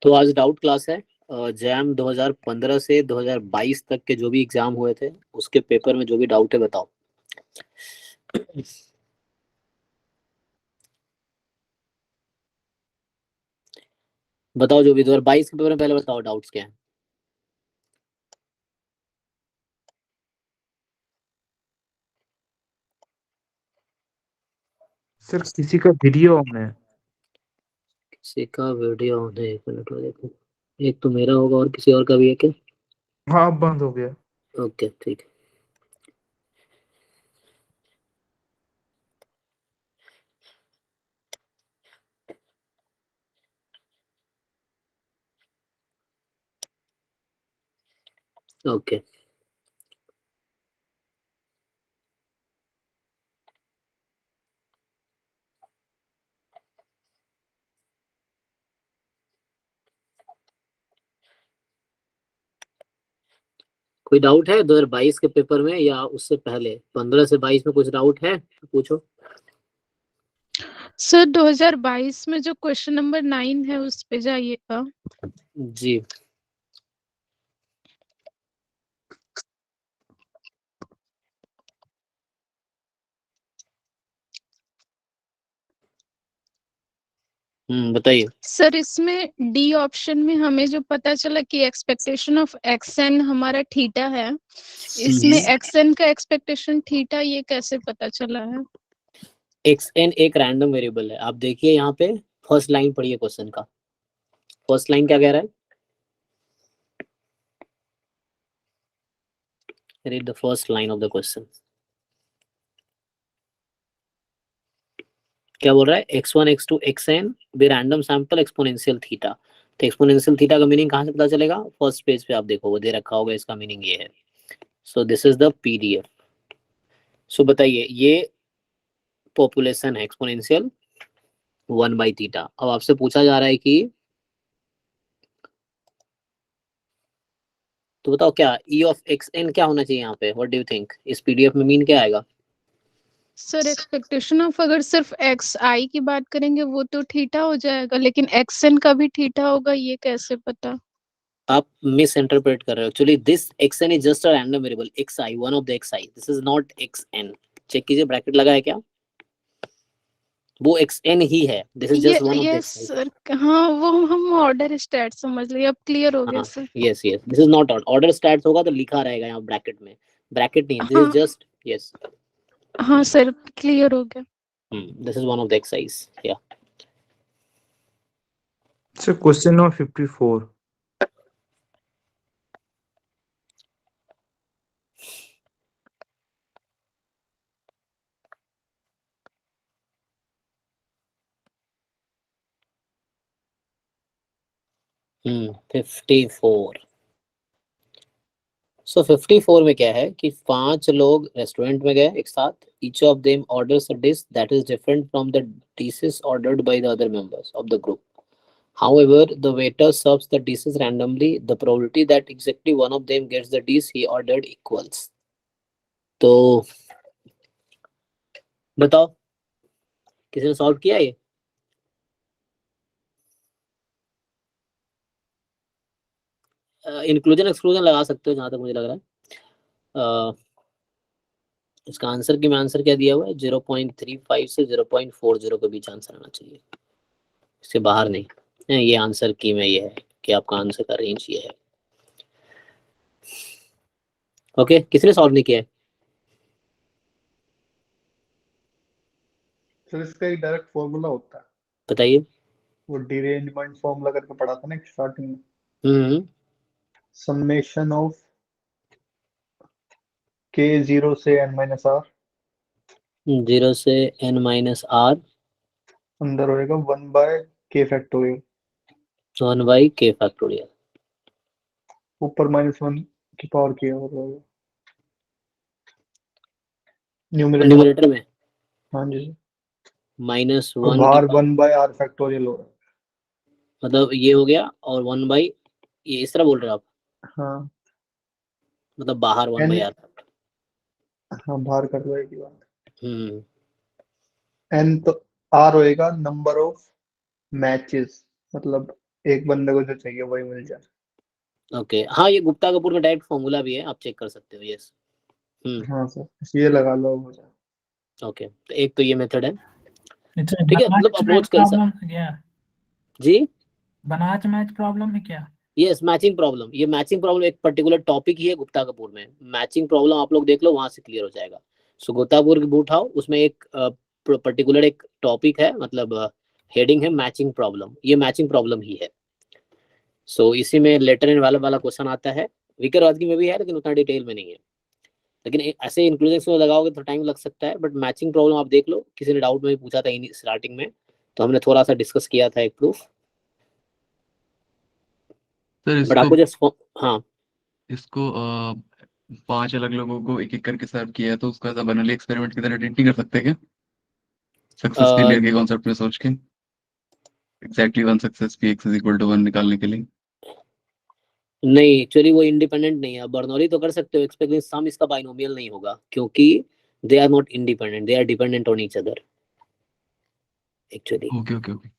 तो आज doubt class है। जैम 2015 से 2022 तक के जो भी एग्जाम हुए थे उसके पेपर में जो भी डाउट है बताओ। बताओ जो भी 2022 के पेपर में, पहले बताओ डाउट्स क्या है। सर किसी का वीडियो ऑन है। किसी का वीडियो ऑन है, एक मिनट देखो। एक तो मेरा होगा और किसी और का भी है क्या? हाँ बंद हो गया। ओके ठीक है। ओके कोई डाउट है 2022 के पेपर में या उससे पहले 15 से 22 में कुछ डाउट है तो पूछो। सर 2022 में जो क्वेश्चन नंबर 9 है उस पे जाइएगा। जी बताइए। सर इसमें डी ऑप्शन में हमें जो पता चला कि एक्सपेक्टेशन ऑफ एक्स एन हमारा थीटा है, इसमें एक्स एन का एक्सपेक्टेशन थीटा ये कैसे पता चला है? एक्स एन एक रैंडम वेरिएबल है। आप देखिए यहाँ पे फर्स्ट लाइन पढ़िए क्वेश्चन का। फर्स्ट लाइन क्या कह रहा है? Read the first line of the question. क्या बोल रहा है? x1 x2 xn बे रैंडम सैंपल एक्सपोनेंशियल थीटा। तो एक्सपोनेंशियल थीटा का मीनिंग कहाँ से पता चलेगा? फर्स्ट पेज पे आप देखो, वो दे रखा होगा, इसका मीनिंग ये है। So this is the PDF. So बताइए, ये पॉपुलेशन है एक्सपोनेंशियल 1/थीटा। अब आपसे पूछा जा रहा है कि तो बताओ क्या ई ऑफ एक्स एन क्या होना चाहिए यहाँ पे? What do you think? इस पीडीएफ में मीन क्या आएगा? सर एक्सपेक्टेशन ऑफ अगर सिर्फ एक्स आई की बात करेंगे वो तो थीटा हो जाएगा, लेकिन एक्स एन का भी थीटा होगा ये कैसे पता? आप मिस इंटरप्रेट कर रहे हो। Actually this X N is just a random variable X I, one of the X I. This is not X N. Check कीजिए ब्रैकेट लगा है क्या? वो एक्स एन ही है। This is just one of the ये X I. Sir हाँ वो हम ऑर्डर स्टैट समझ लिए, अब क्लियर हो गया हाँ sir. Yes yes, this is not order stats होगा तो लिखा रहेगा यहाँ ब्रैकेट में। ब्रैकेट नहीं, दिस इज हाँ जस्ट यस। हाँ सर क्लियर हो गया। This is one of the exercise या। Sir question number 54। Hmm 54। So 54 में क्या है कि 5 लोग रेस्टोरेंट में गए एक साथ। Each of them orders a dish that is different from the dishes ordered by the other members of the group. However, the waiter serves the dishes randomly. The probability that exactly one of them gets the dish he ordered equals. तो बताओ, किसी ने solve किया ये? Inclusion exclusion लगा सकते हो जहां तक मुझे लग रहा है। इसका आंसर की में आंसर क्या दिया हुआ है? 0.35 से 0.40 के बीच आंसर आना चाहिए, इससे बाहर नहीं। ये आंसर की में ये है कि आपका आंसर का रेंज ये है। ओके, किसने सॉल्व नहीं किया है? सर इसका एक डायरेक्ट फॉर्मूला होता है, बताइए। वो डिरेंजमेंट फॉर्मूला करके पढ़ा था ना स्टार्टिंग में। हम्म समेशन ऑफ के 0 से n-r 0 से n-r अंदर होएगा 1/k फैक्टोरियल, 1/k फैक्टोरियल। ऊपर -1 की पावर k होगा न्यूमरेटर। न्यूमरेटर में हाँ जी, और -1 की बाहर पावर, 1/r फैक्टोरियल होगा। मतलब ये हो गया। और 1/, ये इस तरह बोल रहे हो आप? हाँ मतलब बाहर 1/r। हाँ बाहर कर लो एक ही बात। हम्म n तो r होएगा नंबर ऑफ मैचेस, मतलब एक बंदे को जो चाहिए वही मिल जाए। ओके हाँ, ये गुप्ता कपूर में डायरेक्ट फॉर्मूला भी है, आप चेक कर सकते हो। यस। हाँ सर, ये लगा लो हो जाए। ओके, तो एक तो ये मेथड है, अच्छा, ठीक है, मतलब बनाच अप्रोच मैच कर सकते। प्रॉब्लम है क्या? जी बनाच मैच प्रॉब्लम है क्या? यस, मैचिंग प्रॉब्लम, ये मैचिंग प्रॉब्लम एक पर्टिकुलर टॉपिक ही है गुप्ता कपूर में। मैचिंग प्रॉब्लम आप लोग देख लो, वहां से क्लियर हो जाएगा। सो गुप्ता कपूर की बुक उठाओ, उसमें एक पर्टिकुलर एक टॉपिक है, मतलब हेडिंग है मैचिंग प्रॉब्लम, ये मैचिंग प्रॉब्लम ही है। सो इसी में लेटर एंड वाला क्वेश्चन आता है, विकरवादी में भी है लेकिन उतना डिटेल में नहीं है। लेकिन ऐसे इंक्लूजन में लगाओगे तो टाइम लग सकता है, बट मैचिंग प्रॉब्लम आप देख लो, किसी ने डाउट में भी पूछा था स्टार्टिंग में, तो हमने थोड़ा सा डिस्कस किया था एक प्रूफ। सर बट आपको जस्ट हाँ इसको 5 अलग लोगों को एक एक करके सर्व किया है, तो उसका ऐसा बनली एक्सपेरिमेंट की तरह ट्रीट नहीं कर सकते क्या? सक्सेस फेलियर के कॉन्सेप्ट में सोच के exactly 1 success P X is equal to 1 निकालने के लिए। नहीं, एक्चुअली वो इंडिपेंडेंट नहीं है। बर्नौली तो कर सकते हो एक्सपेक्टिंग सम, इसका बाइनोमियल नहीं होगा क्योंकि they are not independent, they are dependent on each other actually. Okay okay okay.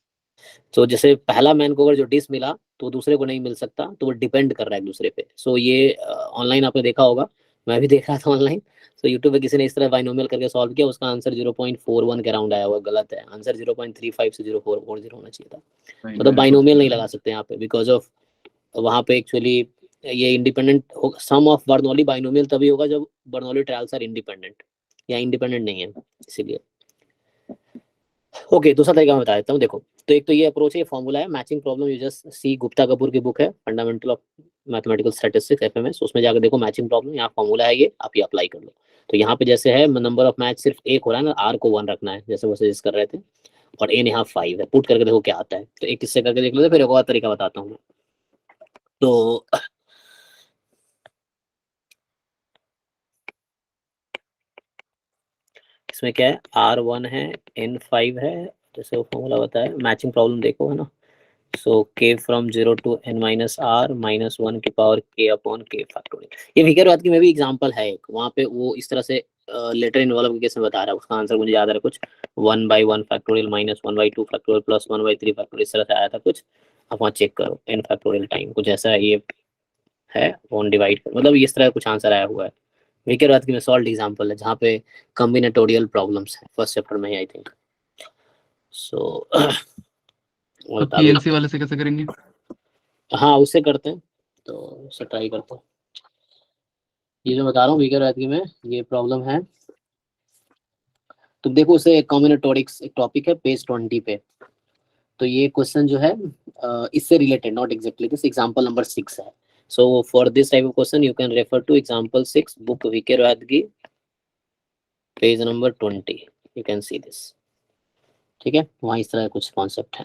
तो जैसे पहला मैन को अगर जो डिस मिला तो दूसरे को नहीं मिल सकता, तो वो डिपेंड कर रहा है एक दूसरे पे। सो ये ऑनलाइन आपने देखा होगा, मैं भी देख रहा था ऑनलाइन। सो यूट्यूब पे किसी ने इस तरह बाइनोमियल करके सॉल्व किया, उसका आंसर 0.41 के अराउंड आया हुआ, गलत है आंसर, 0.35 से 0.40 होना चाहिए था। मतलब बाइनोमियल नहीं लगा सकते यहाँ पे बिकॉज ऑफ वहाँ पे एक्चुअली ये independent sum of Bernoulli binomial तभी होगा जब बर्नौली ट्रायल्स आर इंडिपेंडेंट, या इंडिपेंडेंट नहीं है इसीलिए। ओके, दूसरा तरीका मैं बता देता हूँ, देखो। तो एक तो ये अप्रोच है, ये फॉर्मूला है matching problem, you just see Gupta Kapoor की बुक है fundamental of mathematical statistics FMS, उसमें जाकर देखो मैचिंग प्रॉब्लम, यहाँ फॉर्मूला है ये, आप ये अप्लाई कर लो। तो यहाँ पे जैसे है नंबर ऑफ मैच सिर्फ एक हो रहा है ना, आर को 1 रखना है जैसे वो सजेस्ट कर रहे थे, और एन यहाँ 5 है, पुट करके देखो क्या आता है। तो एक किस्से करके देख लो, फिर एक और तरीका बताता हूँ। तो इसमें क्या है, R1 है, N5 है, जैसे वो फॉर्मूला बताया, मैचिंग प्रॉब्लम देखो है ना। सो k from 0 to n minus r minus 1 की power k upon k factorial. ये विकरवाद की में भी एग्जांपल है एक, वहाँ पे वो इस तरह से लेटर इन्वॉल्व के केस में बता रहा है, उसका आंसर मुझे याद है कुछ 1/1 factorial minus 1/2 factorial plus 1/3 factorial, इस तरह से आया था कुछ। आप वहाँ चेक करो, n फैक्टोरियल टाइम कुछ ऐसा ये है, 1 डिवाइड मतलब इस तरह कुछ आंसर आया हुआ है। विकरवाद की में सॉल्व एग्जांपल है जहाँ पे कॉम्बिनेटोरियल प्रॉब्लम्स है, फर्स्ट चैप्टर में आई थिंक। सो तो पीएलसी वाले से कैसे करेंगे? हाँ उससे करते हैं, तो उससे ट्राई करते हैं। ये जो बता रहा हूँ विकरवाद की में, ये प्रॉब्लम है। तो देखो उसे कॉम्बिनेटोरिक्स एक टॉपिक है पेज 20 पे। तो ये क्वेश्चन जो है इससे related, not exactly this, example number 6 है। So for this type of question you can refer to example 6 book विकरवाद की, page number 20, you can see this. ठीक है, वहाँ इस तरह कुछ कॉन्सेप्ट है।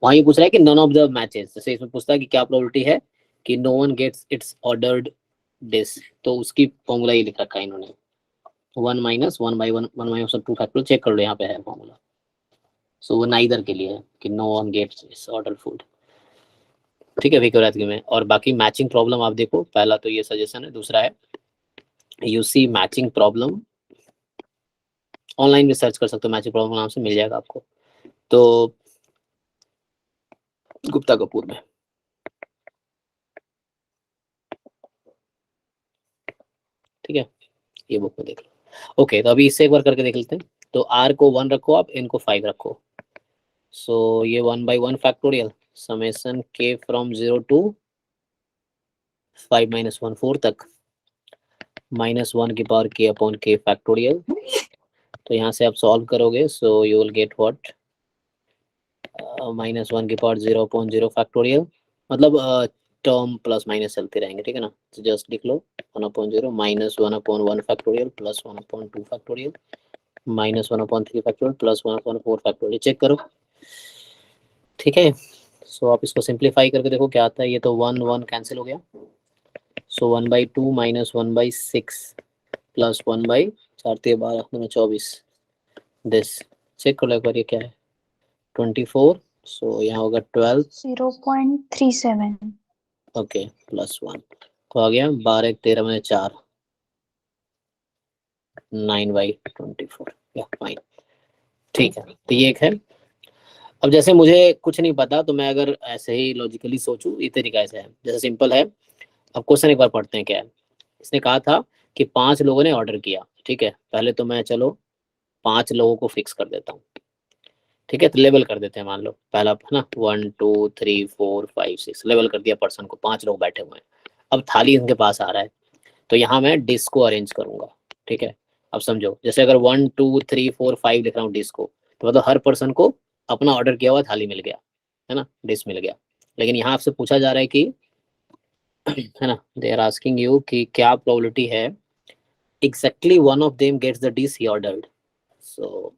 वहाँ ये पूछ रहा है कि नन ऑफ द मैचेस, जैसे इसमें पूछता है कि क्या प्रोबेबिलिटी है कि no one gets its ordered this, तो उसकी फॉर्मूला ये लिख रखा है इन्होंने, 1 माइनस 1/1 1 माइनस 2 फैक्टोरियल, चेक कर लो यहाँ पे है फॉर्मूला। सो वो नाइदर के लिए है कि no one gets its order food. ठीक है विकरवाद में। और बाकी मैचिंग प्रॉब्लम आप देखो, पहला तो ये सजेशन है, दूसरा है you see matching problem, online में सर्च कर सकते हो, मैचिंग प्रॉब्लम नाम से मिल जाएगा आपको। तो गुप्ता कपूर में, ठीक है, ये बुक में देख लो। ओके, तो अभी इससे एक बार करके देख लेते हैं। तो r को 1 रखो आप, n को 5 रखो। सो ये 1/1 factorial summation k from 0 to 5 minus 1 4 तक माइनस 1 की power k upon k factorial. तो यहाँ से आप सॉल्व करोगे, so you will get what, minus 1 की पावर 0/0 फैक्टोरियल, मतलब टर्म प्लस माइनस चलते रहेंगे, ठीक है ना। तो जस्ट लिख लो 1/0 minus 1/1 factorial plus 1/2 factorial minus 1/3 factorial plus 1/4 factorial, check करो। ठीक है, सो आप इसको सिंप्लीफाई करके देखो क्या आता है। ये तो 1 1 कैंसिल हो गया, सो 1/2 माइनस 1/6 प्लस 1/4 12 24 दिस, चेक कर लो एक बार ये क्या है, 24। सो यहाँ होगा 12 0.37 ओके प्लस 1 तो आ गया 12 13 में 4 9/24 या फाइन। ठीक है, तो ये एक है। अब जैसे मुझे कुछ नहीं पता तो मैं अगर ऐसे ही लॉजिकली सोचूं, ये तरीका ऐसे है, जैसे सिंपल है। अब क्वेश्चन एक बार पढ़ते हैं क्या है। इसने कहा था कि 5 लोगों ने ऑर्डर किया, ठीक है। पहले तो मैं चलो 5 लोगों को फिक्स कर देता हूँ, ठीक है। तो लेवल कर देते हैं, मान लो पहला है ना 1 2 3 4 5 6, लेवल कर दिया पर्सन को, 5 लोग बैठे हुए हैं। अब थाली इनके पास आ रहा है, तो यहाँ मैं डिश को अरेंज करूंगा, ठीक है। अब समझो, जैसे अगर 1 2 3 4 5 लिख रहा हूँ डिश को, तो मतलब हर पर्सन को अपना ऑर्डर किया हुआ थाली मिल गया, है ना, डिश मिल गया। लेकिन यहाँ आपसे पूछा जा रहा है कि है ना, दे आर आस्किंग यू कि क्या प्रोबेबिलिटी है exactly one of them gets the dish he ordered. So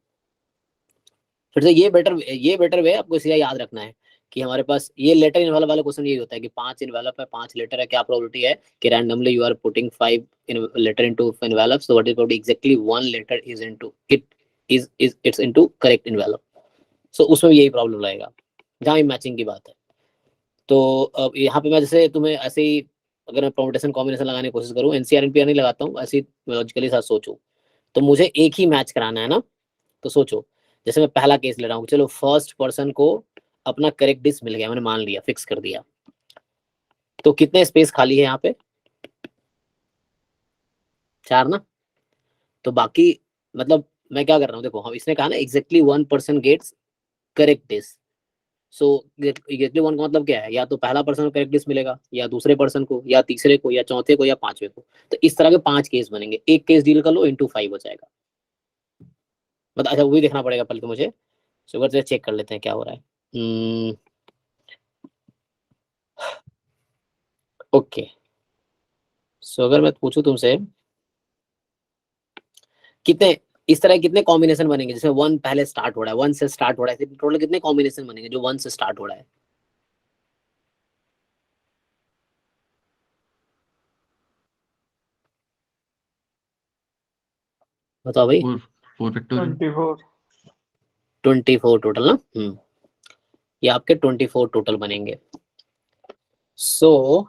फिर से ये बेटर वे आपको इसलिए याद रखना है कि हमारे पास ये लेटर इन्वॉल्व वाला क्वेश्चन ये होता है कि 5 इन्वेलप है, 5 लेटर है, क्या प्रोबेबिलिटी है कि randomly you are putting 5 letter into envelope, so what is probability exactly 1 letter is into its into correct envelope. So उसमें भी यही प्रॉब्लम रहेगा जहाँ मैचिंग की बात है। तो अब यहाँ पे मैं जैसे तुम्हें ऐसे ही अगर मैं परम्यूटेशन कॉम्बिनेशन लगाने की कोशिश करूँ, एनसीआर एनपीआर नहीं लगाता हूँ, ऐसे लॉजिकली साथ सोचूं, तो मुझे एक ही मैच कराना है ना। तो सोचो, जैसे मैं पहला केस ले रहा हूँ, चलो फर्स्ट पर्सन को अपना करेक्ट डिश मिल गया, मैंने मान लिया, फिक्स कर दिया, तो कितने स्पेस खाली है यहाँ पे? 4 ना। तो बाकी मतलब मैं क्या कर रहा हूँ, देखो हम इसने कहा ना exactly 1 person gets correct dish. So exactly 1 का मतलब क्या है, या तो पहला पर्सन को करेक्ट डिश मिलेगा, या दूसरे पर्सन को, या तीसरे को, या चौथे को, या पांचवे को। तो इस तरह के 5 केस बनेंगे, एक केस डील कर लो इंटू 5 हो जाएगा। मतलब अच्छा वो भी देखना पड़ेगा पहले तो मुझे, शुगर से चेक कर लेते हैं क्या हो रहा है। ओके, सो अगर मैं पूछूं तुमसे कितने इस तरह कितने कॉम्बिनेशन बनेंगे, जिसमें 1 पहले स्टार्ट हो रहा है, 1 से स्टार्ट हो रहा है, टोटल कितने कॉम्बिनेशन बनेंगे जो 1 से स्टार्ट हो रहा है? बताओ भाई। 4 फैक्टोरियल 24। 24 टोटल ना। ये आपके 24 टोटल बनेंगे। सो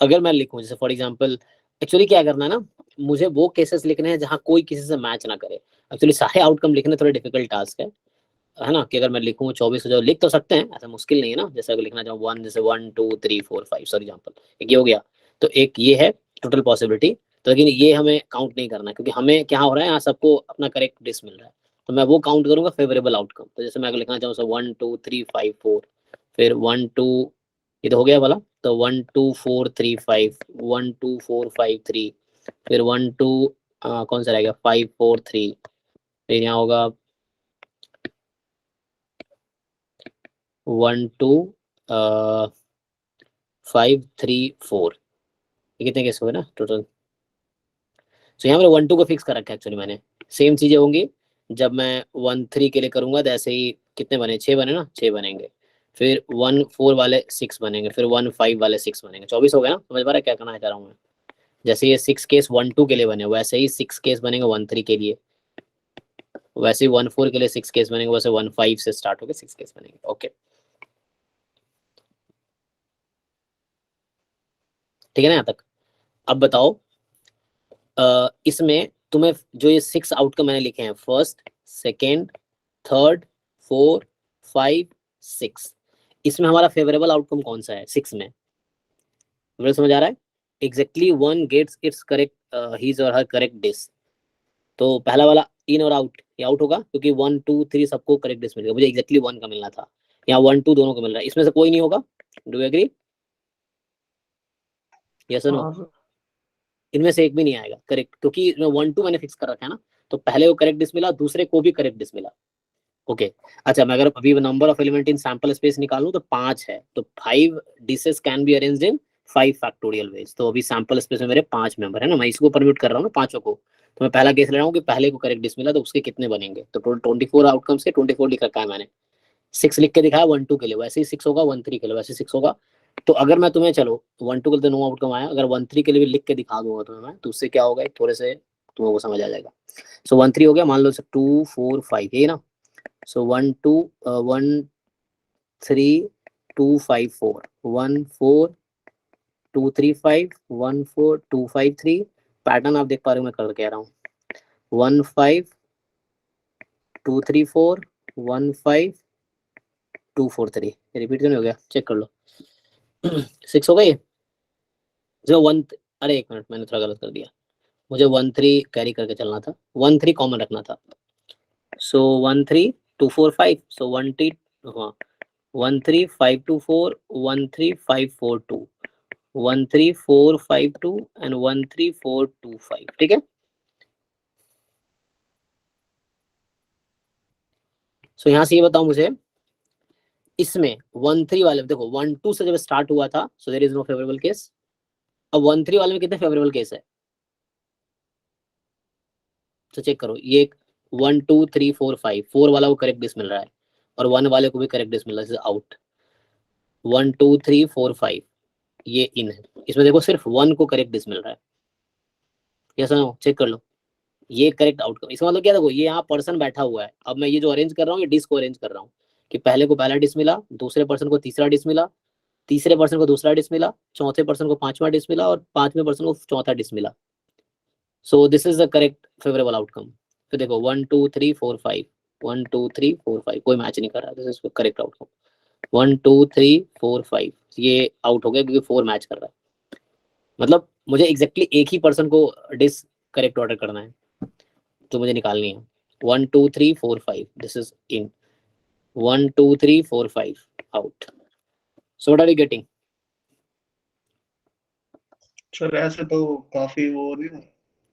अगर मैं लिखूं जैसे फॉर एग्जांपल, एक्चुअली क्या करना है ना, मुझे वो केसेस लिखने हैं जहां कोई किसी से मैच ना करे। एक्चुअली सारे आउटकम लिखने थोड़े डिफिकल्ट टास्क है ना, कि अगर मैं लिखूं 24 जो लिख तो सकते हैं, ऐसा मुश्किल नहीं है ना। जैसे अगर लिखना चाहूँ 1 जैसे 1 2 3 4 5 फॉर एग्जांपल, एक ये हो गया, तो एक ये है टोटल पॉसिबिलिटी। तो लेकिन ये हमें काउंट नहीं करना है, क्योंकि हमें क्या हो रहा है यहाँ सबको अपना करेक्ट डिश मिल रहा है, तो मैं वो काउंट करूंगा फेवरेबल आउटकम। तो जैसे मैं अगर लिखना चाहूँ 1 2 3 5 4, फिर 1 2, ये तो हो गया वाला, तो 1 2 4 3 5, 1 2 4 5 3, फिर 1 2 कौन सा रहेगा 5 4 3, फिर यहाँ होगा 1 2 5 3 4, ये कितने केस हुए ना टोटल। तो यहाँ मैंने 1 2 को फिक्स कर रखा है एक्चुअली मैंने। सेम चीजें होंगी जब मैं 1 3 के लिए करूंगा, तो ऐसे ही कितने बने, 6 बने ना, 6 बनेंगे। फिर 1 4 वाले 6 बनेंगे, फिर 1 5 वाले 6 बनेंगे, 24 हो गया ना। समझ पा रहा है क्या करना चाह रहा हूँ मैं? जैसे ये 6 केस 1 2 के लिए बने, वैसे ही 6 केस बनेंगे 1 3 के लिए, वैसे ही 1 4 के लिए 6 केस बनेंगे, वैसे 1 5 से स्टार्ट होकर 6 केस बनेंगे। ओके ठीक है ना यहाँ तक? अब बताओ इसमें तुम्हें जो ये 6 आउटकम मैंने लिखे हैं, फर्स्ट सेकेंड थर्ड 4 5 6, इसमें हमारा फेवरेबल आउटकम कौन सा है 6 में? मुझे समझ आ रहा है? Exactly 1 gets its correct his और हर करेक्ट डिश। तो पहला वाला इन और आउट, ये आउट होगा क्योंकि 1 2 3 सबको करेक्ट डिश मिलेगा, मुझे एग्जैक्टली 1 का मिलना था, यहाँ 1 2 दोनों को मिल रहा है, इसमें से कोई नहीं होगा। Do you agree? यस और नो? और इनमें से एक भी नहीं आएगा करेक्ट, क्योंकि 1 2 मैंने फिक्स कर रखा है ना, तो पहले को करेक्ट डिश मिला, दूसरे को भी करेक्ट डिश मिला। ओके अच्छा, मैं अगर अभी number of element in sample space निकालूं तो 5 है, तो 5 dishes can be arranged in 5 factorial veg. तो अभी सैंपल स्पेस में मेरे 5 मेंबर है ना, मैं इसको परम्यूट कर रहा हूँ ना पांचों को। तो मैं पहला केस ले रहा हूँ कि पहले को करेक्ट डिश मिला, तो उसके कितने बनेंगे, तो टोटल 24 आउटकम्स के 24 लिख रखा है मैंने। 6 लिख के दिखाया 1 2 के लिए, वैसे ही 6 होगा, 1 3 के लिए वैसे 6 होगा। तो अगर मैं तुम्हें चलो 1 2 के लिए तो नो आउटकम आया, अगर 1 3 के लिए भी लिख के दिखा दूंगा तुम्हें मैं, तो उससे क्या होगा थोड़े से तुम्हें वो समझ आ जाएगा। सो 1 3 हो गया, मान लो 2 4 5 ये ना, So 1 2 1 3 2 5 4 1 4 2 3 5 1 4 2 5 3 पैटर्न आप देख पा रहे हो मैं कर कह रहा हूँ 1 5 2 3 4 1 5 2 4 3 रिपीट क्यों नहीं हो गया चेक कर लो 6 हो गई जो 1 अरे एक मिनट मैंने थोड़ा गलत कर दिया मुझे 1 3 कैरी करके चलना था 1 3 कॉमन रखना था सो 1 3 2 4 5 सो 1 3 हाँ 1 3 5 2 4 1 3 5 4 2 1 3 4 5 2 एंड 1 3 4 2 5 ठीक है सो यहाँ से ये बताओ मुझे इसमें 1 3 वाले में देखो 1 2 से जब स्टार्ट हुआ था so there is no favourable case अब 1 3 वाले में कितने फेवरेबल केस है तो चेक करो ये 1 2 3 4 5 4 वाला को करेक्ट डिस मिल रहा है और 1 वाले को भी करेक्ट डिस मिल रहा है आउट 1 2 3 4 5 ये इन है इसमें देखो सिर्फ 1 को करेक्ट डिस मिल रहा है यस नो चेक कर लो ये करेक्ट आउटकम इसका मतलब क्या देखो ये यहाँ पर्सन बैठा हुआ है अब मैं ये जो अरेंज कर रहा हूँ ये डिस को अरेंज कर रहा हूँ कि पहले को पहला डिस मिला दूसरे पर्सन को तीसरा डिस मिला तीसरे पर्सन को दूसरा डिस मिला चौथे पर्सन को पांचवा डिस मिला और पांचवें पर्सन को चौथा डिस मिला सो this is the correct favourable outcome फिर देखो 1 2 3 4 5 1 2 3 4 5 कोई मैच नहीं कर रहा दिस इज करेक्ट आउटकम 1 2 3 4 5 ये आउट हो गया क्योंकि 4 मैच कर रहा है मतलब मुझे एग्जैक्टली एक ही पर्सन को डिस करेक्ट ऑर्डर करना है तो मुझे निकालनी है 1 2 3 4 5 this is in 1 2 3 4 5 out so what are you getting sir ऐसे तो काफी वो नहीं है।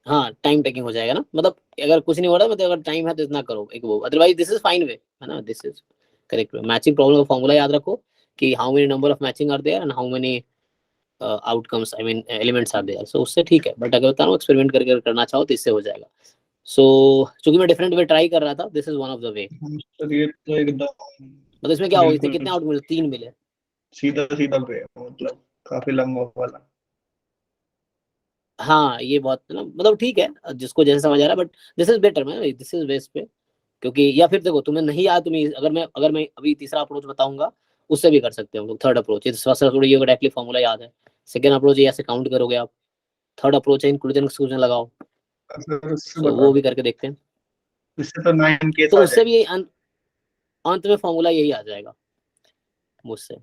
हाँ टाइम टेकिंग हो जाएगा ना मतलब अगर कुछ नहीं हो रहा मतलब अगर टाइम है तो इतना करो एक वो otherwise this is fine way है ना this is correct way matching problem का फॉर्मूला याद रखो कि how many number of matching are there and how many outcomes I mean elements are there so उससे ठीक है बट अगर बता रहा हूँ एक्सपेरिमेंट करके करना चाहो तो इससे हो जाएगा सो चूंकि मैं डिफरेंट वे ट्राई कर रहा था this is one of the way sir ये तो एकदम मतलब इसमें क्या होगा इसमें बिल्कुल कितने आउट मिले 3 मिले सीधा सीधा पे मतलब काफी लंबा वाला। हाँ ये बहुत ना मतलब ठीक है जिसको जैसे समझ आ रहा है बट दिस इज बेटर मैं दिस इज बेस्ट पे क्योंकि या फिर देखो तुम्हें नहीं याद तुम्हें अगर मैं अभी तीसरा अप्रोच बताऊंगा उससे भी कर सकते हो लोग थर्ड अप्रोच है थोड़ी ये डायरेक्टली फॉर्मूला याद है सेकंड अप्रोच ऐसे काउंट करोगे आप थर्ड अप्रोच है इंक्लूजन एक्सक्लूजन लगाओ सर उससे तो बता वो भी करके देखते हैं इससे तो 9 केस तो आ उससे जाएंगे। भी अंत में फॉर्मूला यही आ जाएगा मुझसे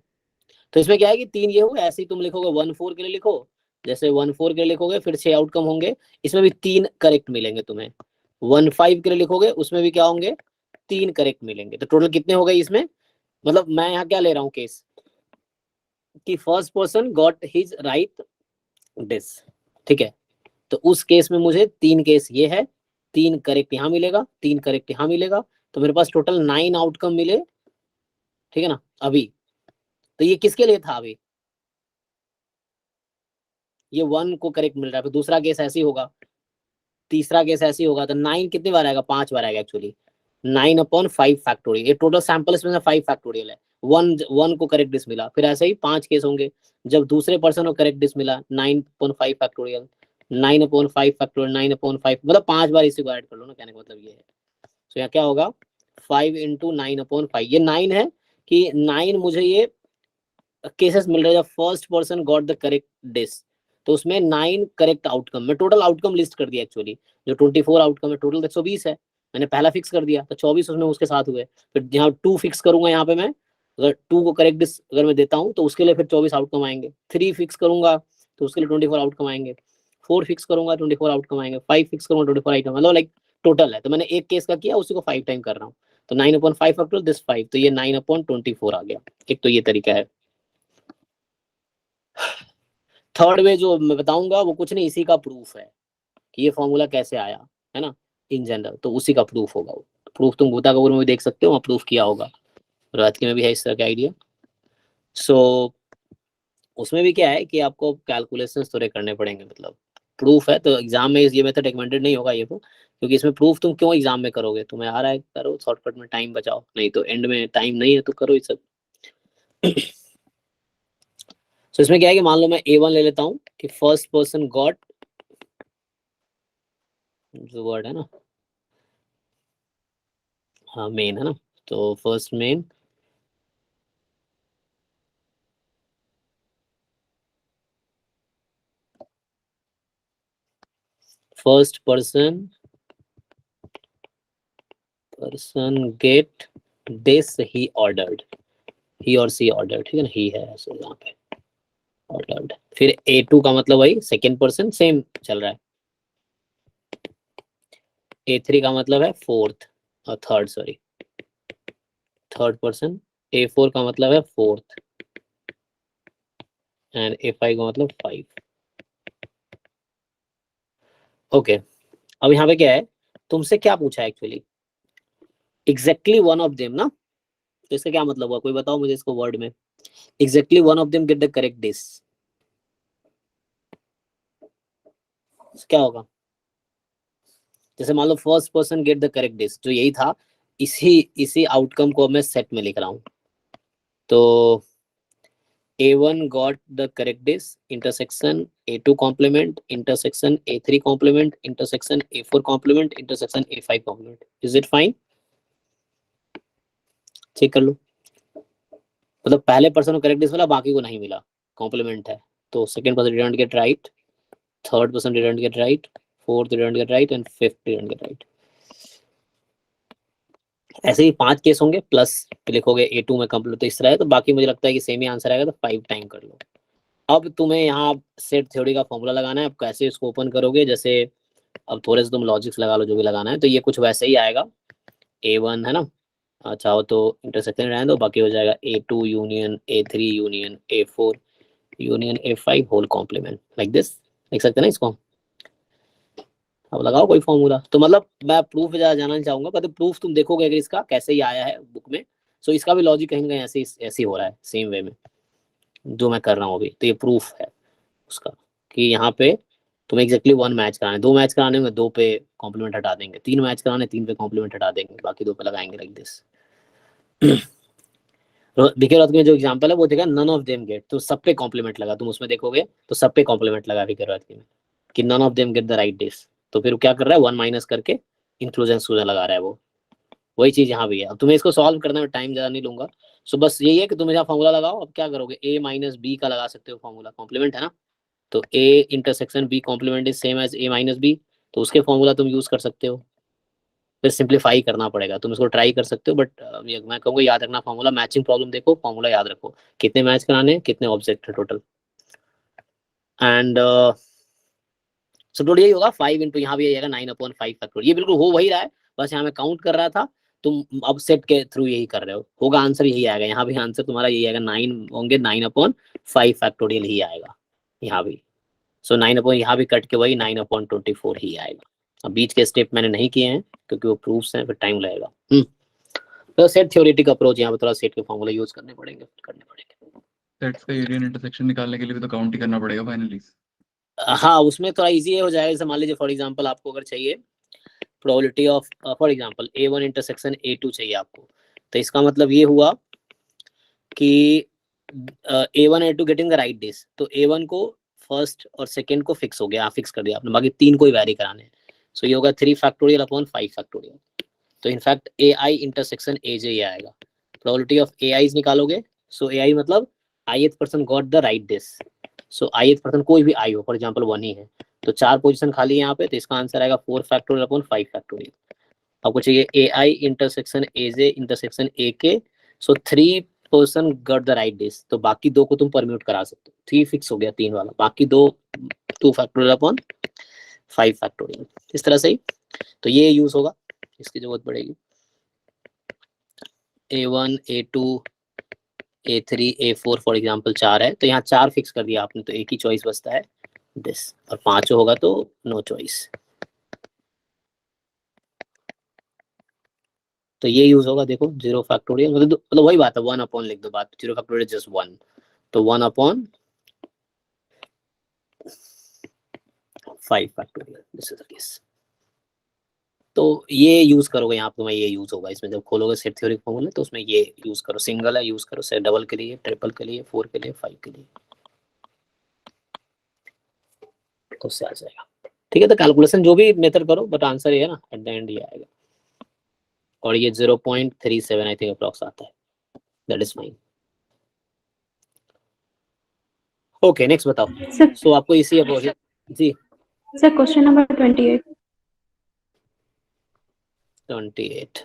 तो इसमें क्या है कि 3 ये हो ऐसे ही तुम लिखोगे 1 4 के लिए लिखो जैसे 1 4 के लिए लिखोगे फिर 6 आउटकम होंगे इसमें भी 3 करेक्ट मिलेंगे तुम्हें 1 5 के लिए लिखोगे उसमें भी क्या होंगे 3 करेक्ट मिलेंगे तो टोटल कितने हो गए इसमें मतलब मैं यहाँ क्या ले रहा हूँ केस कि first person got his right dish ठीक है तो उस केस में मुझे 3 केस ये है 3 करेक्ट यहाँ मिलेगा 3 करेक्ट यहाँ मिलेगा तो मेरे पास टोटल 9 आउटकम मिले ठीक है ना अभी तो ये किसके लिए था अभी ये 1 को करेक्ट मिल रहा है फिर दूसरा केस ऐसे ही होगा तीसरा केस ऐसे ही होगा तो 9 कितनी बार आएगा 5 बार आएगा एक्चुअली 9/5 फैक्टोरियल ये टोटल सैंपल इसमें से 5 फैक्टोरियल है 1 को करेक्ट डिस मिला फिर ऐसे ही 5 केस होंगे जब दूसरे पर्सन को करेक्ट डिस मिला 9/5 फैक्टोरियल 9/5 फैक्टोरियल 9/5 मतलब 5 बार इसी को ऐड कर लो ना कहने का मतलब ये है तो यहाँ क्या होगा 5 × 9/5 ये 9 है कि 9 मुझे ये केसेस मिल रहे हैं जब first person got the correct dish तो उसमें 9 करेक्ट आउटकम में टोटल आउटकम लिस्ट कर दिया एक्चुअली जो 24 आउटकम है टोटल 120 है मैंने पहला फिक्स कर दिया तो 24 उसमें उसके साथ हुए फिर यहाँ 2 फिक्स करूंगा यहाँ पे मैं अगर 2 को करेक्ट डिस अगर मैं देता हूँ तो उसके लिए फिर 24 आउटकम आएंगे 3 फिक्स करूंगा तो उसके लिए 24 आउटकम आएंगे 4 फिक्स करूंगा 24 आउटकम आएंगे 5 फिक्स करूंगा 24 आइटम मतलब लाइक टोटल है तो मैंने एक केस का किया उसी को 5 टाइम कर रहा हूँ तो 9/5 फैक्टोरियल दिस 5 तो ये 9/24 आ गया एक तो ये तरीका है थर्ड वे जो मैं बताऊंगा वो कुछ नहीं इसी का प्रूफ है कि ये फॉर्मूला कैसे आया है ना इन जनरल तो उसी का प्रूफ होगा वो प्रूफ तुम गीता कपूर में भी देख सकते हो प्रूफ किया होगा रात में भी है इस तरह का आइडिया सो उसमें भी क्या है कि आपको कैलकुलेशंस थोड़े करने पड़ेंगे मतलब प्रूफ है तो एग्जाम में ये मेथड रिकमेंडेड नहीं होगा ये तो क्योंकि इसमें प्रूफ तुम क्यों एग्जाम में करोगे तुम्हें आ रहा है करो शॉर्टकट में टाइम बचाओ नहीं तो एंड में टाइम नहीं है तो करो ये सब तो इसमें क्या है कि मान लो मैं A1 ले लेता हूँ कि फर्स्ट पर्सन गॉट जो वर्ड है ना हाँ मेन है ना तो first men first person get this he ordered, he और सी ऑर्डर, ठीक है ना, ही है ऐसे यहाँ पे ऑर्डर्ड। फिर A2 का मतलब वही सेकेंड पर्सन सेम चल रहा है, A3 का मतलब है फोर्थ और third, sorry third person, A4 का मतलब है फोर्थ एंड A5 का मतलब 5। ओके, अब यहाँ पे क्या है, तुमसे क्या पूछा है actually, exactly one of them ना, तो इसका क्या मतलब हुआ, कोई बताओ मुझे इसको वर्ड में, exactly one of them get the correct this, क्या होगा, जैसे मान लो first person get the correct this, जो यही था, इसी आउटकम को मैं सेट में लिख रहा हूँ, तो A1 got the correct dish, intersection A2 complement, intersection A3 complement, intersection A4 complement, intersection A5 complement. Is it fine? Check कर लो, मतलब पहले पर्सन को करेक्ट डिश मिला, बाकी को नहीं मिला, कॉम्प्लीमेंट है, तो second person didn't get right, third person didn't get right, fourth didn't get right and fifth didn't get right. ऐसे ही 5 केस होंगे, प्लस लिखोगे A2 में कंप्लीट, तो इस तरह है, तो बाकी मुझे लगता है कि सेम ही आंसर आएगा, तो 5 टाइम कर लो। अब तुम्हें यहाँ सेट थ्योरी का फॉर्मूला लगाना है, अब कैसे इसको ओपन करोगे, जैसे अब थोड़े से तुम लॉजिक्स लगा लो जो भी लगाना है, तो ये कुछ वैसे ही आएगा, A1 है ना, चाहो तो इंटरसेक्शन रहने दो, बाकी हो जाएगा A2 union A3 union A4 union A5 whole complement, like this लिख सकते हैं ना इसको। अब लगाओ कोई फॉर्मूला, तो मतलब मैं प्रूफ जाना चाहूंगा, पर प्रूफ तुम देखोगे अगर इसका कैसे ही आया है बुक में, सो इसका भी लॉजिक कहीं ना कहीं ऐसे ही हो रहा है, सेम वे में जो मैं कर रहा हूँ अभी, तो ये प्रूफ है उसका कि यहाँ पे तुम्हें एग्जैक्टली 1 मैच कराने, 2 मैच कराने में 2 पे कॉम्प्लीमेंट हटा देंगे, 3 मैच कराने 3 पे कॉम्प्लीमेंट हटा देंगे, बाकी 2 पे लगाएंगे, लाइक दिस। विके रॉथ में जो एग्जांपल है वो देखा, नन ऑफ देम गेट, तो सब पे कॉम्प्लीमेंट लगा, तुम उसमें देखोगे तो सब पे कॉम्प्लीमेंट लगा विके रॉथ में, कि none of them get the right dish, तो फिर क्या कर रहा है, 1 माइनस करके इंक्लूजन एक्सक्लूजन लगा रहा है वो, वही चीज यहाँ भी है। अब तुम्हें इसको सॉल्व करने में टाइम ज्यादा नहीं लूंगा, सो बस यही है कि तुम यहाँ फॉर्मूला लगाओ, अब क्या करोगे, A माइनस बी का लगा सकते हो फॉर्मूला, कॉम्प्लीमेंट है ना, तो A intersection B complement is same as A minus B, तो उसके फॉर्मूला तुम यूज कर सकते हो, फिर सिंप्लीफाई करना पड़ेगा, तुम इसको ट्राई कर सकते हो, बट मैं कहूँगा याद रखना फॉर्मूला, मैचिंग प्रॉब्लम देखो, फॉर्मूला याद रखो, कितने मैच कराने, कितने ऑब्जेक्ट है टोटल, एंड सो टोटल यही होगा 5 इंटू, यहाँ भी आएगा 9/5 फैक्टोरियल, ये बिल्कुल हो वही रहा है, बस यहाँ मैं काउंट कर रहा था, तुम अब सेट के थ्रू यही कर रहे हो, होगा आंसर यही आएगा, यहाँ भी आंसर तुम्हारा यही आएगा, 9 होंगे, 9/5 फैक्टोरियल ही आएगा यहाँ भी, सो 9 यहाँ भी कट के वही 9/24 ही आएगा। अब बीच के स्टेप मैंने नहीं किए हैं क्योंकि वो प्रूफ्स हैं, फिर टाइम लगेगा। तो सेट थ्योरेटिक अप्रोच, यहाँ पे थोड़ा सेट के फॉर्मूला यूज करने पड़ेंगे। सेट्स का एरिया इंटरसेक्शन निकालने के लिए भी तो काउंट ही करना पड़ेगा फाइनली। हाँ, उसमें थोड़ा इजी हो जाएगा, जैसे मान लीजिए फॉर एग्जांपल आपको अगर चाहिए probability of, for example A1 intersection A2 चाहिए आपको, तो इसका मतलब ये हुआ कि A1 A2 getting the right dish, तो A1 को फर्स्ट और सेकंड को फिक्स हो गया, फिक्स कर दिया आपने, बाकी 3 को ही वैरी कराने हैं, सो ये होगा 3 फैक्टोरियल अपॉन 5 फैक्टोरियल, तो इनफैक्ट AI इंटरसेक्शन AJ ये आएगा, प्रोबेबिलिटी ऑफ AIs निकालोगे, सो AI मतलब ith person got the right dish, so ith person कोई भी आई हो, फॉर एग्जांपल 1 ही है, तो 4 पोजीशन खाली है यहाँ पे, तो इसका आंसर आएगा 4 फैक्टोरियल अपॉन 5 फैक्टोरियल। आपको चाहिए AI intersection AJ intersection AK, so 3 person got the right dish, तो बाकी 2 को तुम परम्यूट करा सकते हो, 3 फिक्स हो गया 3 वाला, बाकी 2 फैक्टोरियल अपॉन 5 फैक्टोरियल, इस तरह से ही, तो ये यूज होगा, इसकी जरूरत पड़ेगी। A1 A2 A3 A4 for example 4 है, तो यहाँ 4 फिक्स कर दिया आपने, तो एक ही चॉइस बचता है दिस, और 5 होगा तो नो चॉइस, तो ये यूज होगा। देखो 0 फैक्टोरियल मतलब वही बात है, 1 अपॉन लिख दो, बात 0 फैक्टोरियल जस्ट 1, तो 1 upon 5 factorial, this is the case, तो ये यूज करोगे यहाँ पे, तुम्हें ये यूज होगा इसमें, जब खोलोगे सेट थ्योरी फॉर्मूला तो उसमें ये यूज करो, सिंगल है यूज करो, सेट डबल के लिए, ट्रिपल के लिए, 4 के लिए, 5 के लिए, तो उससे आ जाएगा। ठीक है, तो कैलकुलेशन जो भी मेथड करो, बट आंसर ये है ना, एट द एंड ये आएगा। और ये 0.37 आई थिंक अप्रॉक्स आता है, दैट इज फाइन। ओके नेक्स्ट बताओ। सर सो आपको इसी अपोजिट जी सर क्वेश्चन नंबर 28 28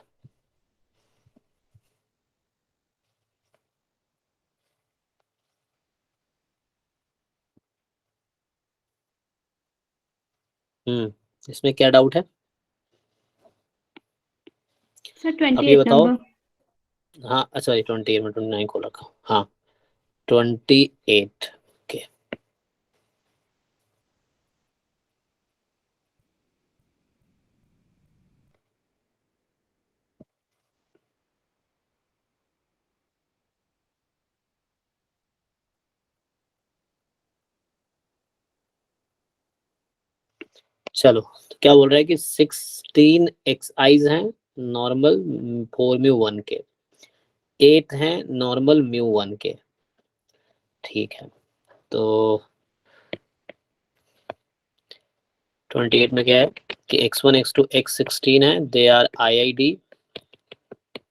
इसमें क्या डाउट है सर आप ये 28 बताओ। नंबर। हाँ अच्छा 28 में 29 खोल रखा हूँ। हाँ 28 ओके। चलो तो क्या बोल रहा है कि 16 xi's हैं नॉर्मल 4 म्यू 1 के, 8 हैं नॉर्मल म्यू 1 के। ठीक है तो 28 में क्या है कि x1 x2 x16 है, they are IID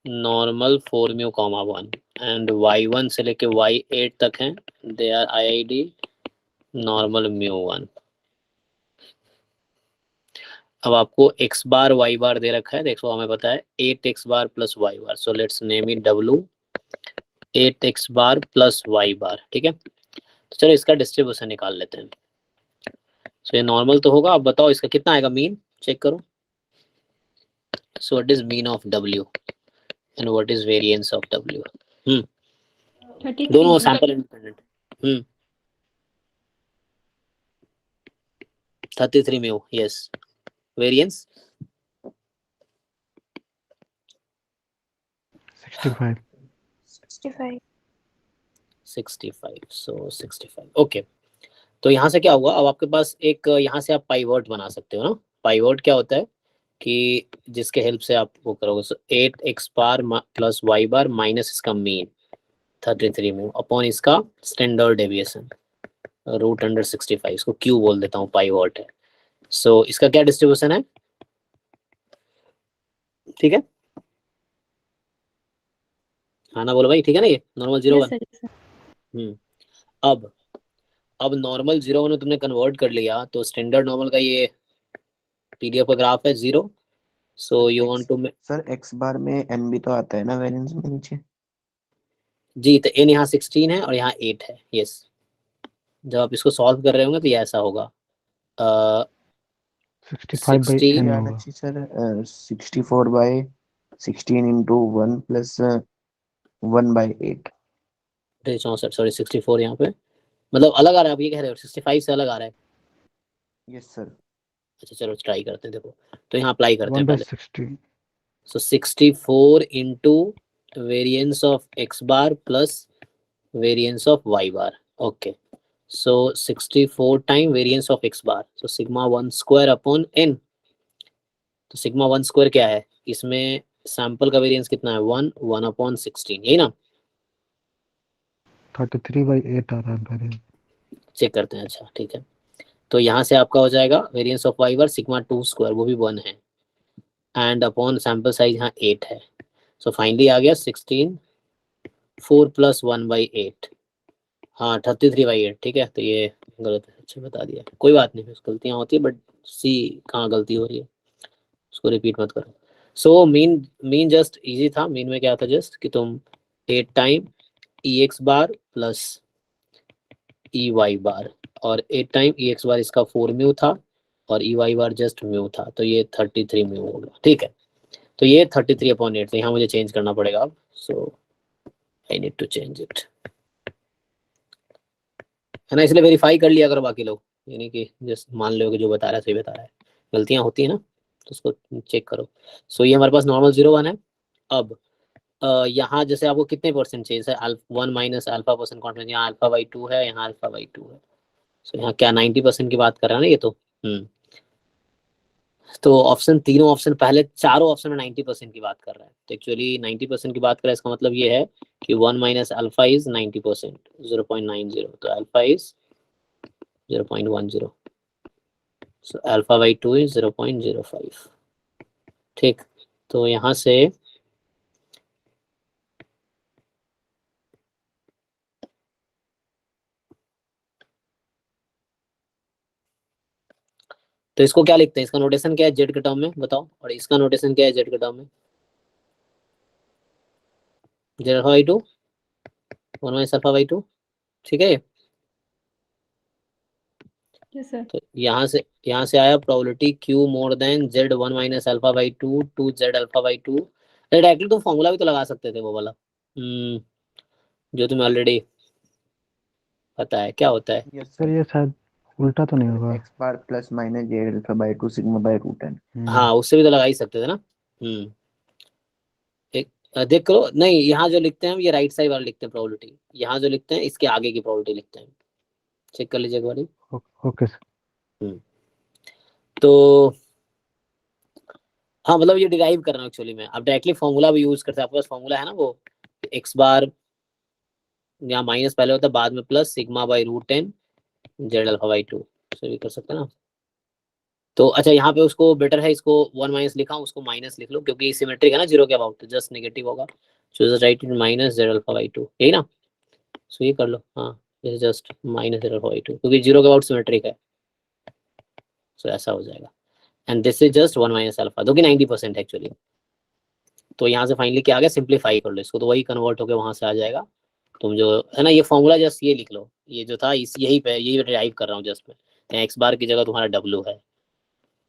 normal 4 mu comma 1 and y1 से लेके y8 तक हैं, they are IID normal mu 1। अब आपको x बार y बार दे रखा है, देखो हमें पता है 8x bar plus y bar, so let's name it w 8x bar plus y बार। ठीक है तो चलो इसका डिस्ट्रीब्यूशन निकाल लेते हैं। सो ये नॉर्मल तो होगा, अब बताओ इसका कितना आएगा मीन, चेक करो। सो what is mean of w and what is variance of w? 33 दोनों sir. Sample independent. 33 mu yes, variance 65 65. 65 सो 65 ओके। तो यहाँ से क्या होगा, अब आपके पास एक यहाँ से आप पाइवोट बना सकते हो ना। पाइवोट क्या होता है कि जिसके हेल्प से आप वो करोगे, सो 8x बार प्लस y बार माइनस इसका मीन 33 में अपॉन इसका स्टैंडर्ड डेविएशन रूट अंडर 65, इसको क्यू बोल देता हूँ, पाइवोट है। सो इसका क्या डिस्ट्रीब्यूशन है, ठीक है हाँ ना बोलो भाई, ठीक है ना, ये normal 0 yes 1। Sir yes sir. अब नॉर्मल 0 1 तुमने कन्वर्ट कर लिया तो स्टैंडर्ड नॉर्मल का ये पीडीएफ का ग्राफ है 0। So you want to sir x bar में एन भी तो आता है ना वेरिएंस में नीचे। जी, तो n यहाँ 16 है और यहाँ 8 है, यस। जब आप इसको सॉल्व कर रहे होंगे तो ये ऐसा होगा 65 by 60 n याद होगा। अच्छी sir 64 by 16 into 1 plus 1 by 8। 64 sorry 64 यहाँ पे मतलब अलग आ रहा है, आप ये कह रहे हो 65 से अलग आ रहा है। Yes sir. अच्छा चलो ट्राई करते हैं, देखो तो यहाँ अप्लाई करते 1 हैं by पहले। 60 सो 64 into variance of x bar plus variance of y bar, okay. So 64 time variance of x bar, so sigma 1 square upon n। तो सिग्मा 1 स्क्वायर क्या है, इसमें सैंपल का वेरिएंस कितना है 1 1 अपॉन 16, यही ना। 33 by 8 आ रहा है मेरे। चेक करते हैं, अच्छा ठीक है। तो यहाँ से आपका हो जाएगा variance of y bar sigma 2 square, वो भी 1 है, एंड अपॉन सैंपल साइज यहाँ 8 है। सो फाइनली आ गया 16 4 प्लस 1 बाई 8, हाँ 33 बाई 8। ठीक है तो ये गलत है, अच्छा बता दिया, कोई बात नहीं, गलतियाँ होती है बट सी कहाँ गलती हो रही है उसको रिपीट मत करो। सो मीन जस्ट इजी था, मीन में क्या था जस्ट कि तुम 8 टाइम EX बार प्लस EY बार और 8 टाइम EX बार इसका 4 म्यू था और EY बार जस्ट म्यू था, तो ये 33 म्यू होगा। ठीक है तो ये 33/8, तो यहाँ मुझे चेंज करना पड़ेगा अब, so I need to change it, है ना। इसलिए वेरीफाई कर लिया करो बाकी लोग, यानी कि जस्ट मान लो कि जो बता रहा है सही बता रहा है, गलतियाँ होती है ना तो उसको चेक करो। सो ये हमारे पास नॉर्मल 0 1 है। अब यहाँ जैसे आपको कितने परसेंट चाहिए, sir 1 minus alpha percent confidence, यहाँ अल्फा बाई 2 है, यहाँ अल्फा बाई 2 है। सो यहाँ क्या 90% की बात कर रहा है ना ये तो। तो ऑप्शन तीनों ऑप्शन पहले चारों ऑप्शन में 90% की बात कर रहा है, तो एक्चुअली 90% की बात कर रहा है, इसका मतलब ये है कि 1 माइनस अल्फा इज 90% 0.90, तो alpha is 0.10, so alpha by 2 is 0.05। ठीक तो यहाँ से तो इसको क्या लिखते हैं, इसका नोटेशन क्या है जेड के टर्म में बताओ, और इसका नोटेशन क्या है जेड के टर्म में, Z alpha by two 1 minus alpha by two, ठीक है। Yes sir. तो यहाँ से आया probability q more than Z 1 minus alpha by two to Z alpha by two. Directly तुम फॉर्मूला भी तो लगा सकते थे वो वाला, जो तुम्हें ऑलरेडी पता है क्या होता है। यस सर ये शायद उल्टा तो नहीं होगा। X bar plus minus Z alpha by 2 sigma by root N. हाँ उससे भी तो लगा ही सकते थे ना। एक देख करो, नहीं यहाँ जो लिखते हैं हम ये राइट साइड वाला लिखते हैं प्रोबेबिलिटी, यहाँ जो लिखते हैं इसके आगे की प्रोबेबिलिटी लिखते हैं, चेक कर लीजिए एक बारी। Okay sir. तो हाँ मतलब ये डिराइव कर रहा हूँ एक्चुअली मैं, अब डायरेक्टली फॉर्मूला भी यूज करते हैं, आपके पास फॉर्मूला है ना वो एक्स बार, यहाँ माइनस पहले होता है बाद में plus sigma by root N Z alpha by two, से भी कर सकते हैं ना। तो अच्छा यहाँ पे उसको बेटर है इसको 1 माइनस लिखा हूँ, उसको माइनस लिख लो क्योंकि सिमेट्रिक है ना जीरो के अबाउट, तो जस्ट नेगेटिव होगा, choose right in minus Z alpha by to, यही ना। सो ये कर लो, हाँ this is just minus Z alpha by to क्योंकि जीरो के अबाउट सिमेट्रिक है, सो ऐसा हो जाएगा। And this is just 1 minus alpha, जो कि 90% एक्चुअली। तो यहाँ से फाइनली क्या आ गया, सिंप्लीफाई कर लो इसको तो वही कन्वर्ट होकर वहां से आ जाएगा। तुम जो है ना ये फॉर्मूला जस्ट ये लिख लो, ये जो था इस यही पे यही डिराइव कर रहा हूँ जस्ट मैं, एक्स बार की जगह तुम्हारा डब्ल्यू है।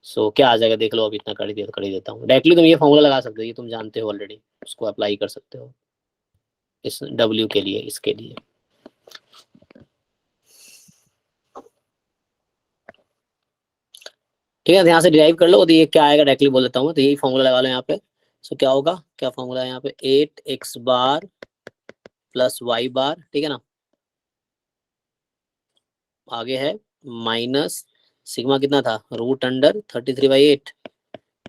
सो क्या आ जाएगा देख लो, अब इतना कर ही देता हूँ। डायरेक्टली तुम ये फॉर्मूला लगा सकते हो, ये तुम जानते हो ऑलरेडी, उसको अप्लाई कर सकते हो इस डब्ल्यू के लिए, इसके लिए। ठीक है, यहाँ से डिराइव कर लो, तो ये क्या आएगा डायरेक्टली बोल देता हूँ, तो यही फॉर्मूला लगा लो यहाँ पे। सो क्या होगा, क्या फॉर्मूला है यहाँ पे, 8x बार प्लस वाई बार, ठीक है ना, आगे है माइनस सिग्मा कितना था रूट अंडर 33/8,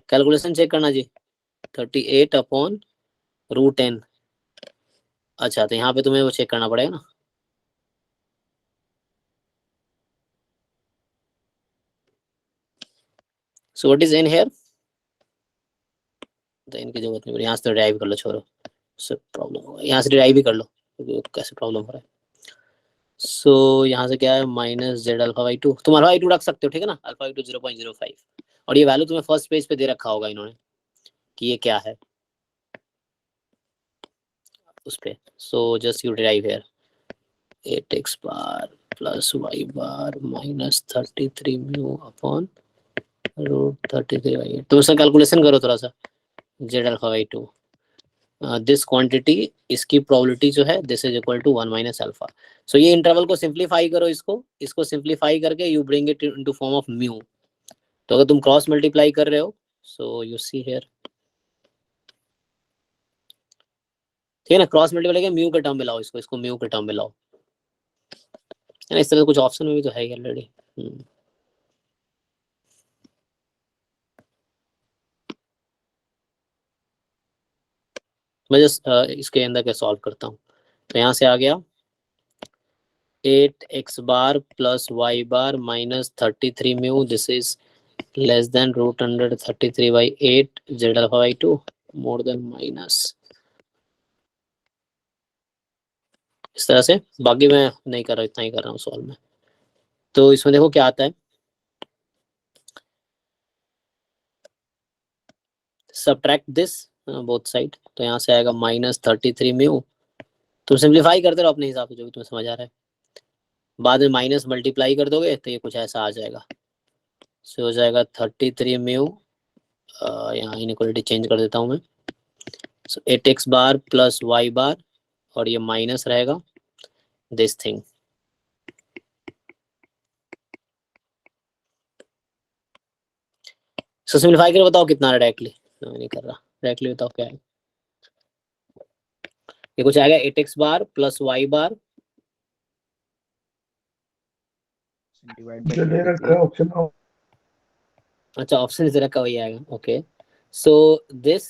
कैलकुलेशन चेक करना जी, 38 अपॉन रूट एन। अच्छा तो यहाँ पे तुम्हें वो चेक करना पड़ेगा ना, so what is N here, तो इनकी जरूरत नहीं पड़ी, यहाँ से डिराइव कर लो, छोड़ो सब प्रॉब्लम होगा, यहाँ से डिराइव भी कर लो क्योंकि कैसे प्रॉब्लम हो रहा है। सो यहाँ से क्या है minus Z alpha by to, तुम अल्फा बाई टू रख सकते हो, ठीक है ना, अल्फा बाई टू 0.05, और ये वैल्यू तुम्हें फर्स्ट पेज पे दे रखा होगा इन्होंने कि ये क्या है उस पे। So just you derive here 8x bar plus Y bar minus 33 mu upon root 33/8। तुम इसका कैलकुलेशन करो थोड़ा सा, z alpha by two this quantity, इसकी प्रोबेबिलिटी जो है this is equal to 1 minus alpha. So ये इंटरवल को सिंप्लीफाई करो, इसको सिंप्लीफाई करके you bring it into form of mu. तो अगर तुम क्रॉस मल्टीप्लाई कर रहे हो, सो यू सी हियर, ठीक है ना, क्रॉस मल्टीप्लाई करके म्यू के टर्म में लाओ, इसको म्यू के टर्म में लाओ, है ना, इस तरह से कुछ ऑप्शन में भी तो है ऑलरेडी। मैं जस्ट इसके अंदर क्या सॉल्व करता हूँ, तो यहाँ से आ गया 8x bar plus Y bar minus 33 mu, this is less than root under 33/8 Z alpha by two more than minus, इस तरह से। बाकी मैं नहीं कर रहा, इतना ही कर रहा हूँ सॉल्व में। तो इसमें देखो क्या आता है, सब्ट्रैक्ट दिस बोथ साइड, तो यहाँ से आएगा माइनस 33 म्यू, तुम सिंप्लीफाई करते रहो अपने हिसाब से जो भी तुम्हें समझ आ रहा है, बाद में माइनस मल्टीप्लाई कर दोगे तो ये कुछ ऐसा आ जाएगा, सो हो जाएगा 33 म्यू, यहाँ इनइक्वालिटी चेंज कर देता हूँ मैं, सो 8x बार प्लस वाई बार, और ये माइनस रहेगा दिस थिंग। सो सिंप्लीफाई करके बताओ कितना है डायरेक्टली, मैं नहीं कर रहा, डायरेक्टली बताओ क्या है, ये कुछ आएगा 8x बार प्लस वाई बार, जो दे रखा है ऑप्शन में, अच्छा ऑप्शन इस रखा वही आएगा, okay. So this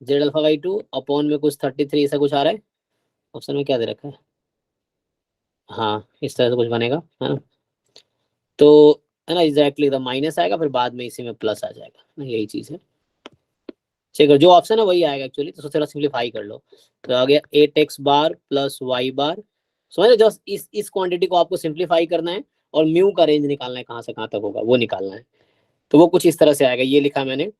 Z alpha by two upon में कुछ 33 ऐसा कुछ आ रहा है, ऑप्शन में क्या दे रखा है, हाँ इस तरह से कुछ बनेगा, है ना। तो है ना एग्जैक्टली, तो माइनस आएगा फिर बाद में इसी में प्लस आ जाएगा ना, यही चीज है। चेक करो जो ऑप्शन है वही आएगा एक्चुअली, तो थोड़ा सिंप्लीफाई कर लो। तो आ गया 8x बार प्लस y बार। समझ रहे, जस्ट इस क्वांटिटी को आपको सिंप्लीफाई करना है और म्यू का रेंज निकालना है, कहाँ से कहाँ तक होगा वो निकालना है। तो वो कुछ इस तरह से आएगा, ये लिखा मैंने,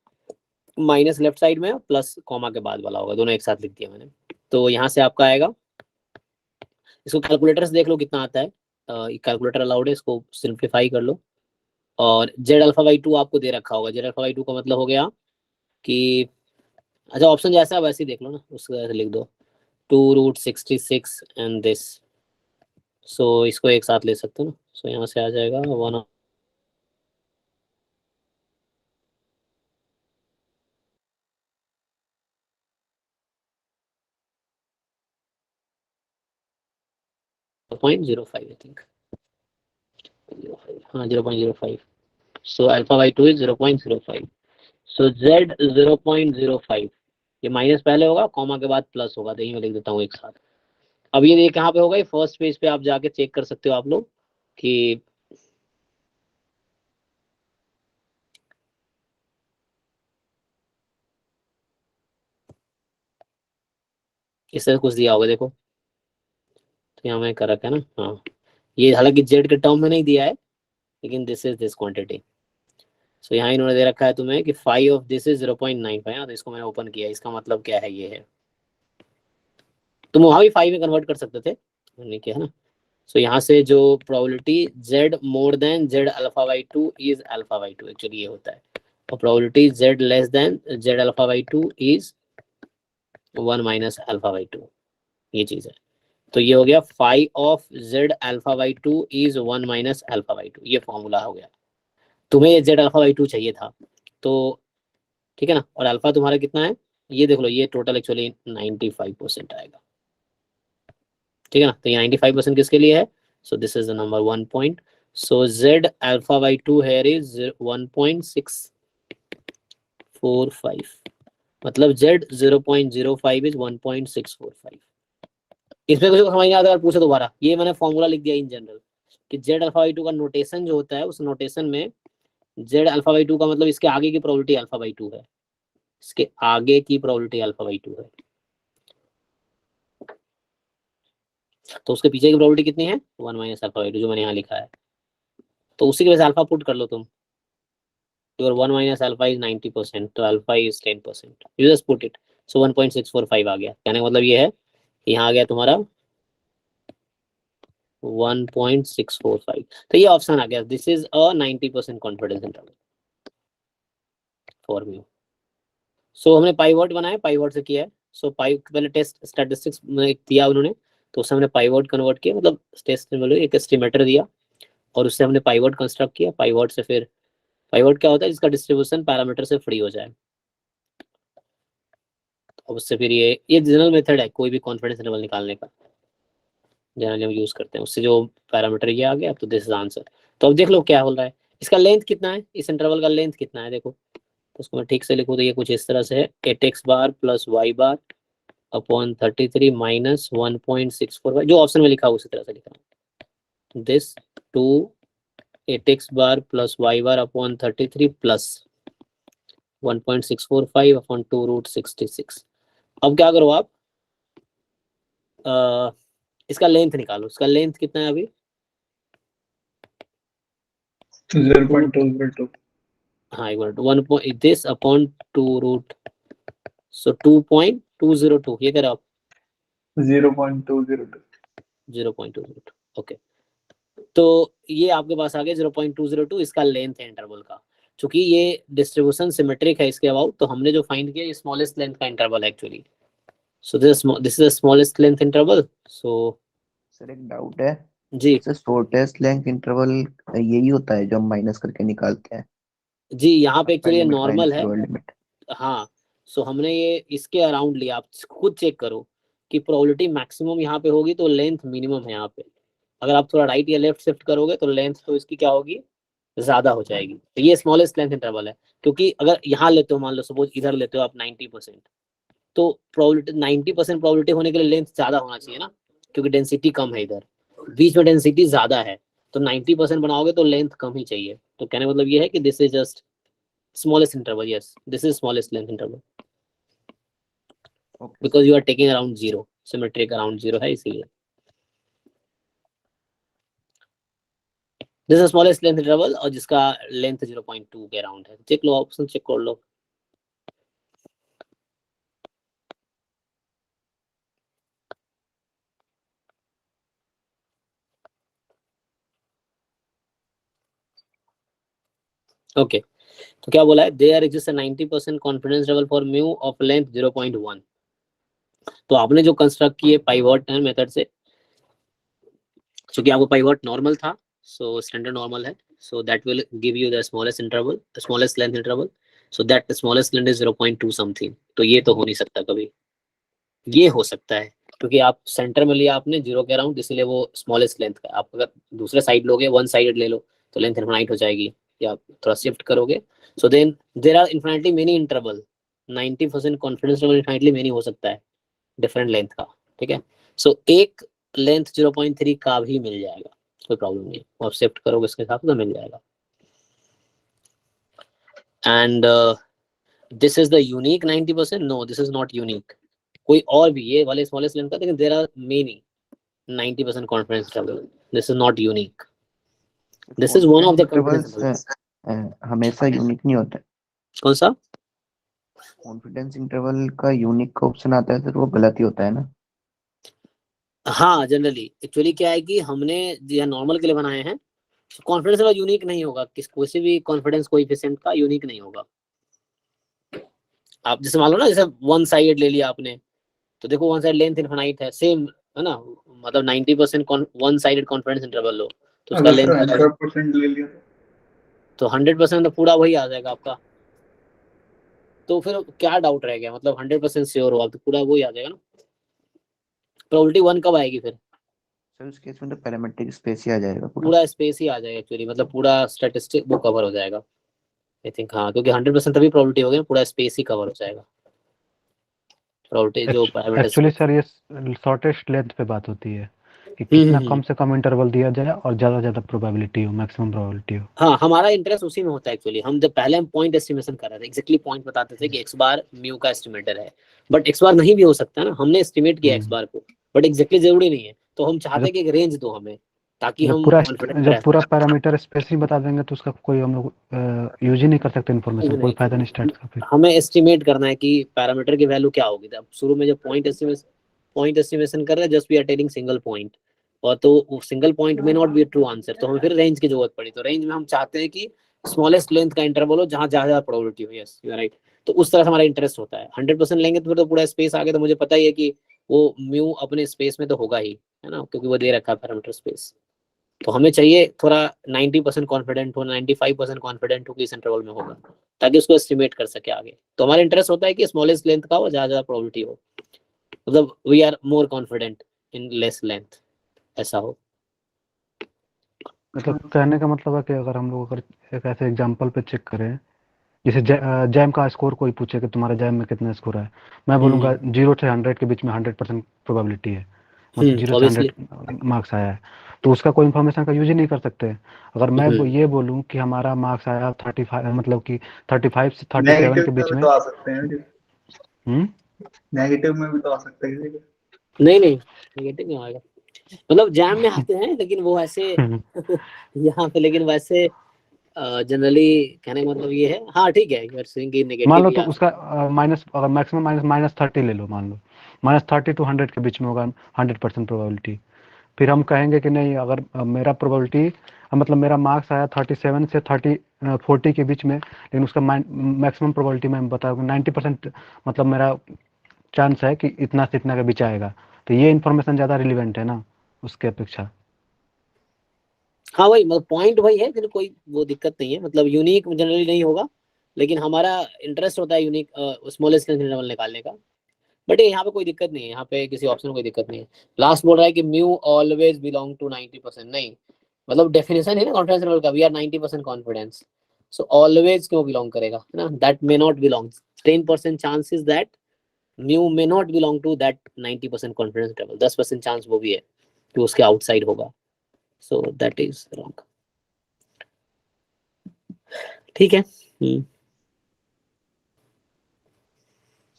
माइनस लेफ्ट साइड में प्लस कॉमा के बाद वाला होगा, दोनों एक साथ लिख दिया मैंने। तो यहाँ से आपका आएगा, इसको कैलकुलेटर से देख लो कितना आता है, कैलकुलेटर अलाउड है, इसको सिंप्लीफाई कर लो। और जेड अल्फा बाई 2 आपको दे रखा होगा, जेड अल्फा बाई 2 का मतलब हो गया कि, अच्छा ऑप्शन जैसा है वैसे ही देख लो ना, उसको ऐसे लिख दो 2√66 एंड दिस। सो इसको एक साथ ले सकते हो ना, सो यहाँ से आ जाएगा 1 0.05 आई थिंक, 05, हाँ 0.05। So alpha by 2 is 0.05। So Z 0.05, ये माइनस पहले होगा, कॉमा के बाद प्लस होगा, तो यही मैं लिख देता हूँ एक साथ। अब ये कहाँ पे होगा, ये फर्स्ट पेज पे आप जाके चेक कर सकते हो आप लोग कि इस तरह कुछ दिया होगा, देखो तो यहाँ में कर रखा है ना, हाँ ये हालांकि जेड के टर्म में नहीं दिया है, लेकिन दिस इज दिस क्वांटिटी। सो यहाँ इन्होंने दे रखा है तुम्हें कि 5 ऑफ दिस इज 0.95, तो इसको मैंने ओपन किया, इसका मतलब क्या है, ये है, तुम वहां भी 5 में कन्वर्ट कर सकते थे, मैंने किया है ना। सो यहाँ से जो probability Z more than Z alpha by 2 is alpha by 2, actually ये होता है, और probability Z less than Z alpha by 2 is 1 minus alpha by 2, ये चीज है। तो ये हो गया 5 of Z alpha by 2 is 1 minus alpha by 2, ये फॉर्मूला हो गया। तुम्हें ये जेड अल्फा बाई 2 चाहिए था, तो ठीक है ना, और अल्फा तुम्हारा कितना है, ये देख लो, ये टोटल एक्चुअली 95% आएगा, ठीक है ना। तो ये 95% किसके लिए है, so this is the number 1 point. So Z alpha by 2 here is 1.645, मतलब जेड 0.05 इज 1.645। इसमें कुछ समझ नहीं आता अगर पूछे दोबारा, ये मैंने फॉर्मूला लिख दिया इन जनरल कि जेड अल्फा बाई 2 का नोटेशन जो होता है, उस नोटेशन में जेड अल्फा बाई 2 का मतलब इसके आगे की प्रोबेबिलिटी अल्फा बाई 2 है, इसके आगे की प्रोबेबिलिटी अल्फा बाई 2 है, तो उसके पीछे की प्रोबेबिलिटी कितनी है, 1 माइनस अल्फा बाई 2, जो मैंने यहाँ लिखा है। तो उसी की वजह से अल्फा पुट कर लो तुम, योर 1 माइनस अल्फा इज 90%, तो alpha is 10%, you just put it. So 1.645 आ गया, कहने का मतलब ये है, यहाँ आ गया तुम्हारा 1.645, तो ये ऑप्शन आ गया, this is a 90% confidence interval for mu. So हमने पाइवट बनाया, पाइवट से किया है। सो पहले टेस्ट स्टैटिस्टिक्स में दिया उन्होंने, तो उससे हमने पाइवट कन्वर्ट किया, मतलब टेस्ट एक एस्टिमेटर दिया और उससे हमने पाइवट कंस्ट्रक्ट किया। पाइवट से फिर, पाइवट क्या होता है, जिसका डिस्ट्रीब्यूशन पैरामीटर से फ्री हो जाए, और उससे फिर ये जनरल मेथड है कोई भी कॉन्फिडेंस इंटरवल निकालने का, जनरली हम यूज करते हैं, उससे जो पैरामीटर ये आ गया, तो दिस इज आंसर। तो अब देख लो क्या हो रहा है, इसका लेंथ कितना है, इस इंटरवल का लेंथ कितना है, देखो तो उसको मैं ठीक से लिखूँ तो ये कुछ इस तरह से है, 8x bar plus y bar upon 33 minus 1.645, जो ऑप्शन में लिखा उसी तरह से लिखा, this 2 8x bar plus y bar upon 33 plus 1.645 upon 2√66। अब क्या करो आप, इसका लेंथ निकालो, इसका लेंथ कितना है अभी, 0.202, हाँ एक मिनट, 1 दिस अपॉन 2√, सो 2.202, ये कह रहे हो आप, 0.202, 0.202, ओके। तो ये आपके पास आ गया 0.202, इसका लेंथ है इंटरवल का। चूंकि ये डिस्ट्रीब्यूशन सिमेट्रिक है इसके अबाउट, तो हमने जो फाइंड किया ये स्मॉलेस्ट लेंथ का इंटरवल है actually. So this is the smallest length interval. So sir एक डाउट है जी सर, शॉर्टेस्ट लेंथ इंटरवल यही होता है जो हम माइनस करके निकालते हैं, जी, यहाँ पे अपर एक्चुअली लिमिट नॉर्मल माइनस है, लोअर लिमिट। हाँ। सो हमने ये इसके अराउंड लिया, आप खुद चेक करो कि प्रोबेबिलिटी मैक्सिमम यहाँ पे होगी तो लेंथ मिनिमम है यहाँ पे। अगर आप थोड़ा राइट या लेफ्ट शिफ्ट करोगे तो लेंथ तो इसकी क्या होगी, ज्यादा हो जाएगी। तो ये स्मॉलेस्ट लेंथ इंटरवल है, क्योंकि अगर यहाँ लेते हो, मान लो सपोज इधर लेते हो आप 90%, तो प्रोबेबिलिटी 90% प्रोबेबिलिटी होने के लिए लेंथ ज्यादा होना चाहिए ना, क्योंकि डेंसिटी कम है इधर, बीच में डेंसिटी ज्यादा है, तो 90% बनाओगे तो लेंथ कम ही चाहिए। तो कहने का मतलब ये है कि this is just smallest interval, yes this is smallest length interval. Okay. Because you are taking around 0, symmetric around 0 है इसीलिए। This is smallest length interval और जिसका लेंथ 0.2 के अराउंड है। चेक लो, ऑप्शन चेक कर लो। ओके तो क्या बोला है, there exist 90% confidence level for mu of length 0.1। तो आपने जो कंस्ट्रक्ट किए पाइवट मेथड से, क्योंकि आपको पाइवट नॉर्मल था, सो स्टैंडर्ड नॉर्मल है, सो that will give you the smallest interval, smallest length interval, so that smallest length is 0.2 something. तो ये तो हो नहीं सकता कभी, ये हो सकता है क्योंकि आप सेंटर में लिया आपने 0 के अराउंड, इसलिए वो स्मॉलेस्ट लेंथ का। आप अगर दूसरे साइड लोगे, वन साइडेड ले लो, तो लेंथ इनफाइनाइट हो जाएगी, या थोड़ा शिफ्ट करोगे, so then there are infinitely many interval. 90% confidence level infinitely many हो सकता है डिफरेंट लेंथ का, ठीक है। सो एक लेंथ 0.3 का भी मिल जाएगा, कोई प्रॉब्लम नहीं, आप शिफ्ट करोगे इसके हिसाब से तो मिल जाएगा। And this is the unique 90%, no this is not unique. कोई और भी ये वाले स्मॉलेस्ट लेंथ का, लेकिन there are many 90% confidence interval, this is not unique, this is one of the confidence intervals हमेशा यूनिक नहीं होता है। कौन सा? कॉन्फिडेंस इंटरवल का यूनिक का ऑप्शन आता है तो वो गलत ही होता है ना। हाँ जनरली एक्चुअली क्या है कि हमने जो नॉर्मल के लिए बनाए हैं, कॉन्फिडेंस लेवल यूनिक नहीं होगा, किसी भी कॉन्फिडेंस कोएफिशिएंट का यूनिक नहीं होगा। आप जैसे मान लो ना, जैसे वन साइड ले लिया आपने, तो देखो वन साइड लेंथ इनफाइनाइट है, सेम है ना, मतलब 90% वन साइडेड कॉन्फिडेंस इंटरवल लो तो उसका अगर लेंथ 100% ले लिया तो 100% तो पूरा वही आ जाएगा आपका। तो फिर क्या डाउट रह गया, मतलब 100% श्योर हो आप तो पूरा वही आ जाएगा ना। प्रोबेबिलिटी 1 कब आएगी फिर? सर उस केस में तो पैरामीट्रिक स्पेस ही आ जाएगा पूरा। पूरा स्पेस ही आ जाएगा एक्चुअली, मतलब पूरा स्टैटिस्टिक वो कवर हो जाएगा आई थिंक। हाँ क्योंकि 100% तभी प्रोबेबिलिटी होगी ना, पूरा स्पेस ही कवर हो जाएगा, प्रोबेबिलिटी जो पैरामीटर्स। एक्चुअली सर ये शॉर्टेस्ट लेंथ पे बात होती है कि कितना कम से कम इंटरवल दिया जाए और ज्यादा प्रोबेबिलिटी हो, मैक्सिमम प्रोबेबिलिटी हो। हाँ हमारा इंटरेस्ट उसी में होता है एक्चुअली। हम जब पहले हम पॉइंट एस्टिमेशन कर रहे थे, एक्जेक्टली पॉइंट बताते थे कि एक्स बार म्यू का एस्टिमेटर है, बट एक्स बार नहीं भी हो सकता ना, हमने एस्टिमेट किया एक्स बार को, बट एक्जेक्टली जरूरी नहीं है। तो हम चाहते हैं जब कि एक रेंज दो हमें, ताकि जब हम पूरा कॉन्फिडेंट जब पूरा रह पैरामीटर स्पेस ही बता देंगे तो उसका कोई हम लोग यूज ही नहीं कर सकते, इन्फॉर्मेशन कोई फायदा नहीं स्टैट्स का फिर। हमें एस्टिमेट करना है कि पैरामीटर की वैल्यू क्या होगी। अब शुरू में जब पॉइंट एस्टिमेशन कर रहे हैं, just we are taking single point, और तो सिंगल पॉइंट में नॉट बी ट्रू आंसर, तो हमें फिर रेंज की जरूरत पड़ी। तो रेंज में हम चाहते हैं कि स्मॉलेस्ट लेंथ का इंटरवल हो जहां ज्यादा प्रोबेबिलिटी हो। Yes you are right. तो उस तरह से हमारा इंटरेस्ट होता है। 100% लेंगे तो फिर तो पूरा स्पेस आ गया, तो मुझे पता ही है कि वो म्यू अपने स्पेस में तो होगा ही, है ना, क्योंकि वो दे रखा है पैरामीटर स्पेस। तो हमें चाहिए थोड़ा 90% कॉन्फिडेंट हो, 95% कॉन्फिडेंट हो कि इस इंटरवल में होगा, ताकि उसको एस्टिमेट कर सके आगे। तो हमारा इंटरेस्ट होता है कि स्मॉलेस्ट लेंथ का हो, ज्यादा प्रोबेबिलिटी हो, मतलब we are more confident in less length, ऐसा हो। मतलब कहने का मतलब है कि अगर हम लोग अगर एक ऐसे एग्जांपल पे चेक करें, जैसे जैम का स्कोर कोई पूछे कि तुम्हारा जैम में कितना स्कोर है, मैं बोलूंगा 0 से 100 के बीच में 100% प्रोबेबिलिटी है, मतलब 0 से ऑब्वियसली 100 मार्क्स आया है, तो उसका कोई इन्फॉर्मेशन का यूज ही नहीं कर सकते। अगर मैं ये बोलूं कि हमारा मार्क्स आया 35, मतलब कि 35 से 37 के नेगेटिव में बीच भी में। तो आ सकते हैं, हम्म नेगेटिव में भी तो आ सकते हैं। नहीं नेगेटिव नहीं आएगा, मतलब जैम में आते हैं, लेकिन वो ऐसे यहाँ पे, लेकिन वैसे जनरली कहने का मतलब ये है। हाँ ठीक है, यू आर सेइंग कि मान नेगेटिव लो भी तो आ उसका माइनस, अगर मैक्सिमम -30 ले लो, मान लो -30 to 100 के बीच में होगा 100% प्रोबेबिलिटी। फिर हम कहेंगे कि नहीं, अगर मेरा प्रोबेबिलिटी, मतलब मेरा मार्क्स आया 37 से 40 के बीच में, लेकिन उसका मैक्सिमम प्रोबेबिलिटी मैं बता 90%, मतलब मेरा चांस है कि इतना से इतना के बीच आएगा, तो ये इन्फॉर्मेशन ज़्यादा रिलीवेंट है ना उसके अपेक्षा। हाँ वही, मतलब पॉइंट वही है, फिर कोई वो दिक्कत नहीं है, मतलब यूनिक जनरली नहीं होगा, लेकिन हमारा इंटरेस्ट होता है यूनिक स्मॉलेस्ट इंटरवल निकालने का। बट यहाँ पे कोई दिक्कत नहीं है, यहाँ पे किसी ऑप्शन में कोई दिक्कत नहीं है। लास्ट बोल रहा है कि म्यू ऑलवेज बिलोंग टू 90%, नहीं मतलब डेफिनेशन है ना कॉन्फिडेंस लेवल का, we are 90% confidence, so always क्यों बिलोंग करेगा, है ना, that may not belong. 10% chances that mu may not belong to that 90% confidence level, 10% chance वो भी है कि उसके आउटसाइड होगा, सो दैट इज रॉन्ग। ठीक है।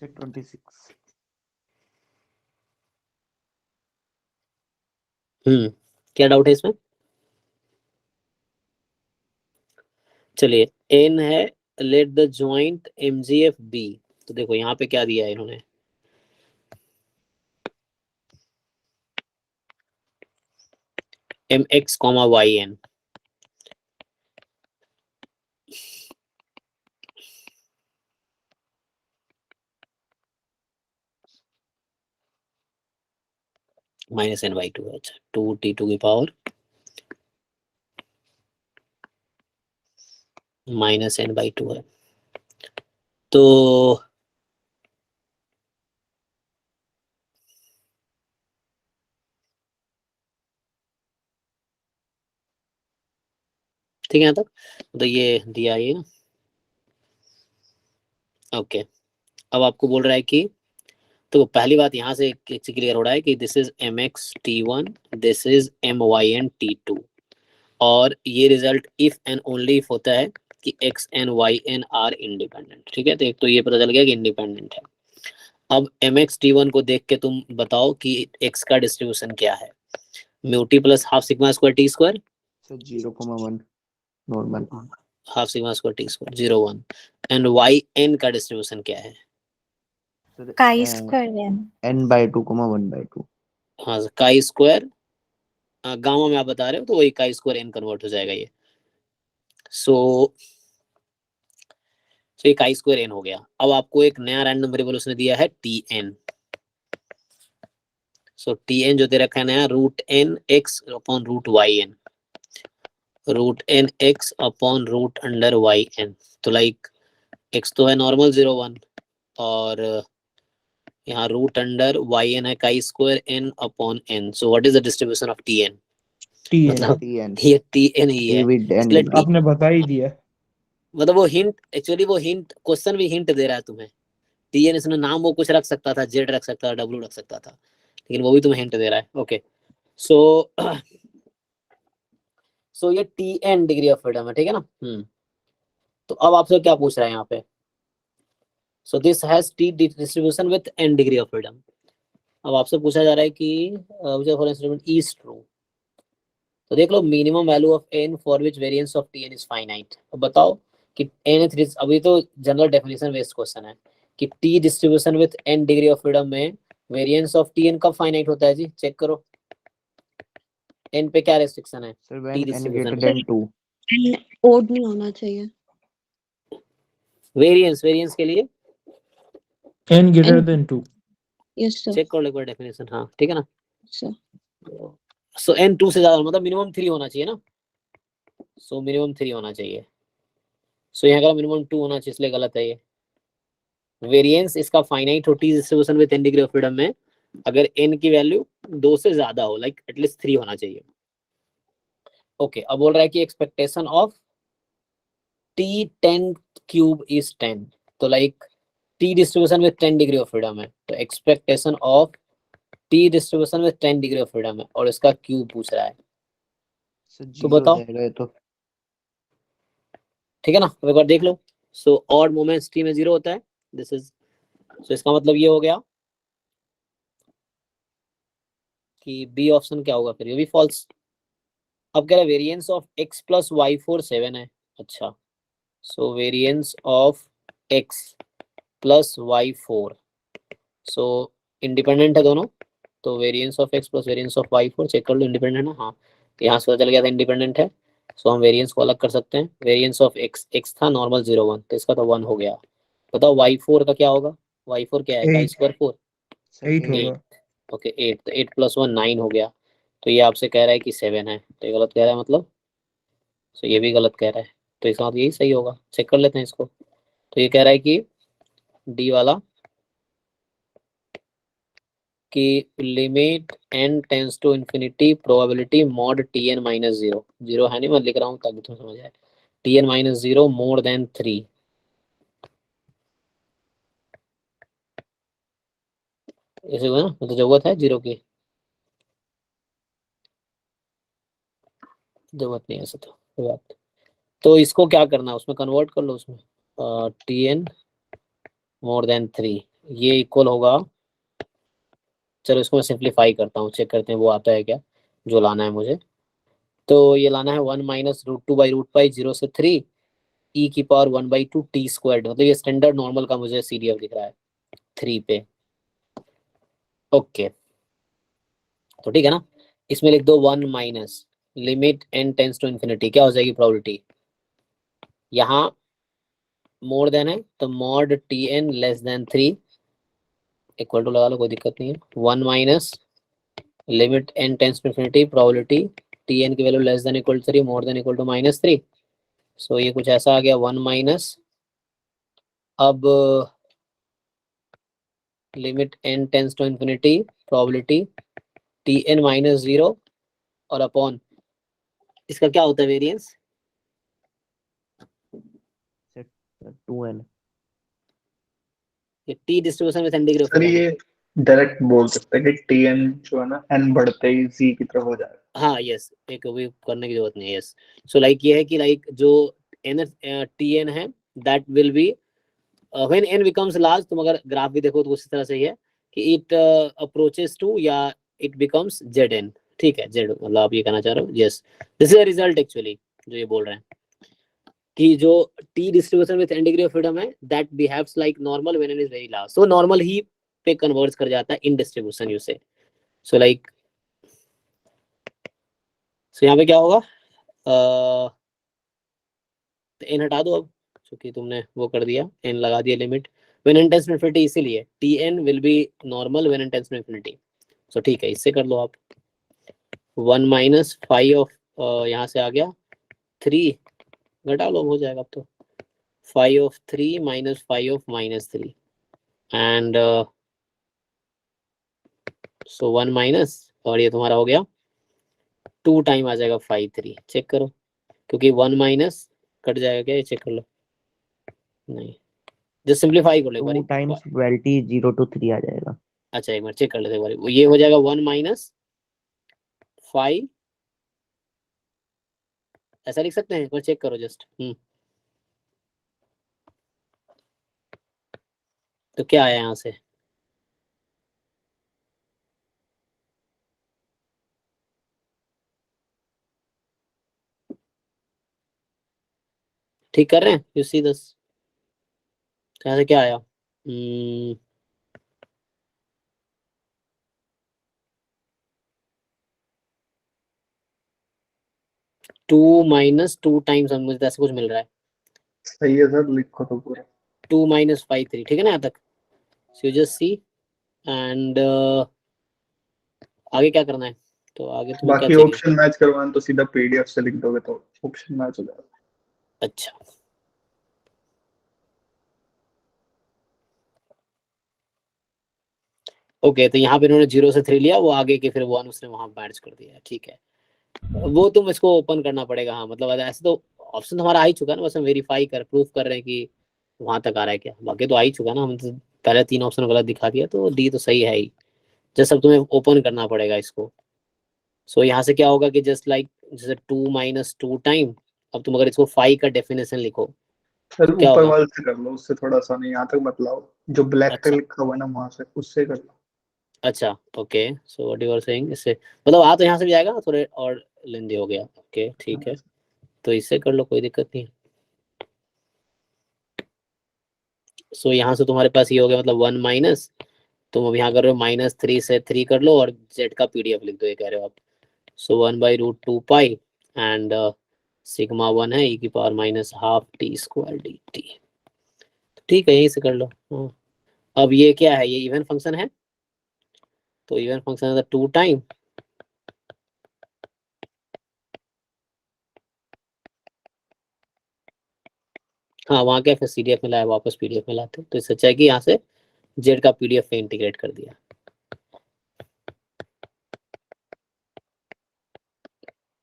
से 26 क्या डाउट है इसमें? चलिए, n है, let the joint MGF be. तो देखो यहाँ पे क्या दिया है इन्होंने, mx, yn। Minus n by 2 है। अच्छा, 2t2 की पावर माइनस n बाई 2 है। तो ठीक है यहाँ तक, तो ये दिया ये ना। ओके, अब आपको बोल रहा है कि, तो पहली बात यहाँ से एक चीज क्लियर हो रहा है कि this is mx t1, this is myn t2, और ये result if and only if होता है कि x and yn are independent. ठीक है, तो एक तो ये पता चल गया कि इंडिपेंडेंट है। अब mx t1 को देख के तुम बताओ कि x का डिस्ट्रीब्यूशन क्या है। Mu T plus half sigma square T square, sir 0,1 normal. Half sigma square T square 0 1, and yn का डिस्ट्रीब्यूशन क्या है? Sir chi square n. n/2, 1/2। हाँ, काई स्क्वायर, गामा में आप बता रहे हो तो वही काई स्क्वायर n कन्वर्ट हो जाएगा ये। सो ये काई स्क्वायर n हो गया। अब आपको एक नया रैंडम वेरिएबल उसने दिया है tn। सो tn जो दे रखा है नया, root n x upon root yn, root n x upon root under yn। तो लाइक x तो है नॉर्मल 0 1, और यहाँ रूट अंडर yn है chi square n upon n। So what is the distribution of tn? TN मतलब tn ये tn ही है, with n इसलिए into आपने बता ही दिया। मतलब वो हिंट, एक्चुअली वो हिंट, क्वेश्चन भी हिंट दे रहा है तुम्हें। tn इसने नाम वो कुछ रख सकता था, z रख सकता था, w रख सकता था, लेकिन वो भी तुम्हें हिंट दे रहा है। ओके, सो सो ये tn डिग्री ऑफ फ्रीडम है, ठीक है ना। तो अब आपसे क्या पूछ रहा है यहाँ पे, so this has t distribution with n degree of freedom. अब आपसे पूछा जा रहा है कि which of the following statement is true। तो देख लो, minimum value of n for which variance of tn is finite. अब बताओ कि n, अभी तो जनरल डेफिनेशन बेस्ड क्वेश्चन है कि t distribution with n degree of freedom में वेरिएंस ऑफ tn कब फाइनाइट होता है जी? चेक करो, n पे क्या रेस्ट्रिक्शन है? Sir t when n distribution greater than 2। Odd नहीं होना चाहिए। वेरिएंस के लिए n greater than 2। Yes sir. Check करो एक बार डेफिनेशन। हाँ, ठीक है ना। सर सो n 2 से ज्यादा, मतलब मिनिमम 3 होना चाहिए ना। सो मिनिमम 3 होना चाहिए। सो यहाँ का मिनिमम 2 होना चाहिए, इसलिए गलत है ये। वेरिएंस इसका फाइनाइट हो t distribution with n degree of freedom में अगर n की वैल्यू 2 से ज्यादा हो, लाइक एटलीस्ट 3 होना चाहिए। ओके, अब बोल रहा है कि expectation of t10 cube is 10। तो like t distribution with 10 degree of freedom है, तो expectation of t distribution with 10 degree of freedom है, और इसका क्यूब पूछ रहा है। सर तो 0 हो बताओ, जाएगा ये तो। ठीक है ना। एक बार देख लो। सो ऑड मोमेंट्स t में 0 होता है, दिस इज, सो इसका मतलब ये हो गया कि बी ऑप्शन क्या होगा फिर, ये भी फॉल्स। अब कह रहा है variance of x plus y 4 7 है। अच्छा, so variance of x plus y 4, so independent है दोनों। तो variance of x plus variance of y 4 check कर लो, इंडिपेंडेंट है ना। हाँ, तो यहाँ से पता चल गया था इंडिपेंडेंट है। सो हम वेरिएंस को अलग कर सकते हैं। वेरिएंस ऑफ x था नॉर्मल 0 1, तो इसका तो 1 हो गया। बताओ y4 का क्या होगा? y4 क्या है? का 8 स्क्वायर 4, सर 8 8। होगा। ओके 8, तो 8 प्लस 1 9 हो गया। तो ये आपसे कह रहा है कि 7 है, तो ये गलत कह रहा है मतलब। सो ये भी गलत कह रहा है, तो इसका मतलब यही सही होगा। चेक कर लेते हैं इसको। तो ये कह रहा है कि डी वाला कि limit n tends to infinity probability mod tn minus 0, 0 है नहीं, मैं लिख रहा हूँ ताकि तुम समझ आए, tn माइनस 0 मोर देन 3। ऐसे हुआ ना, मतलब जरूरत है 0 की, जरूरत नहीं है ऐसे तो कोई बात। तो इसको क्या करना है, उसमें कन्वर्ट कर लो, उसमें tn मोर देन 3 ये इक्वल होगा, चलो इसको मैं सिंप्लीफाई करता हूँ, चेक करते हैं वो आता है क्या। जो लाना है मुझे, तो ये लाना है 1 माइनस √2/√π 0 से 3 e की पावर 1/2 t स्क्वायर्ड, मतलब ये स्टैंडर्ड नॉर्मल का मुझे CDF दिख रहा है 3 पे। ओके तो ठीक है ना, इसमें लिख दो 1 minus limit n tends to infinity, क्या हो जाएगी प्रोबेबिलिटी, यहाँ मोर देन है तो mod Tn less than 3 equal to लगा लो, कोई दिक्कत नहीं है, 1 minus limit n tends to infinity probability Tn की value less than equal to 3 more than equal to -3। So ये कुछ ऐसा आ गया 1 माइनस, अब limit n tends to infinity probability Tn minus 0 और अपॉन इसका क्या होता है वेरिएंस, 2n। ये T distribution with n degree of sir freedom. ये डायरेक्ट बोल सकते हैं कि Tn जो है ना n बढ़ते ही z की तरफ हो जाएगा। हाँ यस, एक भी करने की जरूरत नहीं है, यस। सो लाइक ये है कि लाइक जो n Tn है that will be when n becomes large, तुम अगर ग्राफ भी देखो तो उसी तरह से ही है कि इट अप्रोचेस टू या इट बिकम्स Zn, ठीक है, z मतलब आप ये कहना चाह रहे हो, yes this is a result actually जो ये बोल रहे हैं कि जो T distribution with n degree of freedom है that behaves like normal when n is very large, so normal ही पे कन्वर्ट्स कर जाता है इन डिस्ट्रीब्यूशन यू से। सो लाइक सो यहाँ पे क्या होगा, n हटा दो अब, क्योंकि तुमने वो कर दिया, n लगा दिया limit when n tends to infinity, इसीलिए Tn will be normal when n tends to infinity. So ठीक है, इससे कर लो आप 1 माइनस 5 ऑफ यहाँ से आ गया 3, घटा लो हो जाएगा अब तो 5 of 3 minus 5 of -3 and so 1 minus, और ये तुम्हारा हो गया 2 टाइम आ जाएगा 5 3, चेक करो क्योंकि 1 माइनस कट जाएगा क्या, ये चेक कर लो, नहीं जस्ट सिंपलीफाई कर लो एक 2 बार। टाइम्स वेलिटी 0 to 3 आ जाएगा। अच्छा एक बार चेक कर लेते हैं एक बार, ये हो जाएगा 1 माइनस 5, ऐसा लिख सकते हैं, एक बार चेक करो जस्ट। तो क्या आया यहाँ से, ठीक कर रहे हैं, यू सी दिस, यहाँ से क्या आया, 2 माइनस 2 टाइम्स, मुझे ऐसा कुछ मिल रहा है, सही है सर, लिखो तो पूरा। 2 माइनस 5 3, ठीक है ना यहाँ तक, सो जस्ट सी एंड आगे क्या करना है, तो आगे तुम्हें क्या बाकी चाहिए, ऑप्शन मैच करवाना तो सीधा PDF से लिख दोगे तो ऑप्शन मैच हो जाएगा। अच्छा ओके, तो यहाँ पे इन्होंने 0 से 3 लिया, वो आगे के फिर 1 उसने वहां मैच कर दिया, ठीक है, वो तुम इसको ओपन करना पड़ेगा, हाँ मतलब ऐसे तो ऑप्शन तुम्हारा आ ही चुका है ना, बस हम वेरीफाई कर प्रूफ कर रहे हैं कि वहां तक आ रहा है क्या, बाकी तो आ ही चुका है ना, हम तो पहले 3 ऑप्शन गलत दिखा दिया, तो डी तो सही है ही, जस्ट अब तुम्हें ओपन करना पड़ेगा इसको। सो यहाँ से क्या होगा कि जस्ट लाइक जैसे 2 माइनस 2 टाइम, अब तुम अगर इसको 5 का डेफिनेशन लिखो सर तो क्या ऊपर होगा, वाले से कर लो, उससे थोड़ा आसान है, यहाँ तक मत लाओ, जो ब्लैक तक अच्छा लिखा हुआ है ना वहां से उससे कर लो। अच्छा okay, so what you are saying, इससे मतलब आ तो यहाँ से भी जाएगा, थोड़े और लेंदी हो गया, ओके ठीक है, तो इससे कर लो कोई दिक्कत नहीं। सो यहाँ से तुम्हारे पास ये हो गया, मतलब 1 माइनस, तुम अब यहाँ कर रहे हो -3 से 3 कर लो और z का PDF लिख दो, ये कह रहे हो आप, सो 1/√2 पाई एंड सिग्मा 1 है e की पावर -12 t स्क्वायर dt, ठीक है यहीं से कर लो। हाँ। अब ये क्या है, ये इवन फंक्शन है, तो इवन फंक्शन है 2 टाइम, हाँ वहाँ क्या फिर CDF में लाया, वापस PDF में लाते, तो इससे अच्छा है कि यहाँ से z का PDF में इंटीग्रेट कर दिया,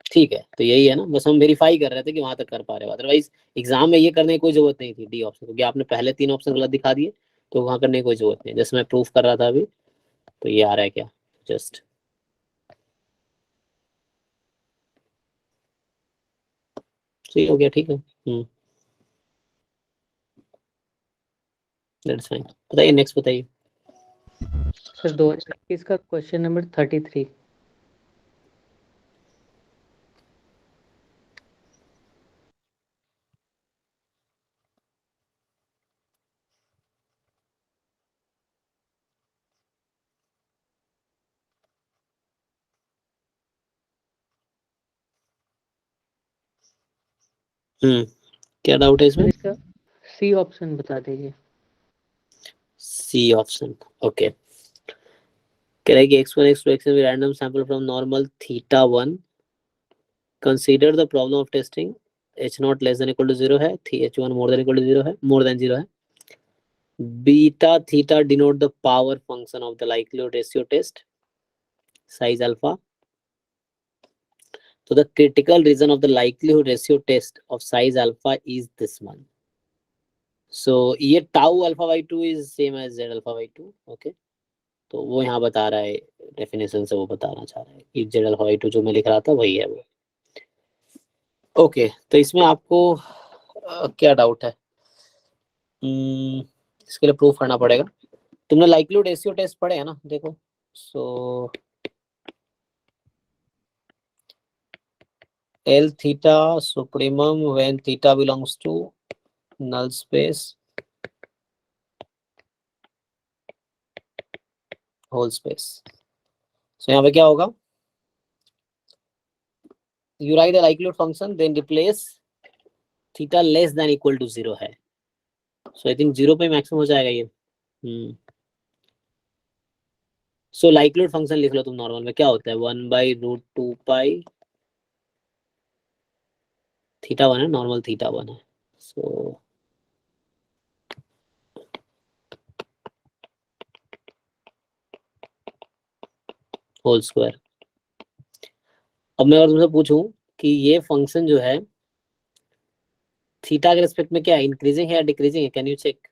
ठीक है, तो यही है ना, बस हम वेरीफाई कर रहे थे कि वहां तक कर पा रहे हो, अदरवाइज एग्जाम में ये करने की कोई जरूरत नहीं थी डी ऑप्शन, क्योंकि आपने पहले 3 ऑप्शन गलत दिखा दिए, तो वहां करने की कोई जरूरत नहीं, जस्ट मैं प्रूफ कर रहा था अभी, तो ये आ रहा है क्या, जस्ट सही हो गया, ठीक है, दैट्स फाइन, बताइए नेक्स्ट बताइए। सर 2021 का क्वेश्चन नंबर 33। क्या डाउट है इसमें? इसका सी ऑप्शन बता दीजिए। C option, okay. कह रहा है कि x1 x2 xn random sample from normal theta 1, consider the problem of testing h0 less than equal to 0 है, h1 more than equal to 0 है, more than 0 है, beta theta denote the power function of the likelihood ratio test size alpha. So the critical region of the likelihood ratio test of size alpha is this one. So ये tau alpha by 2 is same as z alpha by 2, okay. तो वो यहाँ बता रहा है, definition से वो बताना चाह रहा है कि z alpha by 2 जो मैं लिख रहा था वही है वो, ओके। तो इसमें आपको क्या डाउट है? इसके लिए प्रूफ करना पड़ेगा। तुमने लाइक्लीहुड रेशियो टेस्ट पढ़े है ना, देखो। सो L theta supremum when theta belongs to null space whole space. So यहाँ पे क्या होगा? You write the likelihood function, then replace theta less than equal to 0 है। So I think 0 पे मैक्सिमम हो जाएगा ये। So likelihood function लिख लो तुम नॉर्मल में, क्या होता है 1/√2 पाई थीटा 1 है, नॉर्मल थीटा 1 है। So whole square. अब मैं अगर तुमसे पूछूं कि ये फंक्शन जो है थीटा के रिस्पेक्ट में क्या है, इंक्रीजिंग है या डिक्रीजिंग है, कैन यू चेक?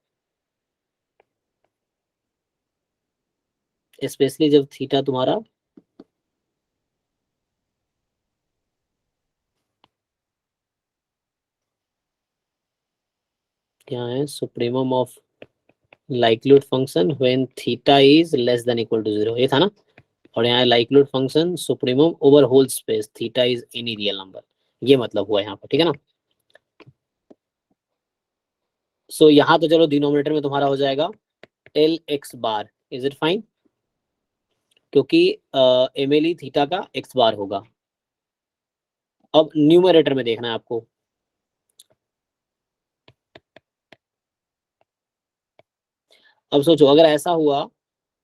स्पेशली जब थीटा तुम्हारा क्या है, supremum of likelihood function when theta is less than equal to 0, ये था ना। और यहाँ likelihood function supremum over whole space theta is any real number, ये मतलब हुआ यहाँ पर, ठीक है ना। सो यहाँ तो चलो डिनोमिनेटर में तुम्हारा हो जाएगा L x bar, is it fine, क्योंकि एमएलई थीटा का एक्स बार होगा। अब न्यूमरेटर में देखना है आपको, अब सोचो अगर ऐसा हुआ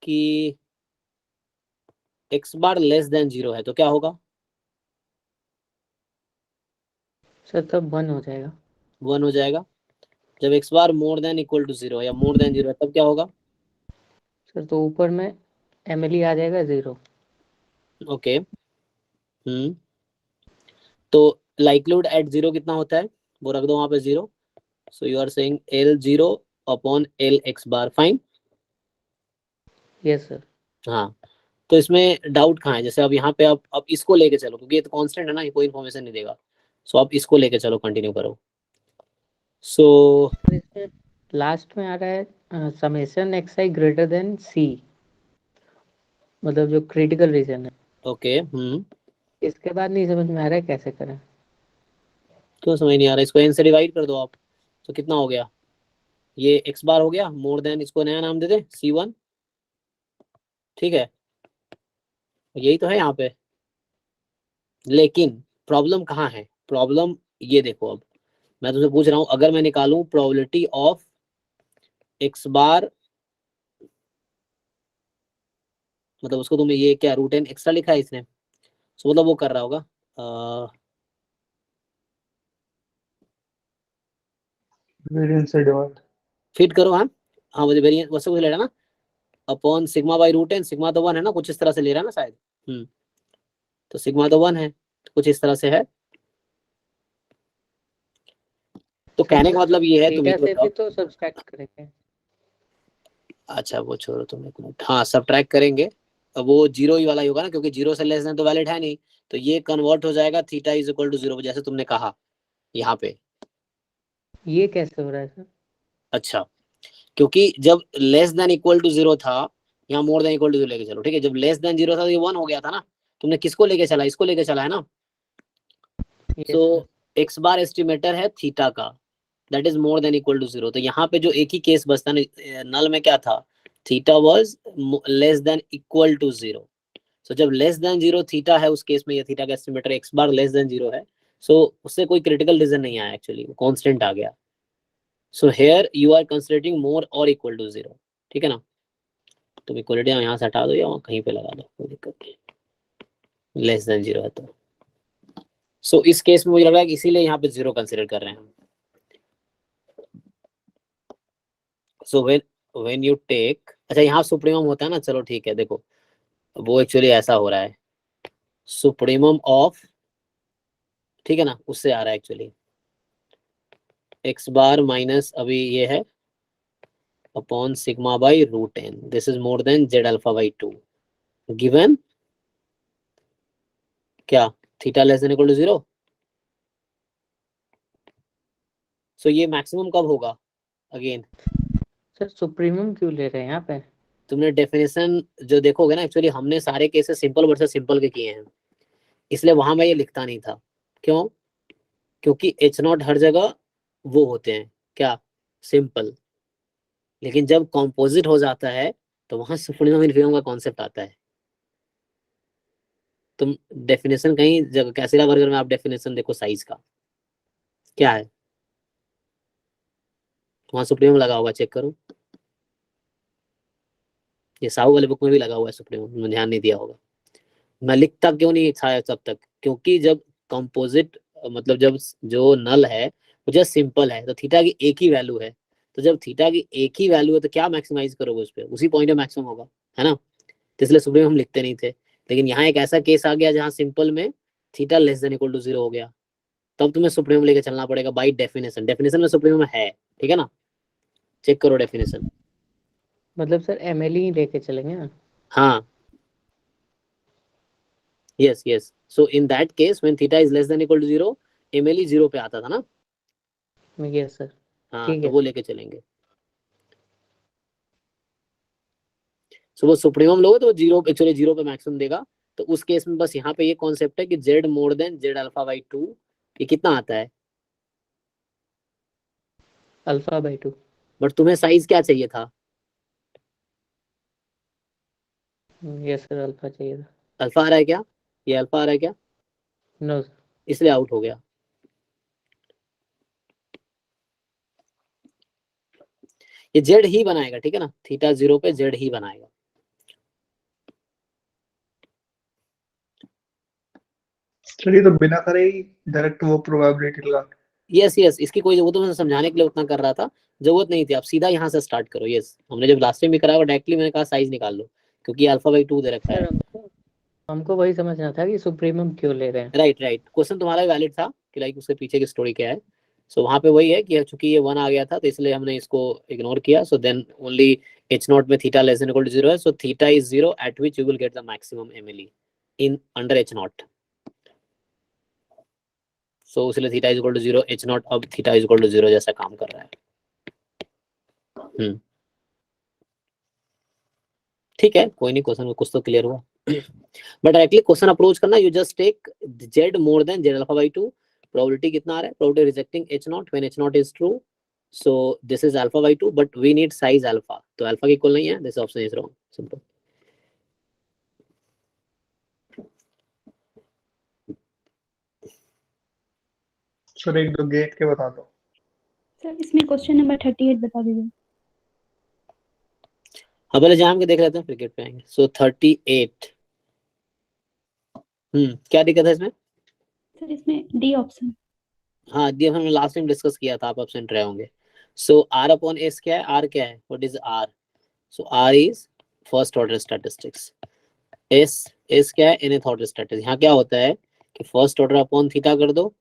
कि एक्स बार लेस देन 0 है तो क्या होगा? सर तब 1 हो जाएगा। 1 हो जाएगा। जब x bar more than equal to 0 या मोर देन 0 है तब क्या होगा? सर तो ऊपर में एमएलई आ जाएगा 0। ओके। तो लाइक्लीहुड एट 0 कितना होता है, वो रख दो वहां पे 0। So you are saying L0 upon L x bar, fine. Yes sir. हाँ, तो इसमें डाउट कहाँ है? जैसे अब यहाँ पे अब इसको लेके चलो, क्योंकि ये तो कांस्टेंट है ना, ये कोई इन्फॉर्मेशन नहीं देगा। सो आप इसको लेके चलो, कंटिन्यू करो। सो इसमें लास्ट में आ रहा है समेशन एक्स आई ग्रेटर देन सी, मतलब जो क्रिटिकल रीजन है। ओके। इसके बाद नहीं समझ में आ रहा है कैसे करें। क्यों समझ नहीं आ रहा? इसको n से डिवाइड कर दो आप, तो कितना हो गया? ये एक्स बार हो गया मोर देन, इसको नया नाम दे दे C1, ठीक है, यही तो है यहाँ पे। लेकिन प्रॉब्लम कहाँ है? प्रॉब्लम ये देखो, अब मैं तुमसे पूछ रहा हूँ, अगर मैं निकालूं प्रोबेबिलिटी ऑफ एक्स बार, मतलब उसको तुम्हें ये क्या √n एक्स्ट्रा लिखा है इसने, सो मतलब वो कर रहा होगा वेरिएंस से डिवाइड, फिट करो। हाँ हाँ, मुझे वेरिएंस वैसे कुछ ले रहा ना, upon sigma by √n, sigma तो 1 है ना, कुछ इस तरह से ले रहा है ना शायद। तो सिग्मा तो 1 है, तो कुछ इस तरह से है। तो कहने का मतलब ये है, तुम ये थीटा से बताओ। भी तो सब्सट्रैक्ट करेंगे। अच्छा वो छोड़ो तुम एक मिनट, हाँ सब्ट्रैक्ट करेंगे। अब वो 0 ही वाला ही होगा ना, क्योंकि 0 से लेस देन तो वैलिड है नहीं, तो ये कन्वर्ट हो जाएगा थीटा इज इक्वल टू 0, जैसे तुमने कहा यहाँ पे। ये कैसे हो रहा है सर? अच्छा, क्योंकि जब लेस देन इक्वल टू 0 था, यहाँ मोर देन इक्वल टू 0 लेके चलो, ठीक है। जब लेस देन 0 था तो ये 1 हो गया था ना, तुमने किसको लेके चला? इसको लेके चला है ना। तो एक्स बार एस्टिमेटर है थीटा का, that is more than equal to 0। तो यहाँ पे जो एक ही केस बचता ना, नल में क्या था, theta was less than equal to 0। So जब लेस देन 0 थीटा है, उस केस में ये थीटा का एस्टिमेटर एक्स बार लेस देन 0 है, सो उससे कोई क्रिटिकल रीजन नहीं आया एक्चुअली, कांस्टेंट आ गया. So here you are considering more or equal to 0. ठीक है ना, तुम इक्वलिटी यहाँ से हटा दो या वहाँ कहीं पे लगा दो, कोई दिक्कत नहीं, लेस देन 0 है तो. सो इस केस में मुझे लग रहा है कि इसीलिए यहाँ पे 0 कंसिडर कर रहे हैं हम. सो व्हेन यू टेक, अच्छा यहाँ सुप्रीमम होता है ना, चलो ठीक है, देखो वो एक्चुअली ऐसा हो रहा है, सुप्रीमम ऑफ, ठीक है ना, उससे आ रहा है एक्चुअली x बार माइनस अभी ये है upon sigma by root n, this is more than z alpha by 2 given क्या, theta less than equal to 0. So ये मैक्सिमम कब होगा अगेन. सर सुप्रीमम क्यों ले रहे हैं यहाँ पे? तुमने डेफिनेशन जो देखोगे ना, एक्चुअली हमने सारे केसेस सिंपल वर्सेस सिंपल के किए हैं, इसलिए वहां मैं ये लिखता नहीं था. क्यों? क्योंकि h0 हर जगह वो होते हैं क्या, सिंपल, लेकिन जब कॉम्पोजिट हो जाता है तो वहां सुप्रीमम इन्फीमम का कॉन्सेप्ट आता है. तुम डेफिनेशन कहीं जगह कैसेरा बर्गर में आप डेफिनेशन देखो साइज का क्या है, वहां सुप्रीमम लगा होगा, चेक करो. ये साहू वाले बुक में भी लगा हुआ है सुप्रीमम, मैंने ध्यान नहीं दिया होगा. मैं लिखता क्यों नहीं था तब तक, क्योंकि जब कंपोजिट मतलब जब जो नल है वो जस्ट सिंपल है तो थीटा की एक ही वैल्यू है, तो जब थीटा की एक ही वैल्यू है तो क्या मैक्सिमाइज करोगे उस पर, उसी पॉइंट पे मैक्सिमम होगा, है ना. तो इसलिए सुप्रीमम हम लिखते नहीं थे. लेकिन यहाँ एक ऐसा केस आ गया जहाँ सिंपल में theta less than equal to 0 हो गया, तब तुम्हें सुप्रीमम लेके चलना पड़ेगा बाई डेफिनेशन. डेफिनेशन में सुप्रीमम है, ठीक है ना, चेक करो डेफिनेशन. मतलब सर एमएलई ही लेके चलेंगे ना? हाँ, yes yes, so in that case when theta is less than equal to 0 mle 0 पे आता था ना. Yes sir. हाँ ठीक तो है. वो लेके चलेंगे. सो वो सुप्रीमम लोगे तो वो 0 एक्चुअली 0 पे मैक्सिमम देगा. तो उस केस में बस यहाँ पे ये कॉन्सेप्ट है कि z more than z alpha by 2, ये कितना आता है, अल्फा बाई 2. बट तुम्हें साइज क्या चाहिए था, यस सर अल्फा चाहिए था. अल्फा आ रहा है क्या, ये अल्फा आ रहा है क्या, नो सर. इसलिए आउट हो गया. ये z ही बनाएगा, ठीक है ना, थीटा 0 पे z ही बनाएगा. चलिए तो बिना करे ही डायरेक्ट वो प्रोबेबिलिटी लगा. यस यस, इसकी कोई वो तो मैं समझाने के लिए उतना कर रहा था, जरूरत नहीं थी, आप सीधा यहाँ से स्टार्ट करो. यस, हमने जब लास्ट टाइम भी कराया डायरेक्टली मैंने कहा साइज निकाल लो, क्योंकि अल्फा बाई 2 दे रखा है. सर हमको वही समझना था कि सुप्रीमम क्यों ले रहे हैं. राइट राइट, क्वेश्चन तुम्हारा भी वैलिड था कि लाइक उसके पीछे की स्टोरी क्या है. सो वहाँ पे वही है कि चूंकि ये 1 आ गया था तो इसलिए हमने इसको इग्नोर किया. सो देन ओनली h0 में theta less than equal to 0 है, so theta is 0 at which you will get the maximum MLE in under h0. So इसलिए theta is equal to 0, h0 अब थीटा इज इक्वल टू 0 जैसा काम कर रहा है. ठीक है, कोई नहीं, क्वेश्चन में कुछ तो क्लियर हुआ. बट डायरेक्टली क्वेश्चन अप्रोच करना, you just take z more than z alpha by 2, probability कितना आ रहा है, probability rejecting h0 when h0 is true, so this is alpha by 2 but we need size alpha, तो alpha के इक्वल नहीं है, this option is wrong, simple. Sir एक दो गेट के बता दो. सर इसमें क्वेश्चन नंबर 38 बता दीजिए. हाँ पहले जाम के देख लेते हैं फिर गेट पे आएंगे. सो 38, क्या दिक्कत है इसमें? सर इसमें डी ऑप्शन. हाँ डी हमने लास्ट टाइम डिस्कस किया था, आप एब्सेंट रहे होंगे. सो r अपॉन s क्या है, r क्या है, what is r, so r is first order statistics, s क्या है, nth ऑर्डर स्टैटिस्टिक्स. यहाँ क्या होता है कि फर्स्ट ऑर्डर अपॉन थीटा कर दो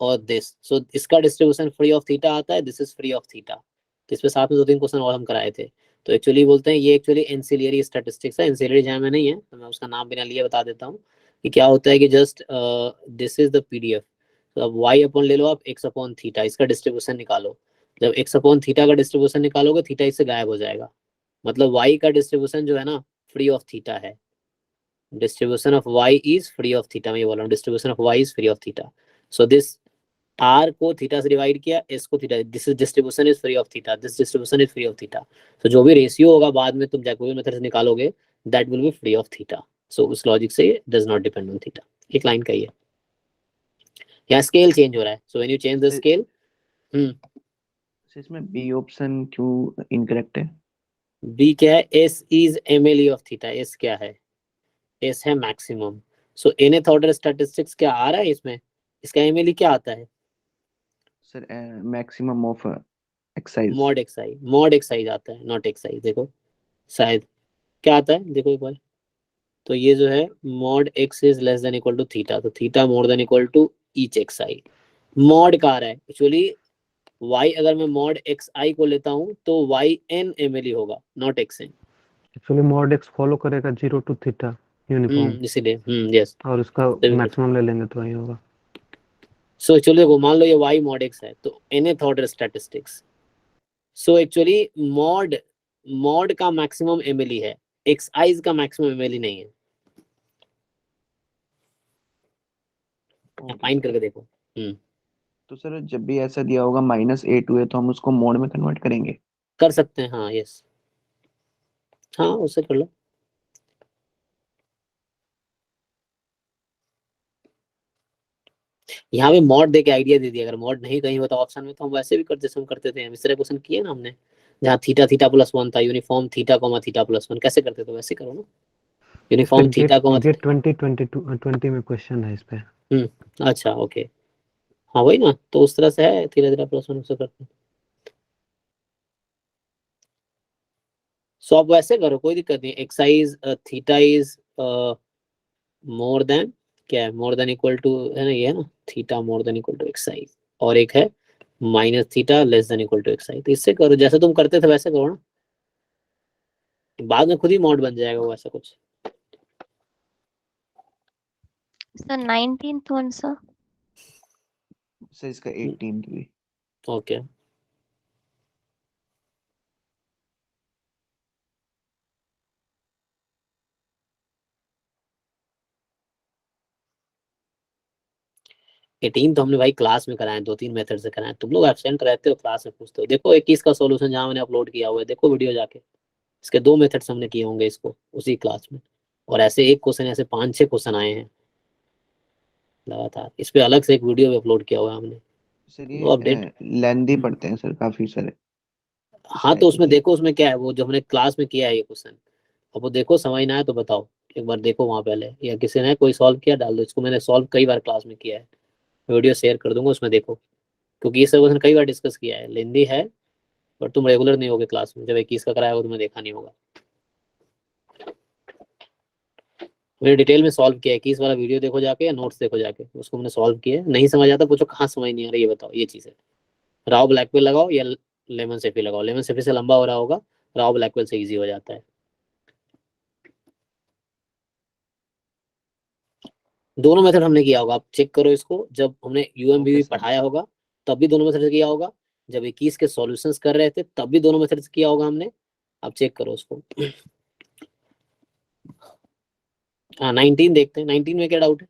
और दिस, सो इसका डिस्ट्रीब्यूशन फ्री ऑफ थीटा आता है, this is free of theta. तो इस पे साथ में 2-3 क्वेश्चन और हम कराए थे. तो एक्चुअली बोलते हैं ये एक्चुअली एंसिलियरी स्टैटिस्टिक्स है, एंसिलियरी जहाँ में नहीं है तो मैं उसका नाम बिना लिए बता देता हूँ कि क्या होता है कि just this is the PDF. तो अब y अपॉन ले लो आप x अपॉन थीटा, इसका डिस्ट्रीब्यूशन निकालो. जब x अपॉन थीटा का डिस्ट्रीब्यूशन निकालोगे थीटा इससे गायब हो जाएगा, मतलब y का डिस्ट्रीब्यूशन जो है ना फ्री ऑफ थीटा है, distribution of y is free of theta. मैं ये बोल रहा हूँ distribution of y is free of theta. So this r को थीटा से डिवाइड किया, s को theta, this distribution is free of theta, this distribution is free of theta. तो जो भी रेशियो होगा बाद में तुम जैकोबियन मेथड से निकालोगे that will be free of theta. So उस लॉजिक से does not depend on theta. एक लाइन का ही है, यहाँ स्केल चेंज हो रहा है, so when you change the sir scale. Sir इसमें बी ऑप्शन क्यों इनकरेक्ट है? बी क्या है? S is MLE of theta. S क्या है? एस है maximum. So nth order statistics क्या आ रहा है इसमें? इसका MLE क्या आता है? Sir maximum of excise. Mod एक्साई। Mod excise आता है, नॉट एक्साइज। देखो शायद क्या आता है, देखो एक बार। तो ये जो है mod x is less than equal to theta, तो theta more than equal to each xi. Mod का आ रहा है एक्चुअली y, अगर मैं मॉड xi को लेता हूँ तो yn MLE होगा, not xn। Actually mod x follow करेगा 0 टू थीटा यूनिफॉर्म, इसीलिए यस। और उसका मैक्सिमम ले लेंगे तो वही होगा। सो एक्चुअली देखो, मान लो ये y मॉड x है तो nth order statistics. So actually mod का मैक्सिमम MLE है, xi का मैक्सिमम MLE नहीं है। फाइंड करके देखो। तो सर जब भी ऐसा दिया होगा -a2 है तो हम उसको मोड में कन्वर्ट करेंगे? कर सकते हैं, हाँ यस, हाँ उससे कर लो। यहाँ पे मॉड दे के आइडिया दे दिया, अगर मॉड नहीं कहीं होता ऑप्शन में तो हम वैसे भी करते, जैसे हम करते थे, हम इस तरह क्वेश्चन किए ना हमने, जहाँ थीटा थीटा प्लस 1 था, uniform theta comma theta plus 1 कैसे करते थे वैसे करो ना। यूनिफॉर्म थीटा कॉमा ये 20 में क्वेश्चन है इस पे। अच्छा ओके, हाँ वही ना, तो उस तरह से है, थीटा थीटा प्लस 1 से करते हैं। सो आप वैसे करो, कोई दिक्कत नहीं। Excise theta is more then, क्या है, मोर देन इक्वल टू है ना, ये है ना, theta more than equal to एक्साइज, और एक है minus theta less than equal to एक्साइज। तो इससे करो जैसे तुम करते थे वैसे करो ना, बाद में खुद ही मॉड बन जाएगा वो, ऐसा कुछ। Sir 19th one sir. Sir इसका 18th भी। ओके एटीन तो हमने भाई क्लास में कराए, 2-3 मेथड से कराए। तुम लोग एब्सेंट रहते हो, क्लास में पूछते हो। देखो 21 का सॉल्यूशन जहाँ मैंने अपलोड किया हुआ है, देखो वीडियो जाके, इसके 2 मेथड्स हमने किए होंगे इसको उसी क्लास में, और ऐसे एक क्वेश्चन, ऐसे 5-6 क्वेश्चन आए हैं लगातार। इस पे अलग से एक वीडियो भी अपलोड किया हुआ है हमने। सर वो अपडेट, ये लेंदी पढ़ते हैं सर काफी सारे। हाँ तो उसमें देखो, उसमें क्या है, वो जो हमने क्लास में किया है ये क्वेश्चन, अब वो देखो, समझ ना आए तो बताओ, एक बार देखो वहाँ पहले, या किसी ने कोई सॉल्व किया डाल दो इसको, मैंने सॉल्व कई बार क्लास में किया है, वीडियो शेयर कर दूंगा उसमें देखो, क्योंकि ये सब क्वेश्चन कई बार डिस्कस किया है, लेंदी है, पर तुम रेगुलर नहीं होगे क्लास में। जब 21 का कराया होगा तुम्हें देखा नहीं होगा, मैंने डिटेल में सॉल्व किया है। 21 वाला वीडियो देखो जाके, या नोट्स देखो जाके, उसको मैंने सॉल्व किया है। नहीं समझ आता पूछो, कहाँ समझ नहीं आ रहा ये बताओ, ये चीज़ है। राव ब्लैकवेल लगाओ या लेमन सेफी लगाओ, लेमन सेफी से लंबा हो रहा होगा, राव ब्लैकवेल से इजी हो जाता है। दोनों मेथड हमने किया होगा, आप चेक करो इसको, जब हमने UMBB पढ़ाया होगा तब भी दोनों मेथड से किया होगा, जब 21 के सॉल्यूशंस कर रहे थे तब भी दोनों मेथड से किया होगा हमने। आप चेक करो उसको। हाँ 19 देखते हैं, 19 में क्या डाउट है?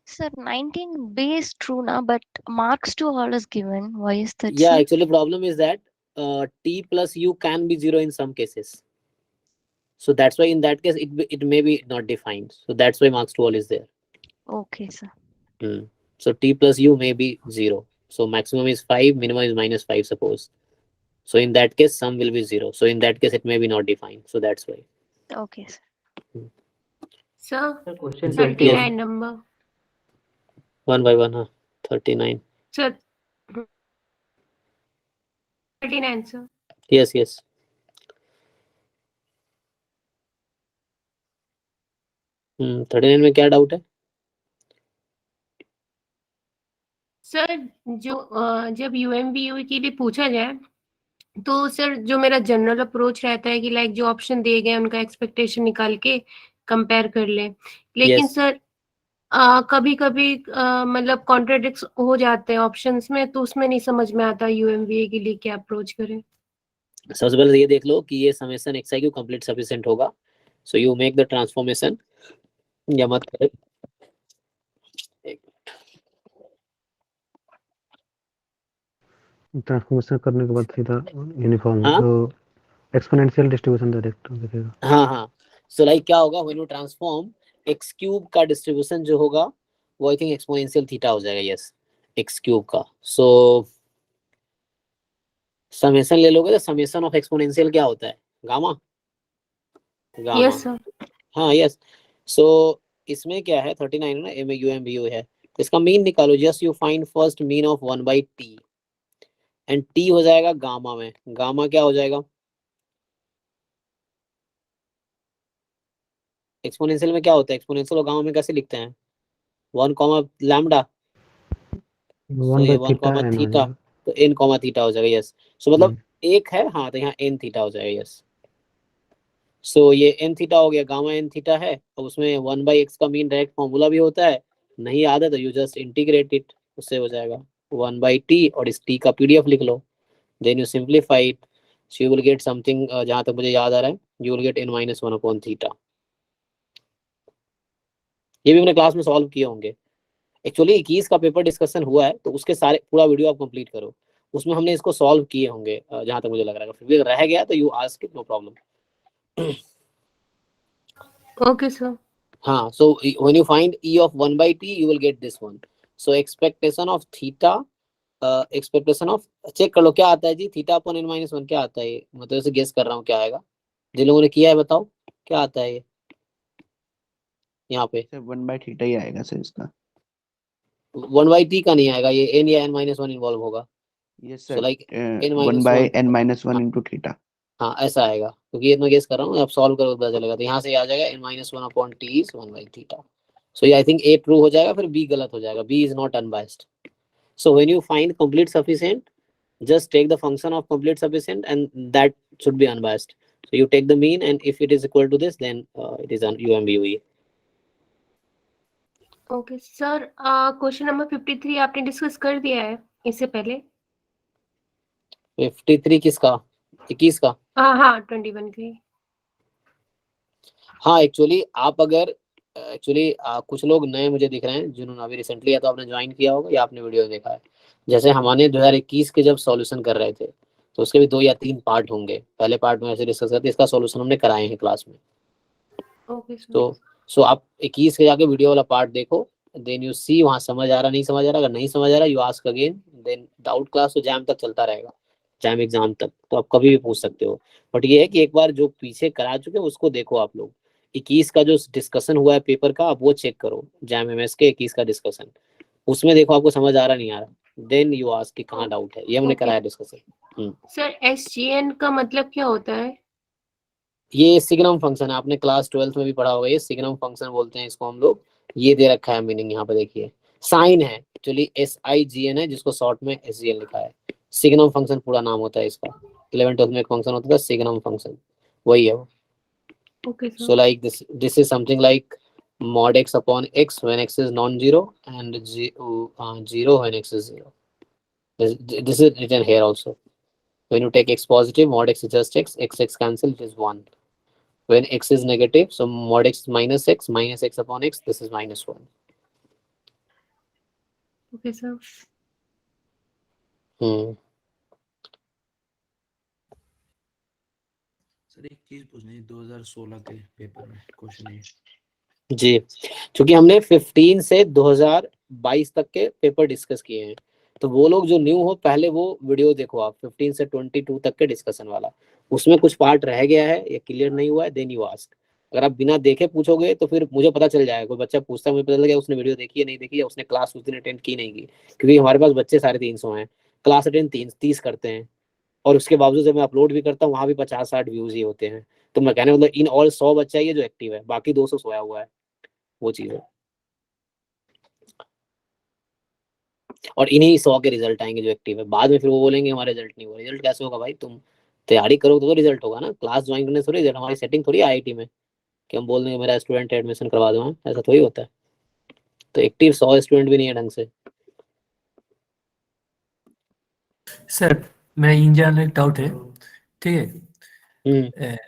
Sir, 19B is true now, but marks to all is given. Why is that? Yeah, sir? actually problem is that T plus U can be 0 in some cases. So that's why in that case it may be not defined. So that's why marks to all is there. Okay, sir. So T plus U may be 0. So maximum is 5, minimum is -5 suppose. So in that case sum will be 0. So in that case it may be not defined. So that's why. Okay, sir. Sir, question 39 number. 1 by 1, 39. Sir, 39, sir. Yes, yes. 39 में क्या doubt है? Sir जब UMBU के लिए पूछा जाए तो sir जो मेरा जनरल अप्रोच रहता है कि लाइक जो ऑप्शन दिए गए उनका एक्सपेक्टेशन निकाल के कंपेयर कर ले, लेकिन Yes. सर कभी कभी मतलब कॉन्ट्रडिक्ट हो जाते हैं ऑप्शंस में, तो उसमें नहीं समझ में आता UMBA के लिए क्या अप्रोच करें। सबसे पहले ये देख लो कि ये समेशन xi क्यों कंप्लीट सफिशिएंट होगा। So you make the transformation, या मत करें, ट्रांसफॉर्मेशन करने के बाद सीधा यूनिफॉर्म, हाँ? तो एक्सपोनेंशियल डिस्ट्रीब्यूशन डायरेक्ट दिखेगा। हाँ सो लाइक क्या होगा, व्हेन यू ट्रांसफॉर्म x³ का डिस्ट्रीब्यूशन जो होगा वो आई थिंक एक्सपोनेंशियल थीटा हो जाएगा। यस, एक्स क्यूब का। सो समेशन ले लोगे तो समेशन ऑफ एक्सपोनेंशियल क्या होता है? गामा। Gamma yes sir. हाँ यस। सो इसमें क्या है 39 है ना, M U M B U है, तो इसका मीन निकालो। Just you find first mean of 1/t and t हो जाएगा गामा में। गामा क्या हो जाएगा? एक्सपोनेंशियल में क्या होता है? एक्सपोनेंशियल और गामा में कैसे लिखते हैं? 1 कॉमा लैम्डा, सो वन ये बाई 1 थीटा कॉमा एन हो थीटा, जाएगा। तो n कॉमा थीटा हो जाएगा। यस। सो मतलब एक है हाँ, तो यहाँ n थीटा हो जाएगा। यस। सो ये n थीटा हो गया, गामा n थीटा है, और उसमें 1/x का मीन डायरेक्ट फॉर्मूला भी होता है। नहीं याद है तो यू जस्ट इंटीग्रेट इट, उससे हो जाएगा 1/t, और इस t का पीडीएफ लिख लो, then you simplify it, so you will get something, जहां तक मुझे याद आ रहा है, यू विल गेट n-1/थीटा। ये भी मैंने क्लास में सॉल्व किए होंगे। एक्चुअली 21 का पेपर डिस्कशन हुआ है, तो उसके सारे पूरा वीडियो आप कंप्लीट करो, उसमें हमने इसको सॉल्व किए होंगे, जहां तक मुझे लग रहा है। फिर भी अगर रह गया तो you ask it, no problem. Okay sir. हाँ, so when you find e of 1/t you will get this one. So expectation of theta, expectation of, check कर लो क्या आता है जी, थीटा अपॉन n-1 क्या आता है ये? मैं तो ऐसे गेस कर रहा हूँ क्या आएगा, जिन लोगों ने किया है बताओ क्या आता है ये यहाँ पे। 1/थीटा ही आएगा सर इसका। 1/t का नहीं आएगा, ये n या n-1 इन्वॉल्व होगा। Yes So sir, like 1/n-1 into theta. हाँ ऐसा आएगा, क्योंकि ये मैं गेस कर रहा हूँ, आप सॉल्व करोगे पता चलेगा। तो यहाँ से आ जाएगा n-1/t is 1/थीटा। सो ये आई थिंक A ट्रू हो जाएगा, फिर B गलत हो जाएगा, B is not unbiased. So when you find complete sufficient, just take the function of complete sufficient and that should be unbiased. So you take the mean and if it is equal to this, then it is UMBUE. Okay sir, question number 53 आपने discuss कर दिया है इससे पहले। 53 किसका? 21 का? हाँ 21 की। हाँ एक्चुअली आप अगर कुछ लोग नए मुझे दिख रहे हैं जिन्होंने अभी रिसेंटली या तो आपने ज्वाइन किया होगा या आपने वीडियो देखा है। जैसे हमने 2021 के जब सॉल्यूशन कर रहे थे, तो उसके भी 2 या 3 पार्ट होंगे। पहले पार्ट में ऐसे डिस्कस करते, इसका सॉल्यूशन हमने कराए हैं क्लास में। Okay sir. तो सो आप 21 के जाके वीडियो वाला पार्ट देखो, देन यू सी वहाँ समझ आ रहा नहीं समझ आ रहा। अगर नहीं समझ आ रहा you ask again, then doubt class तो जैम तक चलता रहेगा, जैम एग्जाम तक, तो आप कभी भी पूछ सकते हो। बट ये है कि एक बार जो पीछे करा चुके हैं उसको देखो आप लोग। 21 का जो डिस्कशन हुआ है पेपर का, आप वो चेक करो, जैम एमएस के 21 का डिस्कशन, उसमें देखो आपको समझ आ रहा नहीं आ रहा, देन यू आस्क कि कहाँ डाउट है। ये हमने कराया डिस्कशन। सर SGN का मतलब क्या होता है? ये सिग्नम फंक्शन है, आपने क्लास 12th में भी पढ़ा होगा, ये सिग्नम फंक्शन बोलते हैं इसको हम लोग। ये दे रखा है मीनिंग, यहाँ पे देखिए साइन है, एक्चुअली SIGN है, जिसको शॉर्ट में SGN लिखा है। सिग्नम फंक्शन पूरा नाम होता है इसका। 11th में एक फंक्शन होता था सिग्नम फंक्शन, वही है वो। Okay So like this is something like mod x upon x when x is non-zero and 0 when x is 0. This is written here also. When you take x positive, mod x is just x, x cancel, it is 1. When x is negative, so mod x is minus x upon x, this is -1. Okay sir. Sir एक चीज पूछनी है, 2016 के paper में question है जी, क्योंकि हमने 15 से 2022 तक के पेपर डिस्कस किए हैं, तो वो लोग जो न्यू हो पहले वो वीडियो देखो आप, 15 से 22 तक के डिस्कशन वाला। उसमें कुछ पार्ट रह गया है या क्लियर नहीं हुआ है, देन यू आस्क। अगर आप बिना देखे पूछोगे तो फिर मुझे पता चल जाएगा, कोई बच्चा पूछता है मुझे पता चल गया उसने वीडियो देखी है नहीं देखी, या उसने क्लास उस दिन अटेंड की नहीं की। क्योंकि हमारे पास बच्चे 350 हैं, क्लास अटेंड 30 करते हैं, और उसके बावजूद जब मैं अपलोड भी करता हूँ वहाँ भी 50-60 व्यूज ही होते हैं। तो मैं कहने मतलब इन ऑल 100 बच्चा ही है जो एक्टिव है, बाकी 200 सोया हुआ है, वो चीज है। और इन्हीं 100 के रिजल्ट आएंगे जो एक्टिव है। बाद में फिर वो बोलेंगे हमारा रिजल्ट नहीं हुआ। रिजल्ट कैसे होगा भाई? तुम तैयारी करोगे तो रिजल्ट होगा ना, क्लास ज्वाइन करने से रिजल्ट। हमारी सेटिंग थोड़ी IIT में कि हम बोल देंगे मेरा स्टूडेंट एडमिशन करवा दो, ऐसा थोड़ी होता है। तो एक्टिव 100 स्टूडेंट भी नहीं है ढंग से। सर मेरा इन जनरल एक डाउट है, ठीक है?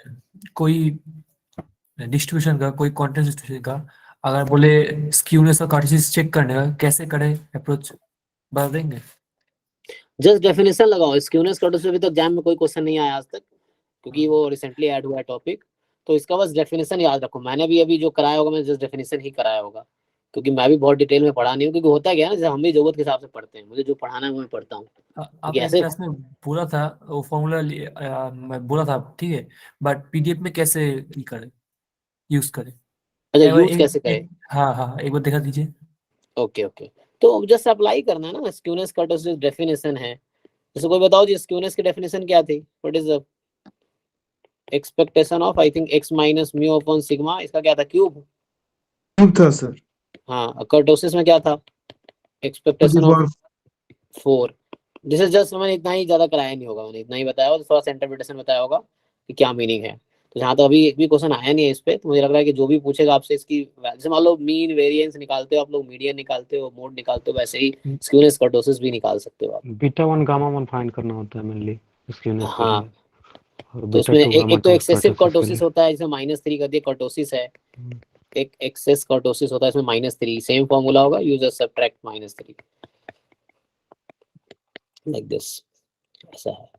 कोई डिस्ट्रीब्यूशन का, कोई कंटेंट डिस्ट्रीब्यूशन का अगर बोले स्क्यूनेस और कार्टेसिस चेक करने का, कैसे करें अप्रोच बता देंगे? जस्ट डेफिनेशन लगाओ। स्क्यूनेस कर्टस अभी तक एग्जाम में कोई क्वेश्चन नहीं आया आज तक, क्योंकि वो रिसेंटली ऐड हुआ है टॉपिक। तो इसका बस डेफिनेशन याद रखो। मैंने भी अभी जो कराया होगा मैंने जस्ट डेफिनेशन ही कराया होगा क्योंकि मैं भी बहुत डिटेल में पढ़ा नहीं हूँ, क्योंकि होता क्या है ना, जैसे हम भी जरूरत के हिसाब से पढ़ते हैं, मुझे जो पढ़ाना है वो मैं पढ़ता हूँ। क्योंकि आपने ऐसे क्लास में बोला था वो फॉर्मूला मैं बोला था, ठीक है, बट पीडीएफ में कैसे करें, यूज करें? अच्छा, एक बार यूज कैसे करें? हाँ हाँ, एक बार दिखा दीजिए। ओके ओके, तो जस्ट अप्लाई करना है ना, स्क्यूनेस कर्टोसिस डेफिनेशन है। जैसे कोई बताओ जी, स्क्यूनेस की डेफिनेशन क्या थी? What is the expectation of, I think x minus mu upon sigma, इसका क्या था? क्यूब था सर। हाँ, कर्टोसिस में क्या था? Expectation of 4। This is just, मैंने इतना ही, ज्यादा कराया नहीं होगा, मैंने इतना ही बताया होगा, तो थोड़ा सा इंटरप्रिटेशन बताया होगा कि क्या मीनिंग है। तो जहाँ तक अभी एक भी क्वेश्चन आया नहीं है इस पे, तो मुझे लग रहा है कि जो भी पूछेगा आपसे इसकी, जैसे मान लो मीन वेरिएंस निकालते हो आप लोग, मीडियन निकालते हो, मोड निकालते हो, वैसे ही स्क्यूनेस कर्टोसिस भी निकाल सकते हो आप। बीटा 1 गामा 1 फाइंड करना होता है मेनली स्क्यूनेस के हाँ, लिए, और तो बीटा उसमें 2 गामा एक तो 2 एक्सेसिव कर्टोसिस के कर्टोसिस लिए। होता है, जैसे -3 कर दिया कर्टोसिस है। एक एक्सेस कर्टोसिस होता है, इसमें -3, सेम फॉर्मूला होगा, यूज सब्ट्रैक्ट -3 लाइक दिस, ऐसा है।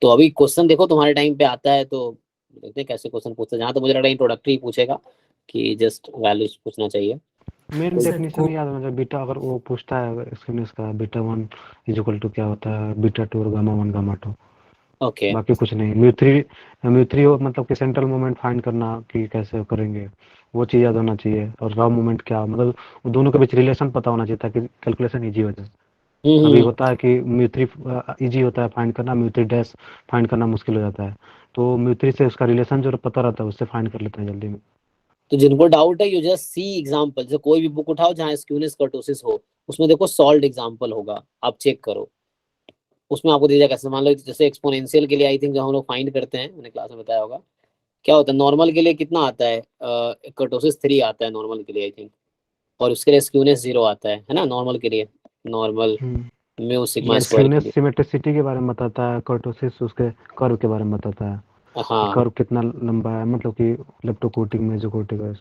तो अभी क्वेश्चन देखो तुम्हारे टाइम पे आता है, तो देखते हैं कैसे क्वेश्चन पूछते हैं। जहाँ तो मुझे लग रहा है इंट्रोडक्टरी पूछेगा कि जस्ट वैल्यूज पूछना चाहिए। मेन सर डेफिनेशन याद है मुझे, बीटा अगर वो पूछता है स्क्यूनेस का, बीटा 1 इज इक्वल टू क्या होता है, बीटा 2 और गामा 1 गामा 2, ओके, बाकी कुछ नहीं। म्यू थ्री हो मतलब कि सेंट्रल मोमेंट फाइंड करना कि कैसे करेंगे, वो चीज़ याद होना चाहिए। और रॉ मोमेंट क्या, मतलब वो दोनों के बीच रिलेशन पता होना चाहिए ताकि कैलकुलेशन इजी हो जाए। अभी होता है कि म्यू3 इजी होता है फाइंड करना, म्यू3 डैश फाइंड करना मुश्किल हो जाता है, तो म्यू3 से उसका रिलेशन जो पता रहता है उससे फाइंड कर लेते हैं जल्दी में। तो जिनको डाउट है, यू जस्ट सी एग्जांपल, जैसे कोई भी बुक उठाओ जहाँ स्क्यूनेस कर्टोसिस हो, उसमें देखो सॉल्व एग्जांपल होगा, आप चेक करो, उसमें आपको दिया जाएगा। कैसे मान लो जैसे एक्सपोनेंशियल के लिए, आई थिंक जो हम लोग फाइंड करते हैं, मैंने क्लास में बताया होगा, क्या होता है नॉर्मल के लिए कितना आता है, कर्टोसिस 3 आता है नॉर्मल के लिए आई थिंक, और उसके लिए स्क्यूनेस 0 आता है ना नॉर्मल के लिए, नॉर्मल म्यू सिग्मा ये स्क्वायर के स्क्यूनेस लिए। सिमेट्रिसिटी के बारे में बताता है, कर्टोसिस उसके कर्व के बारे में बताता है कि हाँ, कर्व कितना लंबा है, मतलब कि लेप्टोकोटिक मेसोकोटिक है।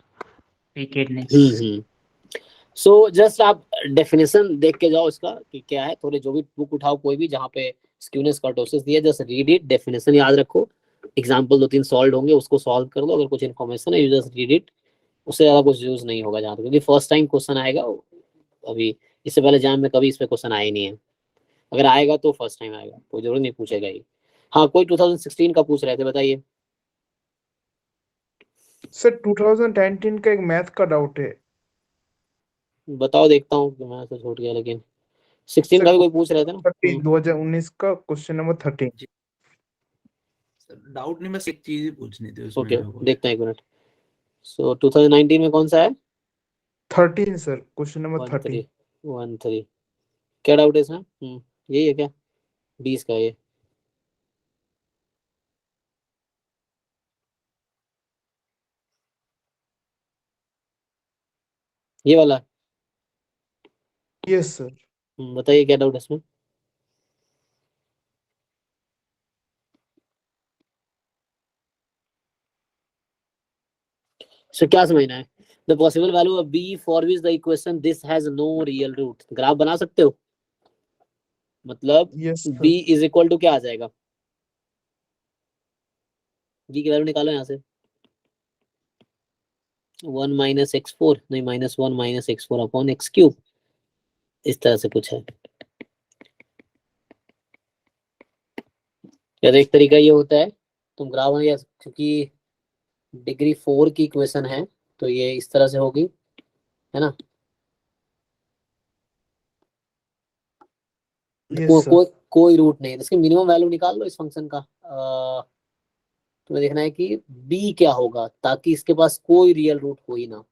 सो जस्ट आप डेफिनेशन देख के जाओ इसका कि क्या है, थोड़े जो भी बुक उठाओ कोई भी जहाँ पे स्क्यूनेस कर्टोसिस दिया, जस्ट रीड इट, डेफिनेशन याद रखो, एग्जांपल 2-3 सॉल्व होंगे, उसको सॉल्व कर लो, अगर कुछ इन्फॉर्मेशन है यू जस्ट रीड इट, उससे ज्यादा कुछ यूज नहीं होगा जहाँ तक, क्योंकि फर्स्ट टाइम क्वेश्चन आएगा अभी, इससे पहले एग्जाम में कभी इस पे क्वेश्चन आया ही नहीं है, अगर आएगा तो फर्स्ट टाइम आएगा, कोई जरूर नहीं पूछेगा ही। हाँ, कोई 2016 का पूछ रहे थे, बताइए। सर 2019 का एक मैथ का डाउट है। बताओ, देखता हूँ, मैं तो छूट गया, लेकिन 16 का भी कोई पूछ रहे थे ना। 2019 का क्वेश्चन नंबर 13। डाउट नहीं, बस एक चीज ही पूछनी थी उसमें ओके, मेरे को। देखते हैं एक मिनट। सो 2019 में कौन सा है? 13 सर, क्वेश्चन नंबर 13। 13 क्या डाउट है इसमें? यही है क्या? 20 का ये वाला? Yes sir. बताइए क्या डाउट है इसमें? सो क्या समझना है? The possible value of B for which the equation this has no real root, graph बना सकते हो? मतलब yes B sir. Is equal to क्या आ जाएगा? बी की वैल्यू निकालो यहाँ से, 1 माइनस x4, नहीं -1 minus x4 upon x cube, इस तरह से कुछ है। या तो एक तरीका ये होता है, तुम ग्राफ, या क्योंकि डिग्री 4 की इक्वेशन है, तो ये इस तरह से होगी, है ना? Yes sir. कोई रूट नहीं है, इसकी मिनिमम वैल्यू निकाल लो इस फंक्शन का। तुम्हें देखना है कि बी क्या होगा, ताकि इसके पास कोई रियल रूट हो ही ना।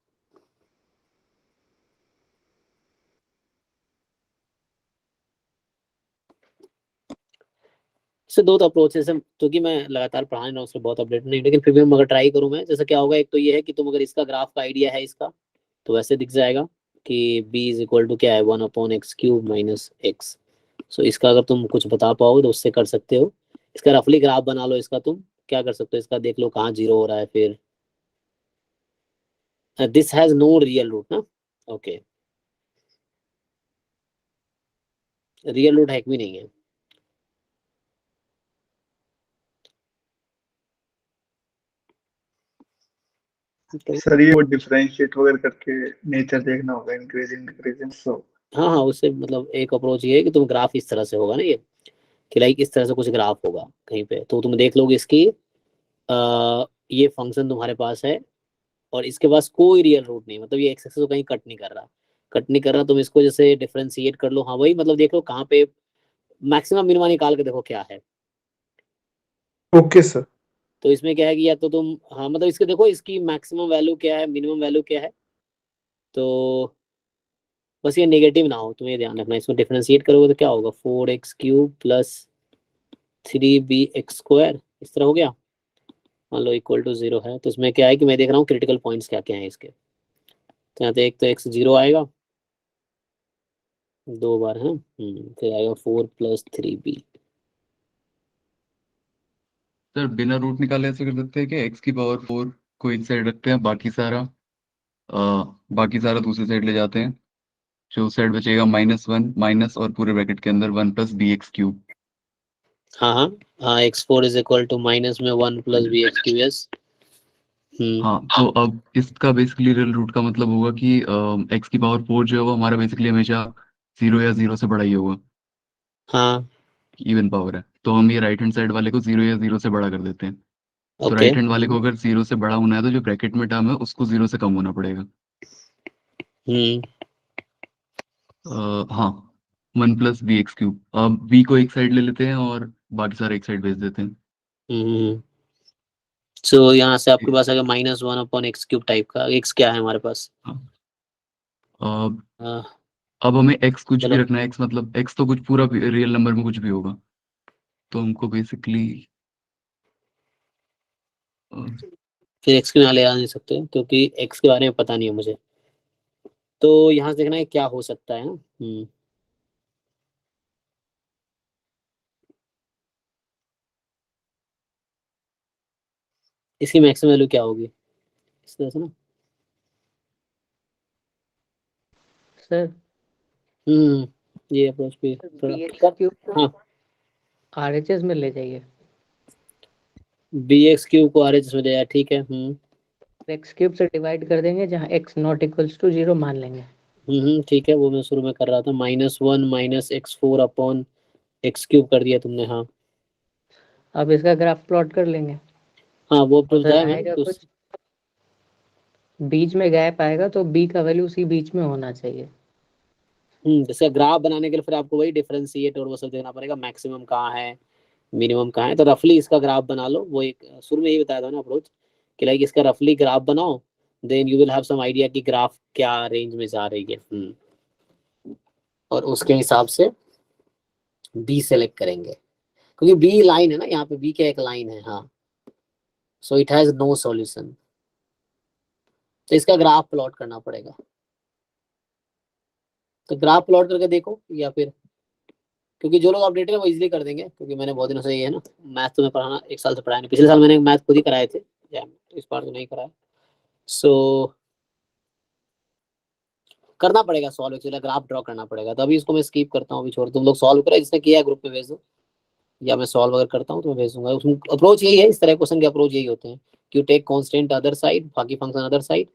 इससे दो अप्रोचेस है, क्योंकि मैं लगातार पढ़ाने रहा हूँ, उससे बहुत अपडेट नहीं, लेकिन फिर भी अगर ट्राई करूँ मैं, जैसे क्या होगा, एक तो ये है कि तुम अगर इसका ग्राफ का आइडिया है इसका, तो वैसे दिख जाएगा कि b इज इक्वल टू क्या है, 1 upon x cube minus x. So इसका अगर तुम कुछ बता पाओगे तो उससे कर सकते हो। इसका रफली ग्राफ बना लो, इसका तुम क्या कर सकते हो, इसका देख लो कहाँ जीरो हो रहा है, फिर this has no real root ना। ओके, रियल रूट है भी नहीं है। सर ये वो डिफरेंशिएट वगैरह करके नेचर देखना होगा, इंक्रीजिंग डिक्रीजिंग। सो हाँ हाँ, उससे मतलब एक अप्रोच ये है कि तुम ग्राफ इस तरह से होगा ना, ये कि लाइक इस तरह से कुछ ग्राफ होगा कहीं पे, तो तुम देख लोगे इसकी ये फंक्शन तुम्हारे पास है और इसके पास कोई रियल रूट नहीं, मतलब ये एक्स एक्सिस को कहीं कट नहीं कर रहा, कट नहीं कर रहा। तुम इसको जैसे डिफरेंशिएट कर लो, हाँ वही मतलब देख लो कहाँ पे मैक्सिमम मिनिमम निकाल के देखो क्या है। Okay sir. तो इसमें क्या है कि या तो तुम हाँ मतलब इसके देखो इसकी मैक्सिमम वैल्यू क्या है, मिनिमम वैल्यू क्या है, तो बस ये नेगेटिव ना हो, तुम्हें ये ध्यान रखना। इसमें डिफरेंशिएट करोगे तो क्या होगा, 4x³ प्लस 3bx², इस तरह हो गया। मान लो इक्वल टू 0 है, तो इसमें क्या है कि मैं देख रहा हूँ क्रिटिकल पॉइंट्स क्या क्या हैं इसके। तो यहाँ तो एक तो x 0 आएगा 2 बार है, फिर आएगा 4 + 3b। सर बिना रूट निकाले ऐसे कर सकते हैं कि x⁴ को एक साइड रखते हैं, बाकी सारा दूसरी साइड ले जाते हैं, जो साइड बचेगा -1 माइनस और पूरे ब्रैकेट के अंदर 1 + bx³। हाँ हाँ हाँ, x4 = माइनस में 1 + bx³ यस। हाँ, तो अब इसका बेसिकली रियल रूट का मतलब होगा कि x⁴ जो है वो हमारा बेसिकली हमेशा 0 या 0 से बड़ा ही होगा, हाँ इवन पावर है। तो हम ये राइट हैंड साइड वाले को 0 या 0 से बड़ा कर देते हैं। तो ओके। राइट हैंड वाले को अगर 0 से बड़ा होना है तो जो ब्रैकेट में टर्म है उसको 0 से कम होना पड़ेगा। हाँ, 1 + bx³। अब b को एक साइड ले लेते हैं और बाकी सारे एक साइड भेज देते हैं। सो यहाँ से आपके पास अगर -1/x³ टाइप का, x क्या है हमारे पास। अब हाँ, अब हमें x कुछ भी चलो रखना है, x मतलब x तो कुछ पूरा रियल नंबर में कुछ भी होगा, तो हमको बेसिकली फिर x के यहाँ ले आ नहीं सकते क्योंकि x के बारे में पता नहीं है मुझे, तो यहाँ से देखना है क्या हो सकता है ना। इसकी मैक्सिमम वैल्यू क्या होगी इस तरह से ना। सर ये अप्रोच भी थोड़ा bx³ को हाँ, RHS में ले जाइए, bx³ को RHS में ले जाए, ठीक है। x³ से डिवाइड कर देंगे जहाँ x ≠ 0 मान लेंगे। ठीक है, वो मैं शुरू में कर रहा था, -1 - x4/x³ कर दिया तुमने। हाँ अब इसका ग्राफ प्लॉट कर लेंगे। हाँ, वो तो उधर बताया मैंने आएगा तो कुछ बीच में गैप आएगा, तो b का वैल्यू उसी बीच में होना चाहिए। जैसे ग्राफ बनाने के लिए फिर आपको वही डिफरेंशिएट और वो सब देखना पड़ेगा, मैक्सिमम कहाँ है मिनिमम कहाँ है। तो रफली इसका ग्राफ बना लो, वो एक शुरू में यही बताया था ना अप्रोच कि लाइक इसका रफली ग्राफ बनाओ, then you will have some idea कि ग्राफ क्या रेंज में जा रही है। और उसके हिसाब से बी सेलेक्ट करेंगे, क्योंकि बी लाइन है ना, यहाँ पे बी का एक लाइन है। हाँ, so it has no solution, तो इसका ग्राफ प्लॉट करना पड़ेगा। तो ग्राफ प्लॉट करके देखो, या फिर क्योंकि जो लोग अपडेटेड है वो इजीली कर देंगे, क्योंकि मैंने बहुत दिनों से ये है ना, मैथ तो मैं पढ़ाना 1 साल से पढ़ाया नहीं, पिछले साल मैंने मैथ खुद ही कराए थे जैम, तो इस बार तो नहीं कराया। सो करना पड़ेगा सॉल्व, एक्चुअली ग्राफ ड्रॉ करना पड़ेगा। तो अभी इसको मैं स्किप करता हूँ, अभी छोड़, तुम लोग सॉल्व करो, जिसने किया है ग्रुप में भेज दो, या मैं सॉल्व अगर करता हूँ तो मैं भेज दूंगा। उसमें अप्रोच यही है, इस तरह क्वेश्चन के अप्रोच यही होते हैं कि टेक कांस्टेंट अदर साइड, बाकी फंक्शन अदर साइड।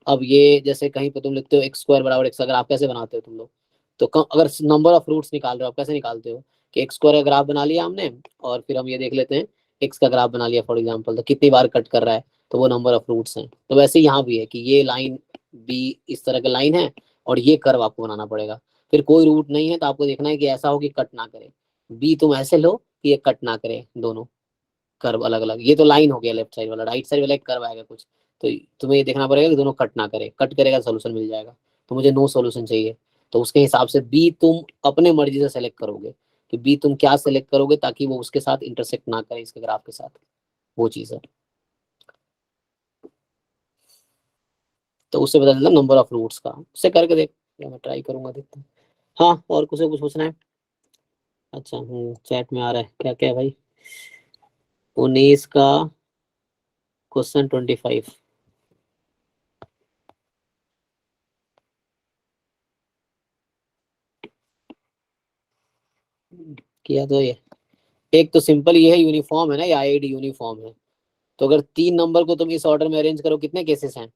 अब ये जैसे कहीं पे तुम लिखते हो x² = x, अगर आप कैसे बनाते हो तुम लोग, तो अगर नंबर ऑफ रूट्स निकाल रहे हो आप कैसे निकालते हो कि x² का ग्राफ बना लिया हमने, और फिर हम ये देख लेते हैं x का ग्राफ बना लिया फॉर एग्जाम्पल, तो कितनी बार कट कर रहा है, तो वो नंबर ऑफ रूट्स हैं। तो वैसे यहाँ भी है कि ये लाइन b इस तरह का लाइन है और ये कर्व आपको बनाना पड़ेगा। फिर कोई रूट नहीं है तो आपको देखना है कि ऐसा हो कि कट ना करे, बी तुम ऐसे लो कि ये कट ना करे, दोनों कर्व अलग अलग। ये तो लाइन हो गया लेफ्ट साइड वाला, राइट साइड वाला एक कर्व आएगा कुछ, तो तुम्हें ये देखना पड़ेगा कि दोनों कट ना करे, कट करेगा सोल्यूशन मिल जाएगा। तो मुझे नो सोल्यूशन चाहिए, तो उसके हिसाब से बी तुम अपने मर्जी से सेलेक्ट करोगे कि बी तुम क्या सेलेक्ट करोगे ताकि वो उसके साथ इंटरसेक्ट ना करे इसके ग्राफ के साथ, वो चीज़ है। तो उससे पता चलता नंबर ऑफ रूट्स का, उससे करके देख, या मैं ट्राई करूंगा, देखता हूँ। हाँ, और कुछ पूछना है। अच्छा, चैट में आ रहा है क्या क्या भाई। 19 का क्वेश्चन 25 किया तो ये एक तो सिंपल ये है, यूनिफॉर्म है ना, ये आईआईडी यूनिफॉर्म है, तो अगर 3 नंबर को तुम इस ऑर्डर में अरेंज करो, कितने केसेस हैं?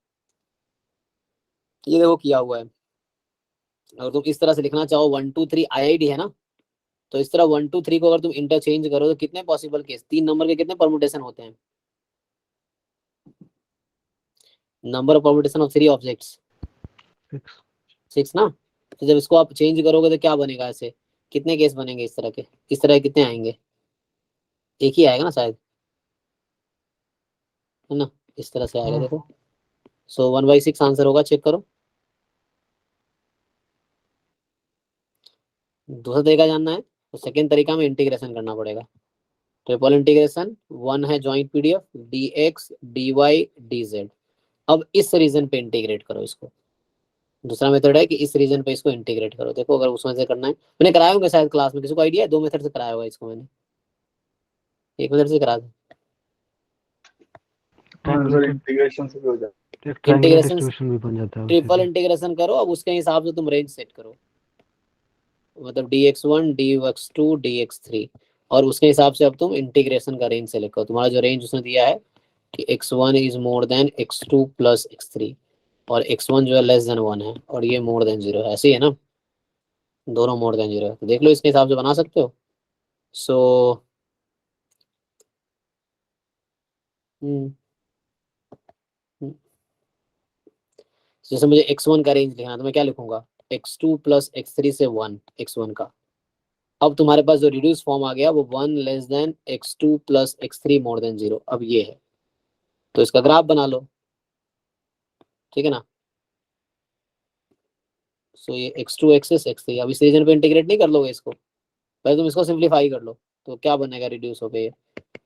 ये देखो किया हुआ है। अगर तुम इस तरह से लिखना चाहो 1 2 3 IID है ना, तो इस तरह 1 2 3 को अगर तुम इंटरचेंज करो तो कितने पॉसिबल केस, 3 नंबर के कितने परमुटेशन होते हैं? Number of permutation of 3 objects 6 ना। तो जब इसको आप चेंज करोगे तो क्या बनेगा? ऐसे कितने केस बनेंगे इस तरह के? इस तरह के कितने आएंगे? एक ही आएगा ना शायद, है ना? इस तरह से आएगा देखो। सो 1/6 आंसर होगा, चेक करो। दूसरा तरीका जानना है तो सेकेंड तरीका में इंटीग्रेशन करना पड़ेगा। ट्रिपल इंटीग्रेशन 1 है joint PDF dx dy dz। अब इस रीजन पे इंटीग्रेट करो इसको। दूसरा मेथड है कि इस रीजन पे इसको इंटीग्रेट करो। देखो अगर उसमें से करना है, मैंने कराया होगा शायद क्लास में, किसी को आइडिया है? 2 मेथड से कराया होगा इसको मैंने, एक मेथड से करा दो। इंटीग्रेशन से भी हो जाता है। ट्रायंगुलर डिस्ट्रीब्यूशन भी बन जाता है उससे ट्रिपल भी। इंटीग्रेशन करो, अब उसके हिसाब से तुम रेंज सेट करो, मतलब dx1 dx2 dx3, और उसके हिसाब से अब तुम इंटीग्रेशन का रेंज सेलेक्ट करो। तुम्हारा जो रेंज उसने दिया है कि x1 is more then x2 plus x3, और x1 जो है लेस देन 1 है, और ये मोर देन 0 है। ऐसे ही है ना, दोनों मोर देन 0 है। तो देख लो इसके हिसाब से बना सकते हो। सो जैसे मुझे x1 का रेंज लिखना है तो मैं क्या लिखूंगा? x2 प्लस x3 से 1 x1 का। अब तुम्हारे पास जो रिड्यूस फॉर्म आ गया वो 1 less than x2 plus x3 मोर देन 0, अब ये है। तो इसका ग्राफ बना लो, ठीक है ना। सो ये x2 एक्सेस x3, अब इस रीजन पे इंटीग्रेट नहीं कर लोगे इसको, पहले तुम इसको सिंप्लीफाई कर लो। तो क्या बनेगा रिड्यूस हो गए,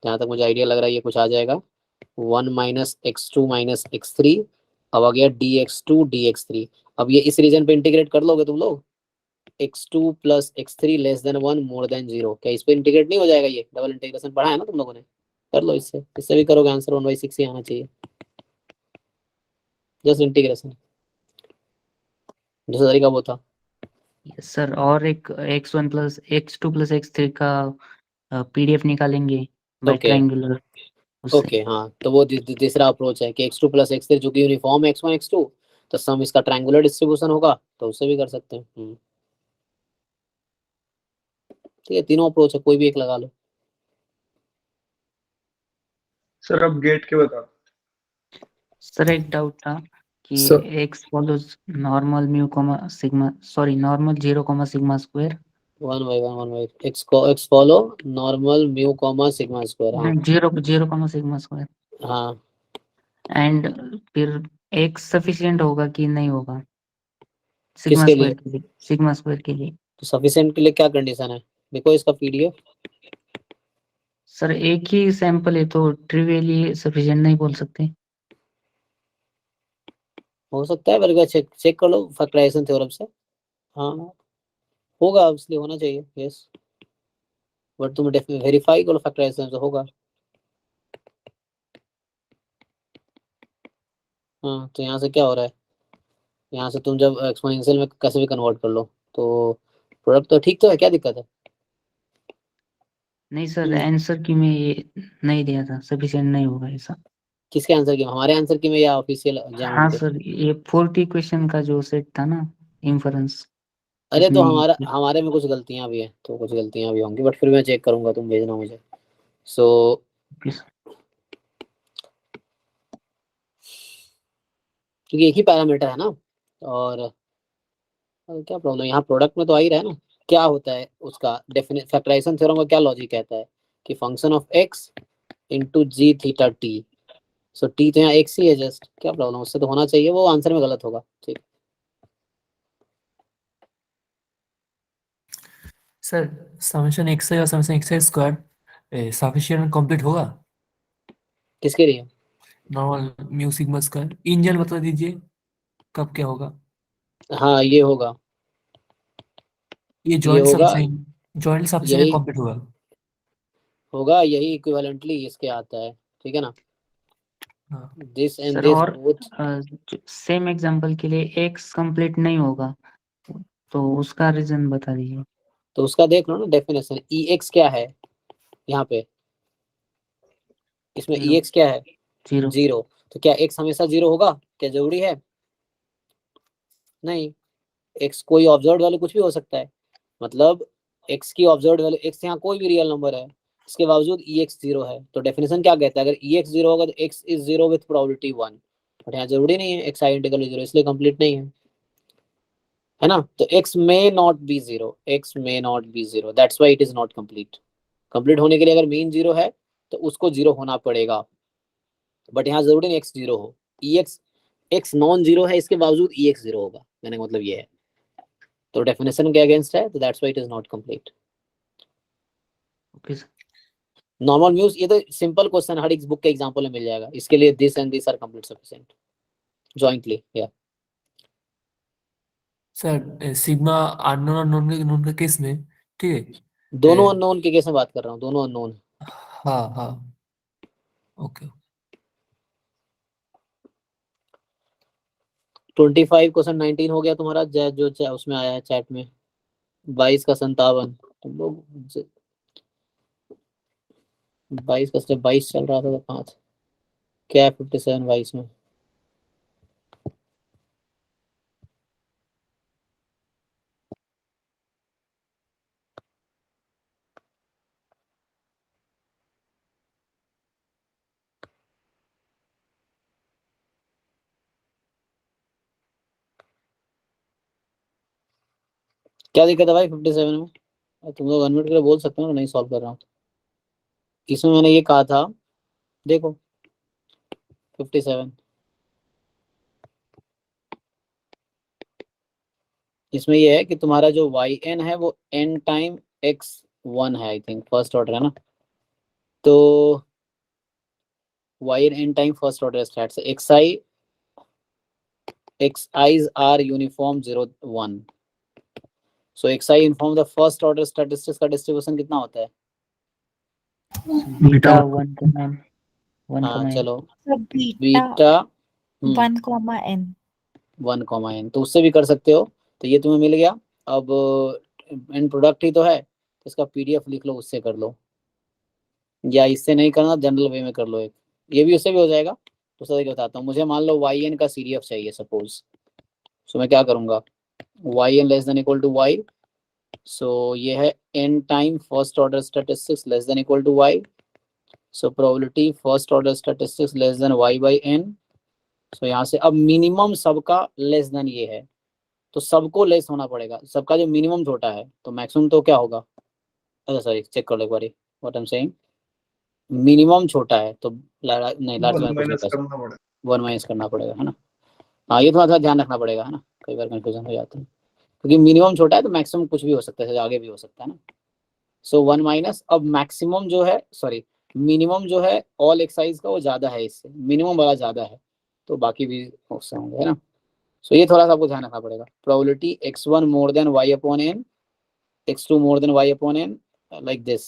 जहाँ तक मुझे आइडिया लग रहा है ये कुछ आ जाएगा 1 माइनस x2 माइनस x3, अब आ गया dx2 dx3। अब ये इस रीजन पे इंटीग्रेट कर लोगे तुम लोग, x2 plus x3 less than 1 मोर देन 0, क्या इस पे इंटीग्रेट नहीं हो जाएगा? ये डबल इंटीग्रेशन पढ़ा है ना तुम लोगों ने, कर लो इससे, इससे भी करोगे आंसर 1/6 ही आना चाहिए, जस्ट इंटीग्रेशन। दूसरा तरीका वो था। यस सर, और एक x1 plus x2 plus x3 का PDF निकालेंगे बाय ओके ट्रायंगुलर उससे। ओके, हाँ तो वो तीसरा अप्रोच है कि x2 प्लस x3 जो कि यूनिफॉर्म है x1 x2, तो सम इसका ट्रायंगुलर डिस्ट्रीब्यूशन होगा, तो उससे भी कर सकते हैं। ठीक है, तीनों अप्रोच है, कोई भी एक लगा लो। सर अब गेट के बता। सर एक डाउट था कि Sir. x follows normal mu comma sigma, sorry normal 0 comma sigma square 1/1 x follow normal mu comma sigma square. हाँ 0 comma sigma square, हाँ, एंड फिर x सफिशिएंट होगा कि नहीं होगा सिग्मा किसके स्क्वायर लिए? के लिए, सिग्मा स्क्वायर के लिए। तो सफिशिएंट के लिए क्या कंडीशन है? देखो इसका PDF। सर एक ही सैंपल है तो ट्रिवियली सफिशिएंट नहीं बोल सकते। हो सकता है, बल्कि चेक चेक कर लो फैक्टराइजेशन थ्योरम से। हाँ होगा, इसलिए होना चाहिए, यस। बट तुम वेरीफाई करो फैक्टराइजेशन से, होगा। हाँ तो यहाँ से क्या हो रहा है, यहाँ से तुम जब एक्सपोनेंशियल में कैसे भी कन्वर्ट कर लो तो प्रोडक्ट तो ठीक तो है, क्या दिक्कत है? नहीं सर, आंसर की में ये नहीं दिया था, सफिशिएंट नहीं होगा ऐसा। किसके आंसर की? हमारे आंसर की में या ऑफिशियल हाँ एग्जाम पे? सर, ये 40 क्वेश्चन का जो सेट था ना इन्फरेंस, अरे तो इसमें हमारे में कुछ गलतियां भी है, तो कुछ गलतियां भी होंगी, बट फिर मैं चेक करूंगा, तुम भेजना मुझे। सो क्योंकि एक ही पैरामीटर है ना, और क्या प्रॉब्लम, यहाँ प्रोडक्ट में तो आ ही रहा है ना। क्या होता है उसका डेफिनेट, फैक्टराइजेशन थ्योरम का क्या लॉजिक कहता है कि function of x into G theta T. So T तो यहाँ x ही है जस्ट, क्या प्रॉब्लम, उससे तो होना चाहिए, वो आंसर में गलत होगा। ठीक, सर समेशन xi और summation xi square sufficient complete होगा? किसके लिए? Normal mu sigma square engine बता दीजिए कब क्या होगा? हाँ ये होगा, ये ये जॉइंट होगा, जॉइंट सफिशिएंट यही कंप्लीट होगा। होगा, यही इक्विवेलेंटली इसके आता है, ठीक है ना। हाँ दिस एंड सर दिस और बोथ। सेम एग्जांपल के लिए x कंप्लीट नहीं होगा तो उसका रीजन बता दीजिए। तो उसका देख लो ना डेफिनेशन, ex क्या है यहाँ पे? इसमें Zero. EX क्या है? Zero. 0। तो क्या X हमेशा 0 होगा? क्या जरूरी है? नहीं, X कोई ऑब्जर्व वैल्यू कुछ भी हो सकता है। मतलब X की ऑब्जर्व वैल्यू, X यहाँ कोई भी रियल नंबर है, इसके बावजूद EX 0 है। तो डेफिनेशन क्या कहता है? अगर EX 0 होगा तो X is 0 with probability 1। But यहाँ जरूरी नहीं है X आइडेंटिकल 0, इसलिए कंप्लीट नहीं है ना। तो X may not be 0, X may not be 0, that's why it is not complete। Complete होने के लिए अगर मीन 0 है तो उसको 0 होना पड़ेगा, बट यहाँ जरूरी नहीं X 0 हो। X नॉन 0 है, इसके बावजूद EX 0 होगा, मैंने मतलब ये है। तो डेफिनेशन के अगेंस्ट है, तो that's why it is not complete. Okay, sir. Normal mu's, ये तो सिंपल क्वेश्चन हर एक बुक के एग्जांपल में मिल जाएगा। इसके लिए this and this are complete sufficient jointly. या सर सिग्मा अननोन अननोन के केस में, ठीक है, दोनों अननोन के केस में बात कर रहा हूँ, दोनों अननोन। हाँ हाँ, ओके। 25 क्वेश्चन 19 हो गया तुम्हारा, जो उसमें आया है चैट में। 22 का 57, तुम लोग 22 का स्टेप 22 चल रहा था तो 5 क्या है 57 22 में? क्या दिक्कत है भाई 57 में? तुम लोग अनम्यूट करके बोल सकते हो ना, नहीं सॉल्व कर रहा हूँ। इसमें मैंने ये कहा था, देखो 57 इसमें ये है कि तुम्हारा जो yn है वो n टाइम x1 है, आई थिंक फर्स्ट ऑर्डर है ना। तो yn n time first order stat से xi's are uniform 0 1। So xi uniform the first order statistics का डिस्ट्रीब्यूशन कितना होता है? बीटा 1, 1, हाँ चलो, बीटा बीटा 1, n। 1, n, तो उससे भी कर सकते हो। तो ये तुम्हें मिल गया। अब एंड प्रोडक्ट ही तो है, तो इसका PDF लिख लो, उससे कर लो, या इससे नहीं करना जनरल वे में कर लो एक, ये भी उससे भी हो जाएगा। तो सर बताता हूँ, मुझे मान लो yn का CDF चाहिए सपोज। सो मैं क्या करूँगा, yn less than equal to y। So ये है n time first order statistics less than equal to y। So probability first order statistics less than y by n। So यहाँ से अब minimum सबका less than ये है, तो सबको लेस होना पड़ेगा। सबका जो मिनिमम छोटा है तो मैक्सिमम तो क्या होगा? अच्छा सॉरी, चेक कर लो एक बारी what I am saying. Minimum छोटा है तो नहीं लार्ज में कुछ नहीं कर सकते, 1 माइनस करना पड़ेगा, है ना। हाँ ये थोड़ा सा ध्यान रखना पड़ेगा, है ना, कई बार कंफ्यूजन हो जाता है, क्योंकि मिनिमम छोटा है तो मैक्सिमम कुछ भी हो सकता है, आगे भी हो सकता है ना। सो 1 माइनस, अब मैक्सिमम जो है सॉरी मिनिमम जो है ऑल एक्साइज का वो ज़्यादा है, इससे मिनिमम वाला ज़्यादा है, तो बाकी भी उससे होंगे, है ना। सो ये थोड़ा सा आपको ध्यान रखना पड़ेगा। Probability x1 more than y upon n, x2 more than y upon n, like this.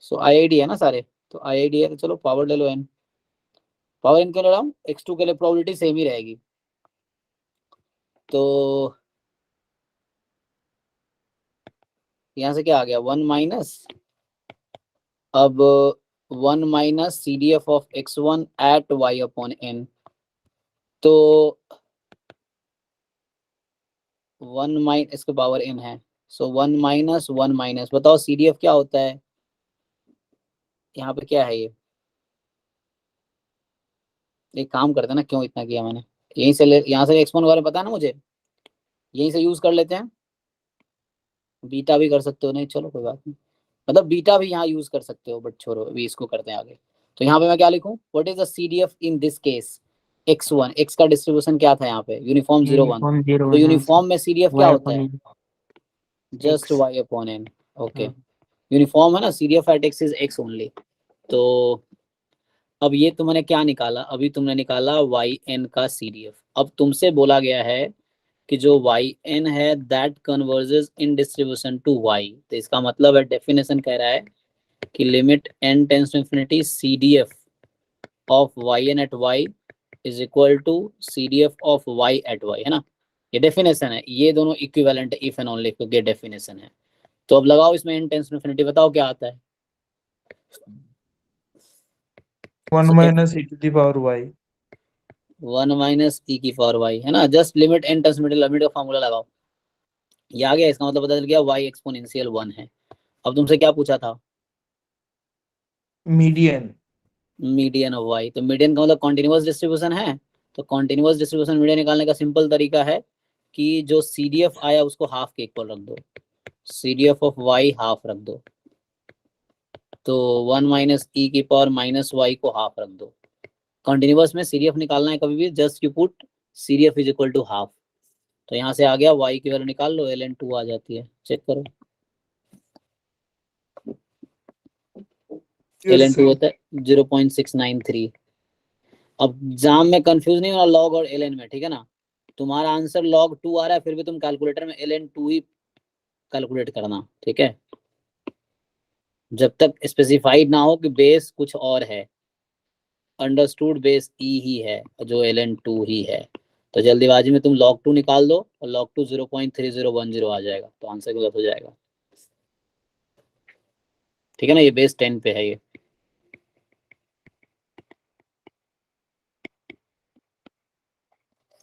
So IID है ना सारे, तो IID है तो चलो पावर ले लो n। पावर n क्यों ले रहा हूँ? x2 के लिए प्रोबेबिलिटी सेम ही रहेगी, तो यहाँ से क्या आ गया 1 माइनस, अब 1 minus CDF of x1 at y upon n। तो 1 माइनस इसके पावर n है, सो 1 माइनस 1 माइनस, बताओ CDF क्या होता है? यहाँ पे क्या है? ये एक काम करते हैं ना, क्यों इतना किया मैंने, यहीं से यहाँ से x1 के बारे में पता है ना मुझे, यहीं से यूज कर लेते हैं। बीटा भी कर सकते हो, नहीं चलो कोई बात नहीं, मतलब बीटा भी यहाँ यूज कर सकते हो, बट छोड़ो अभी इसको करते हैं आगे। तो यहाँ पे मैं क्या लिखूं, what is the CDF in this case? x1, x का डिस्ट्रीब्यूशन क्या था यहाँ पे? यूनिफॉर्म 0 1। तो यूनिफॉर्म में CDF क्या होता है? Just y upon n। Okay, uniform है ना, CDF at x is x only. तो अब ये तुमने क्या निकाला? अभी तुमने निकाला yn का CDF। अब तुमसे बोला गया है कि जो yn है that converges in distribution to y। तो इसका मतलब है, डेफिनेशन कह रहा है कि limit n tends to infinity CDF of yn at y is equal to CDF of y at y, है ना। ये डेफिनेशन है, ये दोनों इक्विवेलेंट है इफ एंड ओनली इफ, ये डेफिनेशन है। तो अब लगाओ इसमें n टेंड्स टू इंफिनिटी, बताओ क्या आता है? 1 minus e to the power y 1 minus e की पावर वाई है ना, जस्ट लिमिट एन टर्म्स में लिमिट का फॉर्मूला लगाओ, ये आ गया, इसका मतलब पता चल गया y एक्सपोनेंशियल 1 है। अब तुमसे क्या पूछा था, मीडियन मीडियन ऑफ y, तो मीडियन का मतलब कॉन्टिन्यूअस डिस्ट्रीब्यूशन है, तो कॉन्टिन्यूअस डिस्ट्रीब्यूशन मीडियन निकालने का सिंपल तरीका है कि जो CDF आया उसको हाफ के इक्वल रख दो, CDF ऑफ y हाफ रख दो, तो 1 माइनस ई की पावर माइनस वाई को हाफ रख दो। कंटिन्यूअस में CDF निकालना है कभी भी, just you put CDF is equal to half, तो यहाँ से आ गया y की वैल्यू निकाल लो, ln2 आ जाती है, चेक करो, ln2 होता है 0.693। अब जाम में कंफ्यूज नहीं होना लॉग और ln में, ठीक है ना, तुम्हारा आंसर log 2 आ रहा है, फिर भी तुम कैलकुलेटर में ln2 ही कैलकुलेट करना, ठीक है, जब तक स्पेसिफाइड ना हो कि बेस कुछ और है, अंडरस्टूड बेस ई ही है जो ln2 ही है, तो जल्दीबाजी में तुम log 2 निकाल दो और log 2 0.3010 आ जाएगा, तो आंसर गलत हो जाएगा, ठीक है ना, ये बेस 10 पे है ये।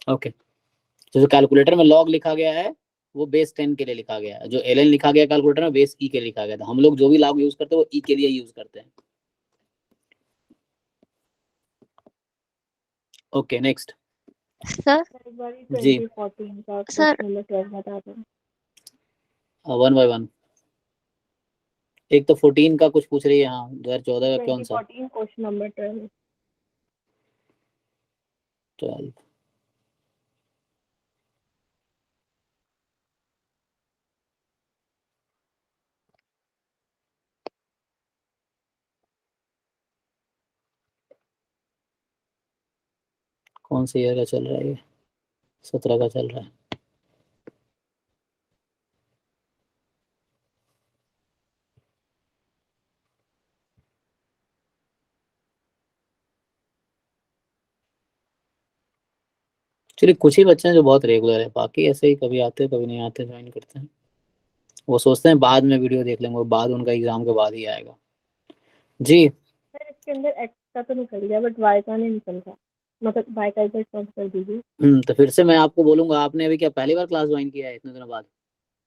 ओके, तो जो कैलकुलेटर में log लिखा गया है वो बेस 10 के लिए लिखा गया है, जो ln लिखा गया कैलकुलेटर में बेस ई के लिए लिखा गया था, हम लोग जो भी log यूज करते हैं वो ई के लिए यूज करते हैं। ओके नेक्स्ट सर जी, सर 1 बाय 1, एक तो 14 का कुछ पूछ रही है, हाँ 2014 का कौन सा, क्वेश्चन नंबर 12, कौन से ईयर का चल रहा है ये, 17 का चल रहा है। चलिए कुछ ही बच्चे हैं जो बहुत रेगुलर है, बाकी ऐसे ही कभी आते हैं कभी नहीं आते, ज्वाइन करते हैं, वो सोचते हैं बाद में वीडियो देख लेंगे, वो बाद उनका एग्जाम के बाद ही आएगा। जी सर इसके अंदर एक्स का तो निकल गया बट वाई का नहीं निकल रहा, मतलब वाई का इधर काउंट कर दीजिए। तो फिर से मैं आपको बोलूंगा, आपने अभी क्या पहली बार क्लास ज्वाइन किया है इतने दिनों बाद?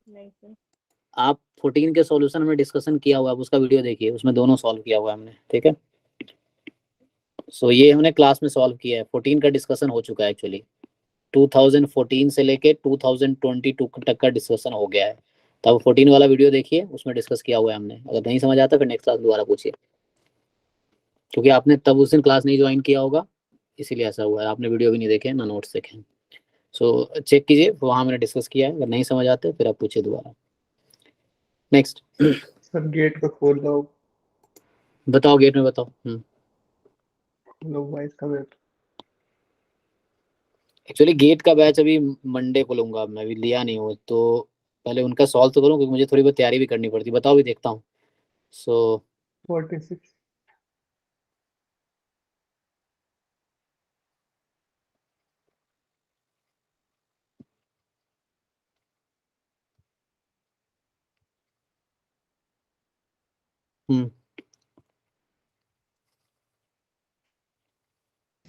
नहीं सर, आप 14 के सॉल्यूशन में डिस्कशन किया हुआ है, आप उसका वीडियो देखिए, उसमें दोनों सॉल्व किया हुआ है हमने, ठीक है, सो ये हमने क्लास में सॉल्व किया है, 14 का डिस्कशन हो चुका है एक्चुअली, 2014 से लेके 2022 तक का डिस्कशन हो गया है, तब 14 वाला वीडियो देखिए, उसमें डिस्कस किया हुआ है हमने, अगर नहीं समझ आता फिर नेक्स्ट क्लास दोबारा पूछिए, क्योंकि आपने तब उस दिन क्लास नहीं ज्वाइन किया होगा, इसीलिए ऐसा हुआ है, आपने वीडियो भी नहीं देखे ना नोट्स देखे हैं, सो चेक कीजिए, वहाँ मैंने डिस्कस किया है, अगर नहीं समझ आते फिर आप पूछिए दोबारा। नेक्स्ट सर गेट का खोल दो, बताओ गेट में बताओ। लो वाइस का वेट एक्चुअली गेट का बैच अभी मंडे को लूंगा, मैं अभी लिया नहीं हूँ, तो पहले उनका सॉल्व तो करूँ क्योंकि मुझे थोड़ी बहुत तैयारी भी करनी पड़ती, बताओ भी देखता हूँ, सो 46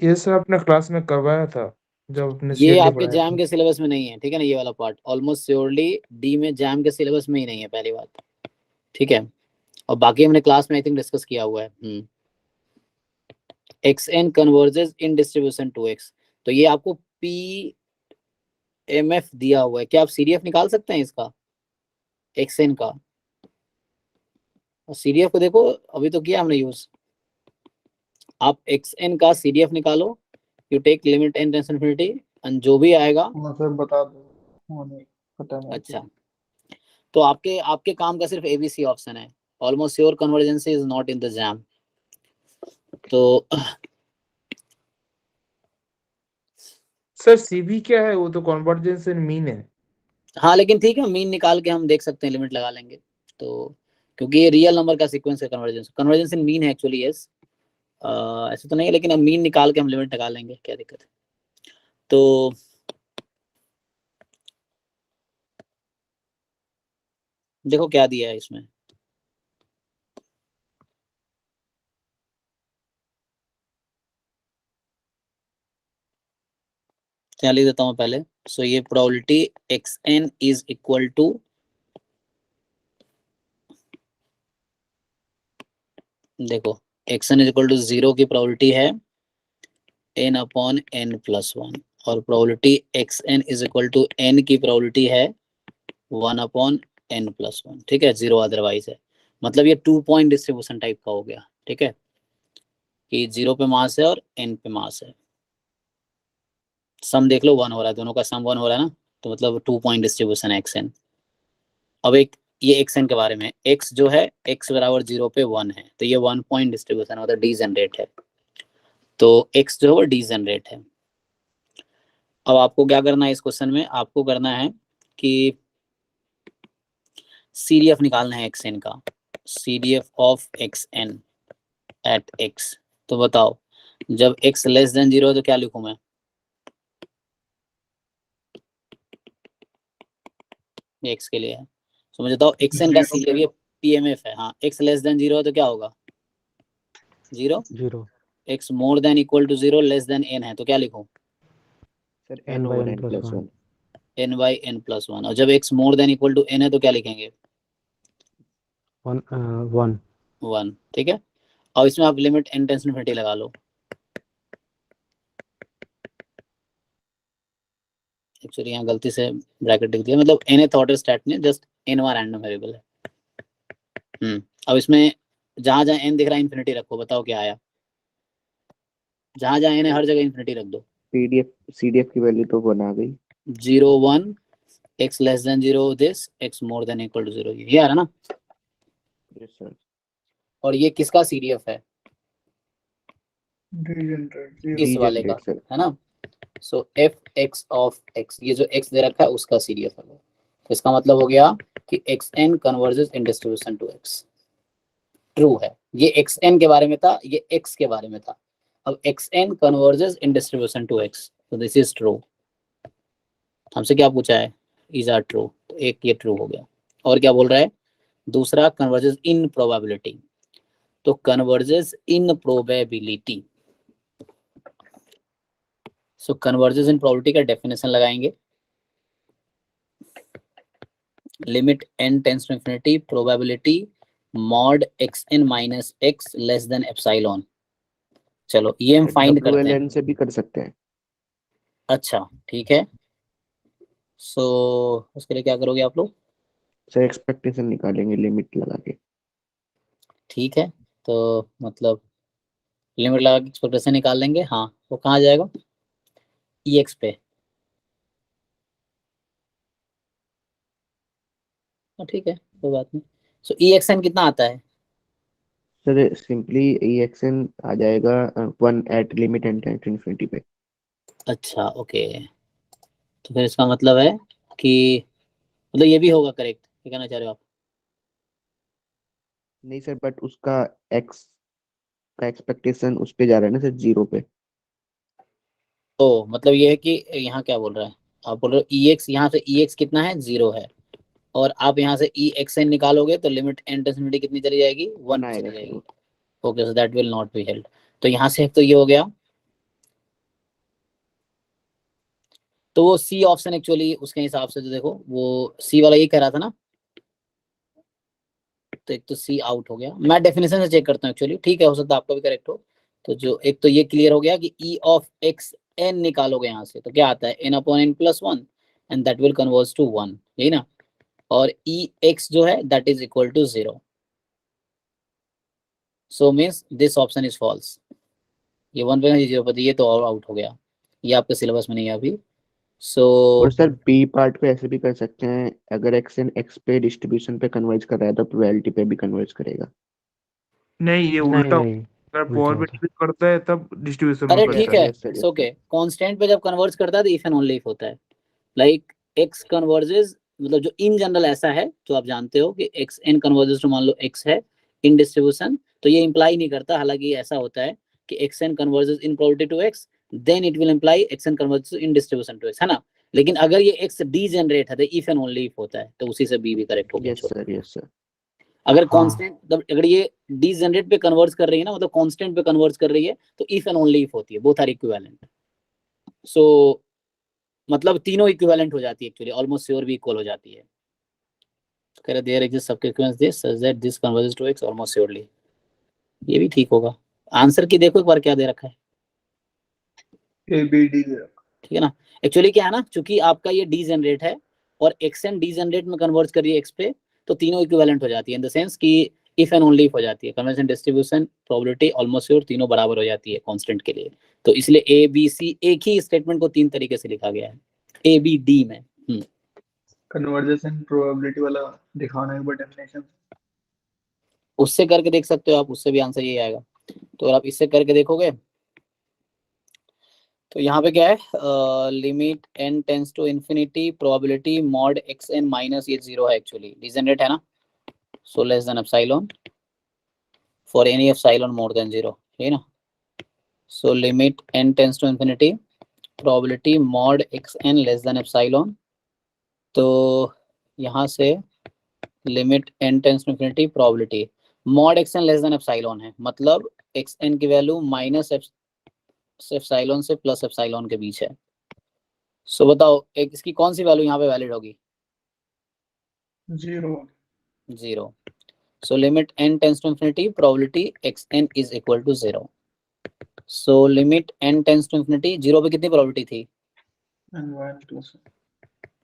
ये सर आपने क्लास में करवाया था जब अपने ये सीएलडी आपके पढ़ाया जैम था। के सिलेबस में नहीं है, ठीक है ना, ये वाला पार्ट ऑलमोस्ट श्योरली डी में जैम के सिलेबस में ही नहीं है, पहली बात, ठीक है, और बाकी हमने क्लास में आई थिंक डिस्कस किया हुआ है। xn converges in distribution to x, तो ये आपको PMF दिया हुआ है, क्या आप CDF निकाल सकते हैं इसका xn का, और CDF को देखो अभी तो किया हमने यूज, आप xn का CDF निकालो, you take limit n tends infinity and जो भी आएगा, हाँ सर बता दो, हाँ नहीं पता नहीं। अच्छा, तो आपके आपके काम का सिर्फ ABC ऑप्शन है, almost sure convergency is not in the जैम, तो सर सीबी क्या है, वो तो कन्वर्जेंस एंड मीन है। हाँ लेकिन ठीक है, मीन निकाल के हम देख सकते हैं, लिमिट लगा लेंगे, तो क्योंकि ये रियल नंबर का सीक्वेंस है, कन्वर्जेंस कन्वर्जेंस इन मीन है एक्चुअली, यस, ऐसे तो नहीं है, लेकिन अब मीन निकाल के हम लिमिट लगा लेंगे, क्या दिक्कत है, तो देखो क्या दिया है इसमें, तो यहाँ लिख देता हूँ पहले। सो ये probability xn is equal to, देखो xn इज इक्वल टू 0 की प्रोबेबिलिटी है n अपॉन n प्लस 1, और probability xn is equal to n की प्रोबेबिलिटी है 1 अपॉन n प्लस 1, ठीक है, 0 अदरवाइज है। मतलब ये 2 पॉइंट डिस्ट्रीब्यूशन टाइप का हो गया, ठीक है, कि 0 पे मास है और n पे मास है। सम देख लो 1 हो रहा है, दोनों का सम 1 हो रहा है ना, तो मतलब 2 पॉइंट डिस्ट्रीब्यूशन है xn। अब एक ये xn के बारे में, x जो है x बराबर 0 पे 1 है, तो ये 1 पॉइंट डिस्ट्रीब्यूशन मतलब डीजेनरेट है, तो x जो है वो डीजेनरेट है। अब आपको क्या करना है इस क्वेश्चन में, आपको करना है कि CDF निकालना है xn का, CDF of xn at x। तो बताओ जब x लेस देन 0 है तो क्या लिखूं मैं, ये x के लिए है। तो मुझे बताओ xn का CDF ये PMF है, हाँ, x लेस देन 0 है तो क्या होगा 0, x more than equal to 0 less than n है तो क्या लिखूं sir n over n plus 1, n by n plus 1, और जब x more than equal to n है तो क्या लिखेंगे 1, ठीक है। और इसमें आप लिमिट n टेंस इन्फिनिटी लगा लो, एक्चुअली यहाँ गलती से ब्रैकेट लिख दिया, मतलब nth ऑर्डर स्टैट में जस्ट n बार रैंडम वेरिएबल है। अब इसमें जहां जहां n दिख रहा है इन्फिनिटी रखो, बताओ क्या आया, जहां जहां n है हर जगह इन्फिनिटी रख दो। CDF की वैल्यू तो 1 आ गई, 0 1, x less than 0 this, x more than equal to 0, ये आ रहा ना। Yes sir. और ये किसका CDF है, इस वाले का, है ना। सो fx ऑफ x, ये जो x दे रखा है उसका CDF है। तो इसका मतलब हो गया कि xn converges in distribution to x, true है। ये xn के बारे में था, ये x के बारे में था। अब xn converges in distribution to x, तो दिस इज ट्रू। हमसे क्या पूछा है, इज आर ट्रू, तो एक ये ट्रू हो गया। और क्या बोल रहा है दूसरा, कन्वर्जेस इन प्रोबेबिलिटी, तो converges in probability. So converges in probability का डेफिनेशन लगाएंगे, limit n tends to infinity probability mod xn minus x less than epsilon. चलो ये हम फाइंड करते हैं, WLN से भी कर सकते हैं। अच्छा ठीक है। सो उसके लिए क्या करोगे आप लोग, सर एक्सपेक्टेशन निकालेंगे लिमिट लगा के। ठीक है, तो मतलब लिमिट लगा के एक्सपेक्टेशन निकाल लेंगे। हाँ, वो कहाँ जाएगा, EX पे, ठीक है कोई बात नहीं। सो EXN कितना आता है, सर सिंपली EXN आ जाएगा 1 at limit n tends to infinity पे। अच्छा ओके, तो फिर इसका मतलब है कि मतलब ये भी होगा करेक्ट, क्या कहना चाह रहे हो आप। नहीं सर, बट उसका x का एक्सपेक्टेशन उस पे जा रहा है ना सर, 0 पे। तो मतलब ये है कि यहाँ क्या बोल रहा है, आप बोल रहे हो EX, यहाँ से EX कितना है 0 है, और आप यहाँ से EXN निकालोगे तो limit n tends to infinity कितनी चली जाएगी 1 चली जाएगी। Okay, so that will not be held. तो यहाँ से तो ये हो गया, तो वो C ऑप्शन एक्चुअली उसके हिसाब से तो देखो वो C वाला ये कह रहा था ना, तो एक तो C आउट हो गया। मैं डेफिनेशन से चेक करता हूँ एक्चुअली, ठीक है हो सकता है आपका भी करेक्ट हो। तो जो एक तो ये क्लियर हो गया कि E ऑफ x n निकालोगे यहाँ से तो क्या आता है n upon n plus 1 and that will converge to 1, यही ना। और EX जो है दैट इज equal to 0, so means this option is false. ये 1 पे 0 पे, ये तो और आउट हो गया, ये आपके सिलेबस में नहीं है अभी। सो और सर बी पार्ट पे ऐसे भी कर सकते हैं, अगर xn x पे डिस्ट्रीब्यूशन पे कन्वर्ज कर रहा है तो प्रोबेबिलिटी पे भी कन्वर्ज करेगा। नहीं ये उल्टा अगर प्रोबेबिलिटी पे करता है तब डिस्ट्रीब्यूशन में अरे करता ठीक है, इट्स ओके। कांस्टेंट पे जब कन्वर्ज करता है तो इफ एंड ओनली इफ होता है, लाइक x कन्वर्जेस, मतलब जो इन जनरल ऐसा है जो आप जानते हो कि xn कन्वर्जेस टू मान लो x है इन डिस्ट्रीब्यूशन, तो ये इंप्लाई नहीं करता, हालांकि ऐसा होता है कि xn converges in probability to x then it will imply xn converges in distribution to x, है ना। लेकिन अगर ये x डीजेनरेट है तो इफ एंड ओनली इफ होता है, तो उसी से b भी करेक्ट हो गया। Yes sir. अगर कांस्टेंट मतलब अगर ये डीजेनरेट पे कन्वर्ज कर रही है ना, मतलब कांस्टेंट पे कन्वर्ज कर रही है, तो इफ एंड ओनली इफ होती है, बोथ आर इक्विवेलेंट। सो मतलब तीनों इक्विवेलेंट हो जाती है एक्चुअली, ऑलमोस्ट श्योर भी इक्वल हो जाती है। कह रहे there exist subsequence this such that this converges to x almost surely. ये भी ठीक होगा। आंसर की देखो एक बार क्या दे रखा है, ABD। ठीक है ना। एक्चुअली क्या है ना, चूंकि आपका ये डी जनरेट है और xn डी जनरेट में कन्वर्ट कर रही है x पे, तो तीनों इक्विवेलेंट हो जाती है इन द सेंस कि इफ एंड ओनली इफ हो जाती है। Conversion, distribution, probability, almost sure तीनों बराबर हो जाती है कांस्टेंट के लिए। तो इसलिए ए बी सी एक ही स्टेटमेंट को तीन तरीके से लिखा गया है ए बी डी में। कन्वर्जेंस एंड प्रोबेबिलिटी वाला दिखाना है डेफिनेशन, उससे करके देख सकते हो आप, उससे भी आंसर यही आएगा। तो अगर आप इससे करके देखोगे तो यहाँ पे क्या है, limit n tends to infinity probability mod x n minus ये 0 है एक्चुअली, डिजेनरेट है ना, so less than epsilon for any epsilon more than 0, है ना। So limit n tends to infinity probability mod x n less than epsilon, तो यहाँ से limit n tends to infinity probability mod x n less than epsilon है, मतलब x n की value minus epsilon से plus epsilon के बीच है। सो बताओ एक इसकी कौन सी वैल्यू यहाँ पे वैलिड होगी? 0। So limit n tends to infinity probability xn is equal to 0। So limit n tends to infinity 0 पे कितनी प्रोबेबिलिटी थी?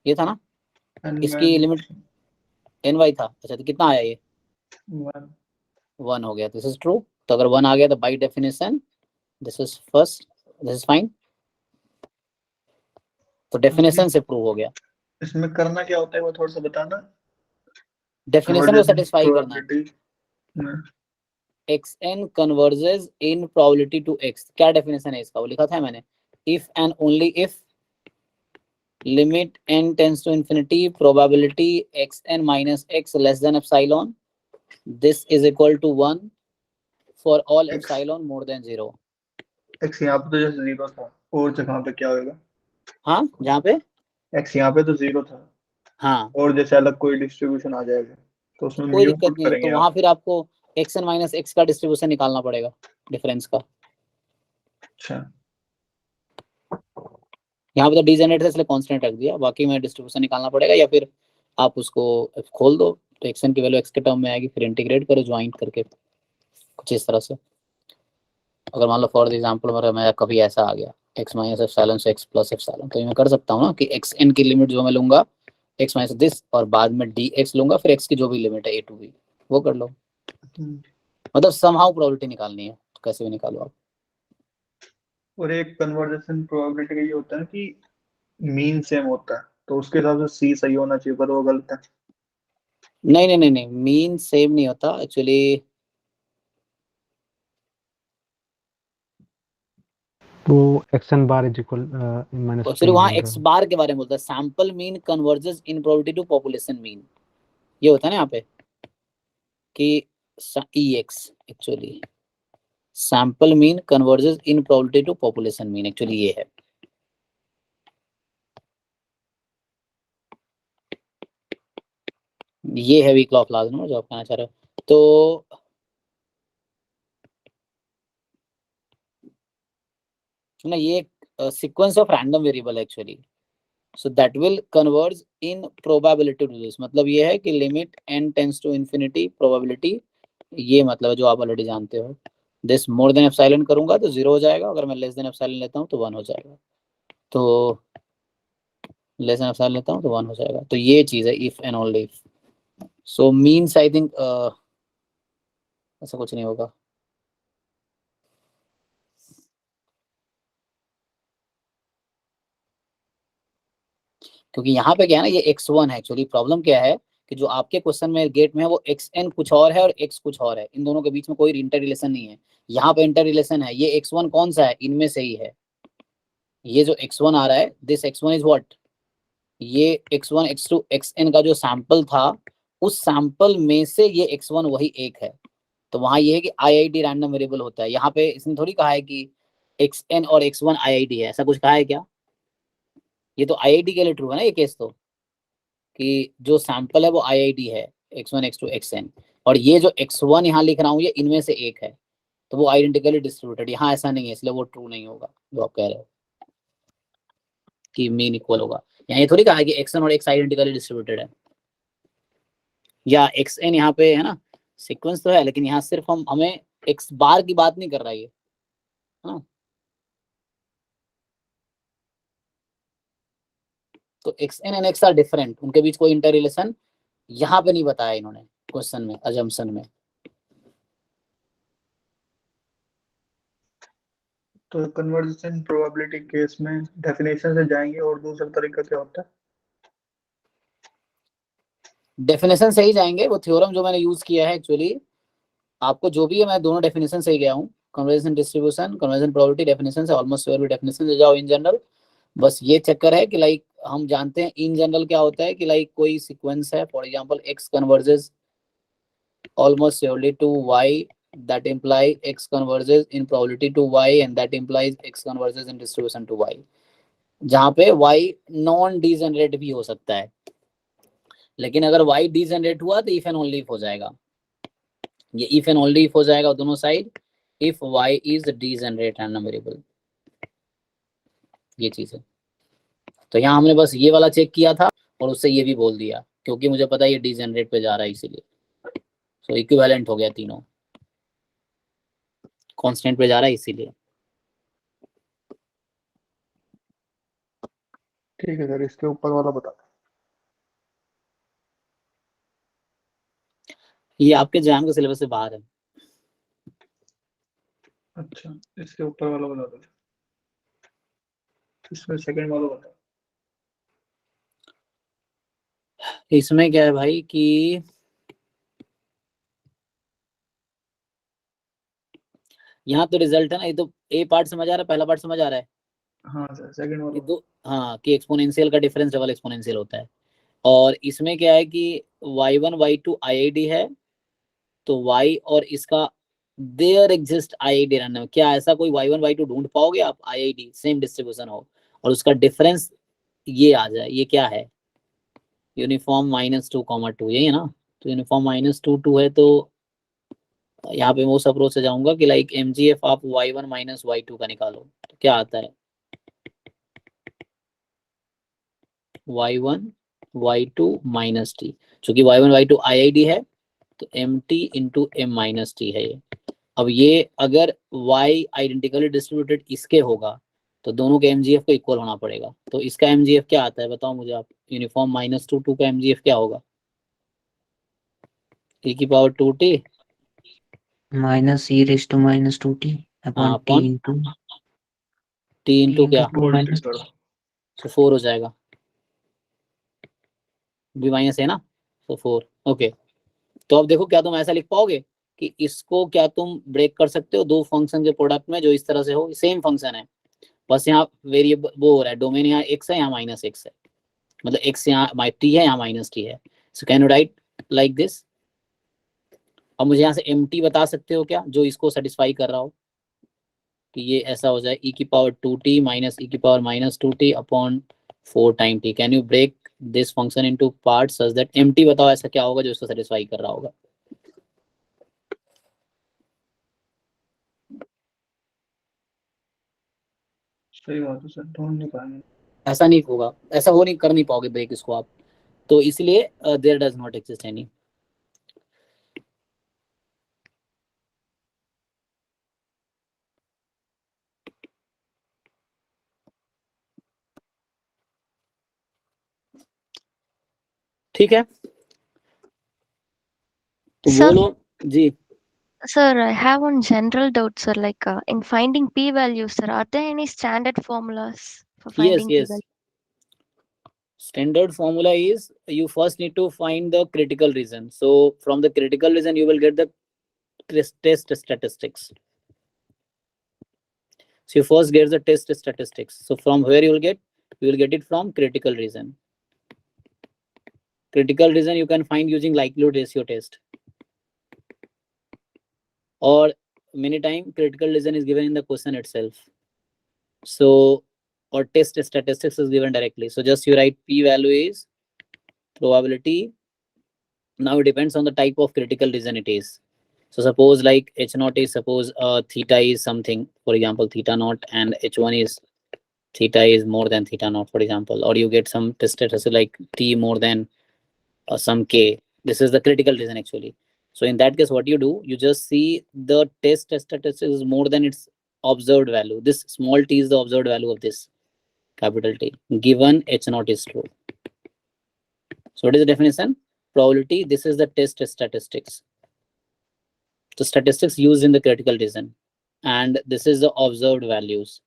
ये था ना, इसकी लिमिट ny था। अच्छा तो कितना आया ये? 1 हो गया। This is true. तो अगर 1 आ गया तो by definition this is first, this is fine. तो डेफिनेशन से प्रूव हो गया। इसमें करना क्या होता है वो थोड़ा सा बताना। डेफिनेशन को सेटिस्फाई करना है। xn converges in probability to x, क्या डेफिनेशन है इसका, वो लिखा था मैंने, if and only if limit n tends to infinity probability xn minus x less than epsilon this is equal to 1 for all epsilon more than 0। x यहाँ पे तो जैसे 0 था, और जगह पे क्या होगा? हाँ जहाँ पे x यहाँ पे तो 0 था, हाँ, और जैसे अलग कोई डिस्ट्रीब्यूशन आ जाएगा तो उसमें कोई म्यू दिक्कत पुट नहीं है। करेंगे तो वहां फिर आपको xn माइनस x का डिस्ट्रीब्यूशन निकालना पड़ेगा, डिफरेंस का। अच्छा, यहाँ पे तो डिजेनरेट है इसलिए कांस्टेंट रख दिया, बाकी में डिस्ट्रीब्यूशन निकालना पड़ेगा, या फिर आप उसको खोल दो तो xn की वैल्यू x के टर्म में आएगी, फिर इंटीग्रेट करो ज्वाइंट करके कुछ इस तरह से। अगर मान लो फॉर एग्जांपल मेरा कभी ऐसा आ गया x माइनस एप्सिलॉन से x प्लस एप्सिलॉन, तो मैं कर सकता हूँ ना कि xn की लिमिट जो मैं लूंगा x माइनस दिस और बाद में dx लूंगा, फिर x की जो भी लिमिट है a टू b वो कर लो। मतलब समहाउ प्रोबेबिलिटी निकालनी है, तो कैसे भी निकालो आप। और एक कन्वर्जेशन प्रोबेबिलिटी का ये होता है कि मीन सेम होता है, तो उसके हिसाब से c सही होना चाहिए, पर वो गलत है। नहीं नहीं नहीं नहीं, मीन सेम नहीं होता एक्चुअली। तो xn बार इज इक्वल माइनस एक्चुअली वहाँ x बार के बारे में बोलता है, sample mean converges in probability to population mean, ये होता है ना यहाँ पे कि ex actually sample mean converges in probability to population mean, actually ये है। ये है weak law of large number जो आप कहना चाह रहे हो। तो ना ये sequence of random variable actually, so that will converge in probability to this. मतलब ये है कि limit n tends to infinity probability, ये मतलब है जो आप ऑलरेडी जानते हो, दिस मोर देन एप्सिलॉन करूंगा तो 0 हो जाएगा, अगर मैं लेस देन एप्सिलॉन लेता हूँ तो 1 हो जाएगा, तो लेस देन एप्सिलॉन लेता हूँ तो 1 हो जाएगा। तो ये चीज है if and only if. So means I think ऐसा कुछ नहीं होगा। क्योंकि यहाँ पे क्या है ना, ये x1 है एक्चुअली। प्रॉब्लम क्या है कि जो आपके क्वेश्चन में गेट में है वो xn कुछ और है और x कुछ और है, इन दोनों के बीच में कोई इंटर रिलेशन नहीं है। यहाँ पे इंटर रिलेशन है। ये x1 कौन सा है, इनमें से ही है। ये जो x1 आ रहा है, दिस x1 इज व्हाट, ये x1 x2 xn का जो सैंपल था उस सैंपल में से ये x1 वही एक है। तो वहां ये है कि IID रैंडम वेरिएबल होता है। यहाँ पे इसने थोड़ी कहा है कि xn और x1 IID है, ऐसा कुछ कहा है क्या? ये तो IID के लिए ट्रू है ना ये केस, तो कि जो सैंपल है वो IID है x1 x2 xn, और ये जो x1 यहाँ लिख रहा हूँ ये इनमें से एक है, तो वो आइडेंटिकली डिस्ट्रीब्यूटेड। यहाँ ऐसा नहीं है, इसलिए वो ट्रू नहीं होगा जो आप कह रहे हो। कि मीन इक्वल होगा। यहाँ ये थोड़ी कहा है कि xn और x आइडेंटिकली डिस्ट्रीब्यूटेड है, या xn यहाँ पे है ना सीक्वेंस तो है, लेकिन यहाँ सिर्फ हमें x बार की बात नहीं कर रहा है हाँ। तो xn and x are different, उनके बीच कोई इंटर रिलेशन यहाँ पे नहीं बताया इन्होंने क्वेश्चन में, अजम्पशन में। तो कन्वर्जेशन प्रोबेबिलिटी केस में डेफिनेशन से जाएंगे, और दूसरा तरीका क्या होता है? डेफिनेशन से ही जाएंगे, वो थ्योरम जो मैंने यूज किया है एक्चुअली आपको जो भी है, मैं दोनों डेफिनेशन से ही गया हूँ, conversation distribution, conversation probability definition से ऑलमोस्ट श्योर भी डेफिनेशन से जाओ इन जनरल। बस ये चक्कर है कि लाइक हम जानते हैं इन जनरल क्या होता है कि लाइक कोई सीक्वेंस है, for example x converges almost surely to y, that imply x converges in probability to y and that implies x converges in distribution to y, जहाँ पे y नॉन डीजेनरेट भी हो सकता है, लेकिन अगर y डीजेनरेट हुआ तो इफ एंड ओनली इफ हो जाएगा, ये इफ एंड ओनली इफ हो जाएगा दोनों side, if y is degenerate random variable, ये चीज है। तो यहाँ हमने बस ये वाला चेक किया था और उससे ये भी बोल दिया, क्योंकि मुझे पता है ये डीजेनरेट पे जा रहा है इसीलिए, तो इक्विवेलेंट हो गया, तीनों कांस्टेंट पे जा रहा है इसीलिए। ठीक है सर, इसके ऊपर वाला बता। ये आपके एग्जाम के सिलेबस से बाहर है। अच्छा, इसके ऊपर वाला बता दो, इसमें सेकंड वाला बता। इसमें क्या है भाई कि यहाँ तो रिजल्ट है ना, ये तो ए पार्ट समझ आ रहा है, पहला पार्ट समझ आ रहा है। हाँ सर, सेकंड वाला। दो हाँ, कि एक्सपोनेंशियल का डिफरेंस डबल एक्सपोनेंशियल होता है, और इसमें क्या है कि y1 y2 IID है, तो y और इसका देयर एग्जिस्ट IID रैंडम, क्या ऐसा कोई y1 y2 ढूंढ पाओगे आप IID सेम डिस्ट्रीब्यूशन हो और उसका डिफरेंस ये आ जाए, ये क्या है यूनिफॉर्म -2, यही है ना। तो यूनिफॉर्म -2 है, तो यहाँ पे मैं उस अप्रोच से जाऊंगा कि लाइक MGF आप y1 y2 का निकालो, तो क्या आता है y1 y2 -t, चूंकि y1 y2 IID है तो mt इंटू m -t है ये। अब ये अगर y आइडेंटिकली डिस्ट्रीब्यूटेड इसके होगा तो दोनों के MGF को इक्वल होना पड़ेगा, तो इसका MGF क्या आता है बताओ मुझे आप, यूनिफॉर्म -2 का MGF क्या होगा, e⁻2t minus e raise to -2t upon t into क्या, माइनस तो 4 हो जाएगा, b माइनस है ना, तो 4। ओके, तो अब देखो क्या तुम ऐसा लिख पाओगे कि इसको क्या तुम ब्रेक कर सकते हो दो फंक्शन के प्रोडक्ट में जो इस तरह से हो, सेम फंक्शन है, बस यहाँ वेरिएबल वो हो रहा है, डोमेन यहाँ x है, यहाँ -x है, मतलब x यहाँ t है, यहाँ -t है। So can you right like this. अब मुझे यहाँ से mt बता सकते हो क्या, जो इसको सेटिस्फाई कर रहा हो, कि ये ऐसा हो जाए e⁻2t minus e⁻−2t upon 4 time t। Can you break this function into parts such that mt बताओ ऐसा क्या होगा जो इसको सेटिस्फाई कर रहा होगा। सही बात है सर, ढूंढ नहीं पाएंगे। ऐसा नहीं होगा, ऐसा हो नहीं, कर नहीं पाओगे ब्रेक इसको आप, तो इसलिए there does not exist any. ठीक है, तो Sir, बोलो जी। sir, I have one general doubt, sir. Like in finding p values, sir, are there any standard formulas for finding p yes, values? standard formula is you first need to find the critical region, so from the critical region you will get the test statistics. So you first get the test statistics, so from where you will get it from critical region. Critical region you can find using likelihood ratio test, or many time critical region is given in the question itself, so or test statistics is given directly, so just you write p value is probability. Now it depends on the type of critical region it is, so suppose like h0 is, suppose theta is something, for example theta naught, and h1 is theta is more than theta naught, for example, or you get some test statistic like t more than some k. This is the critical reason actually. So in that case, what you do, you just see the test statistics is more than its observed value. This small t is the observed value of this capital T, given h naught is true. So what is the definition? Probability, this is the test statistics. The statistics used in the critical reason. And this is the observed values.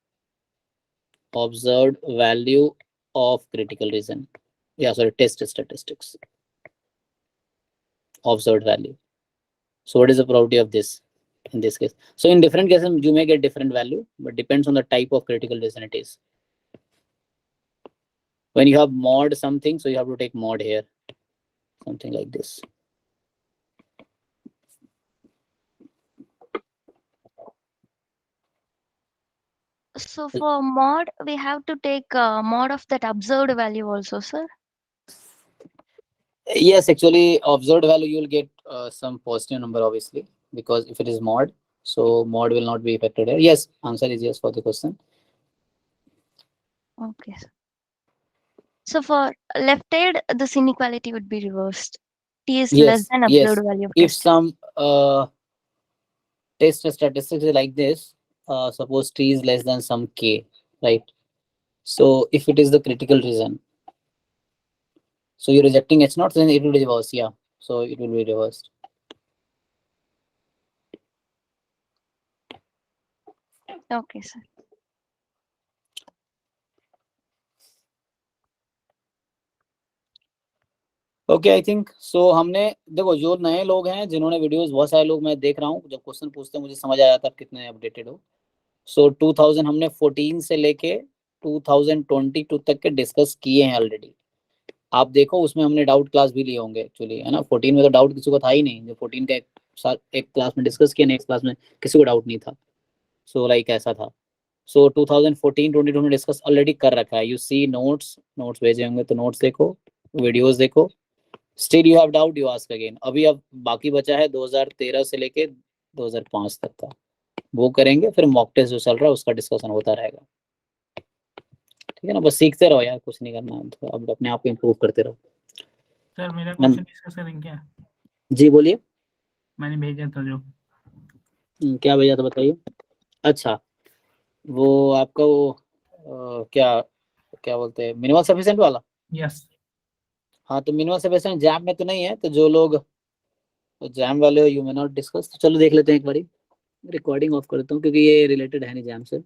Observed value of critical reason. Yeah, sorry, test statistics. Observed value. So what is the probability of this in this case? So in different cases, you may get different value, but depends on the type of critical reason it is. When you have mod something, so you have to take mod here. Something like this. So for mod, we have to take mod of that observed value also, sir. Yes, actually, observed value you will get some positive number, obviously, because if it is mod, so mod will not be affected here. Yes, answer is yes for the question. Okay. So for left-hand, this inequality would be reversed. T is less than observed value of If test. some test statistics is like this, suppose t is less than some k, right? So if it is the critical reason, so you're rejecting h naught, then it will reverse. Yeah, so it will be reversed. Okay, sir. Okay I think so हमने देखो जो नए लोग हैं जिन्होंने videos बहुत सारे लोग मैं देख रहा हूँ जब क्वेश्चन पूछते हैं मुझे समझ आया था कितने अपडेटेड हो. सो 2000 हमने 14 से लेके 2022 तक के डिस्कस किए हैं ऑलरेडी. आप देखो उसमें हमने डाउट क्लास भी लिए होंगे एक्चुअली, है ना. 14 में तो डाउट किसी को था ही नहीं. जो 14 का एक क्लास में डिस्कस किया, नेक्स्ट क्लास में किसी को डाउट नहीं था. सो लाइक ऐसा था. सो 2014-22 में डिस्कस ऑलरेडी कर रखा है. यू सी नोट्स भेजे होंगे तो नोट्स देखो, वीडियोस देखो. Still you have doubt, you ask again. अभी अब बाकी बचा है 2013 से लेके 2005 तक का, वो करेंगे. फिर मॉक टेस्ट जो चल रहा है उसका डिस्कशन होता रहेगा. ठीक है ना. बस सीखते रहो यार, कुछ नहीं करना है. तो अब अपने आप को इम्प्रूव करते रहो. सर मेरा क्वेश्चन डिस्कस करेंगे क्या? जी बोलिए. मैंने भेजा था जो. क्या भेजा था बताइए. अच्छा, वो आपका वो क्या बोलते हैं, मिनिमम सफिशिएंट वाला. यस. हाँ, तो मिनिमम सफिशिएंट जैम में तो नहीं है. तो जो लोग जैम वाले हो, यू मे नॉट डिस्कस. तो चलो देख लेते हैं एक बारी. रिकॉर्डिंग ऑफ करता हूँ क्योंकि ये रिलेटेड है नहीं जैम से.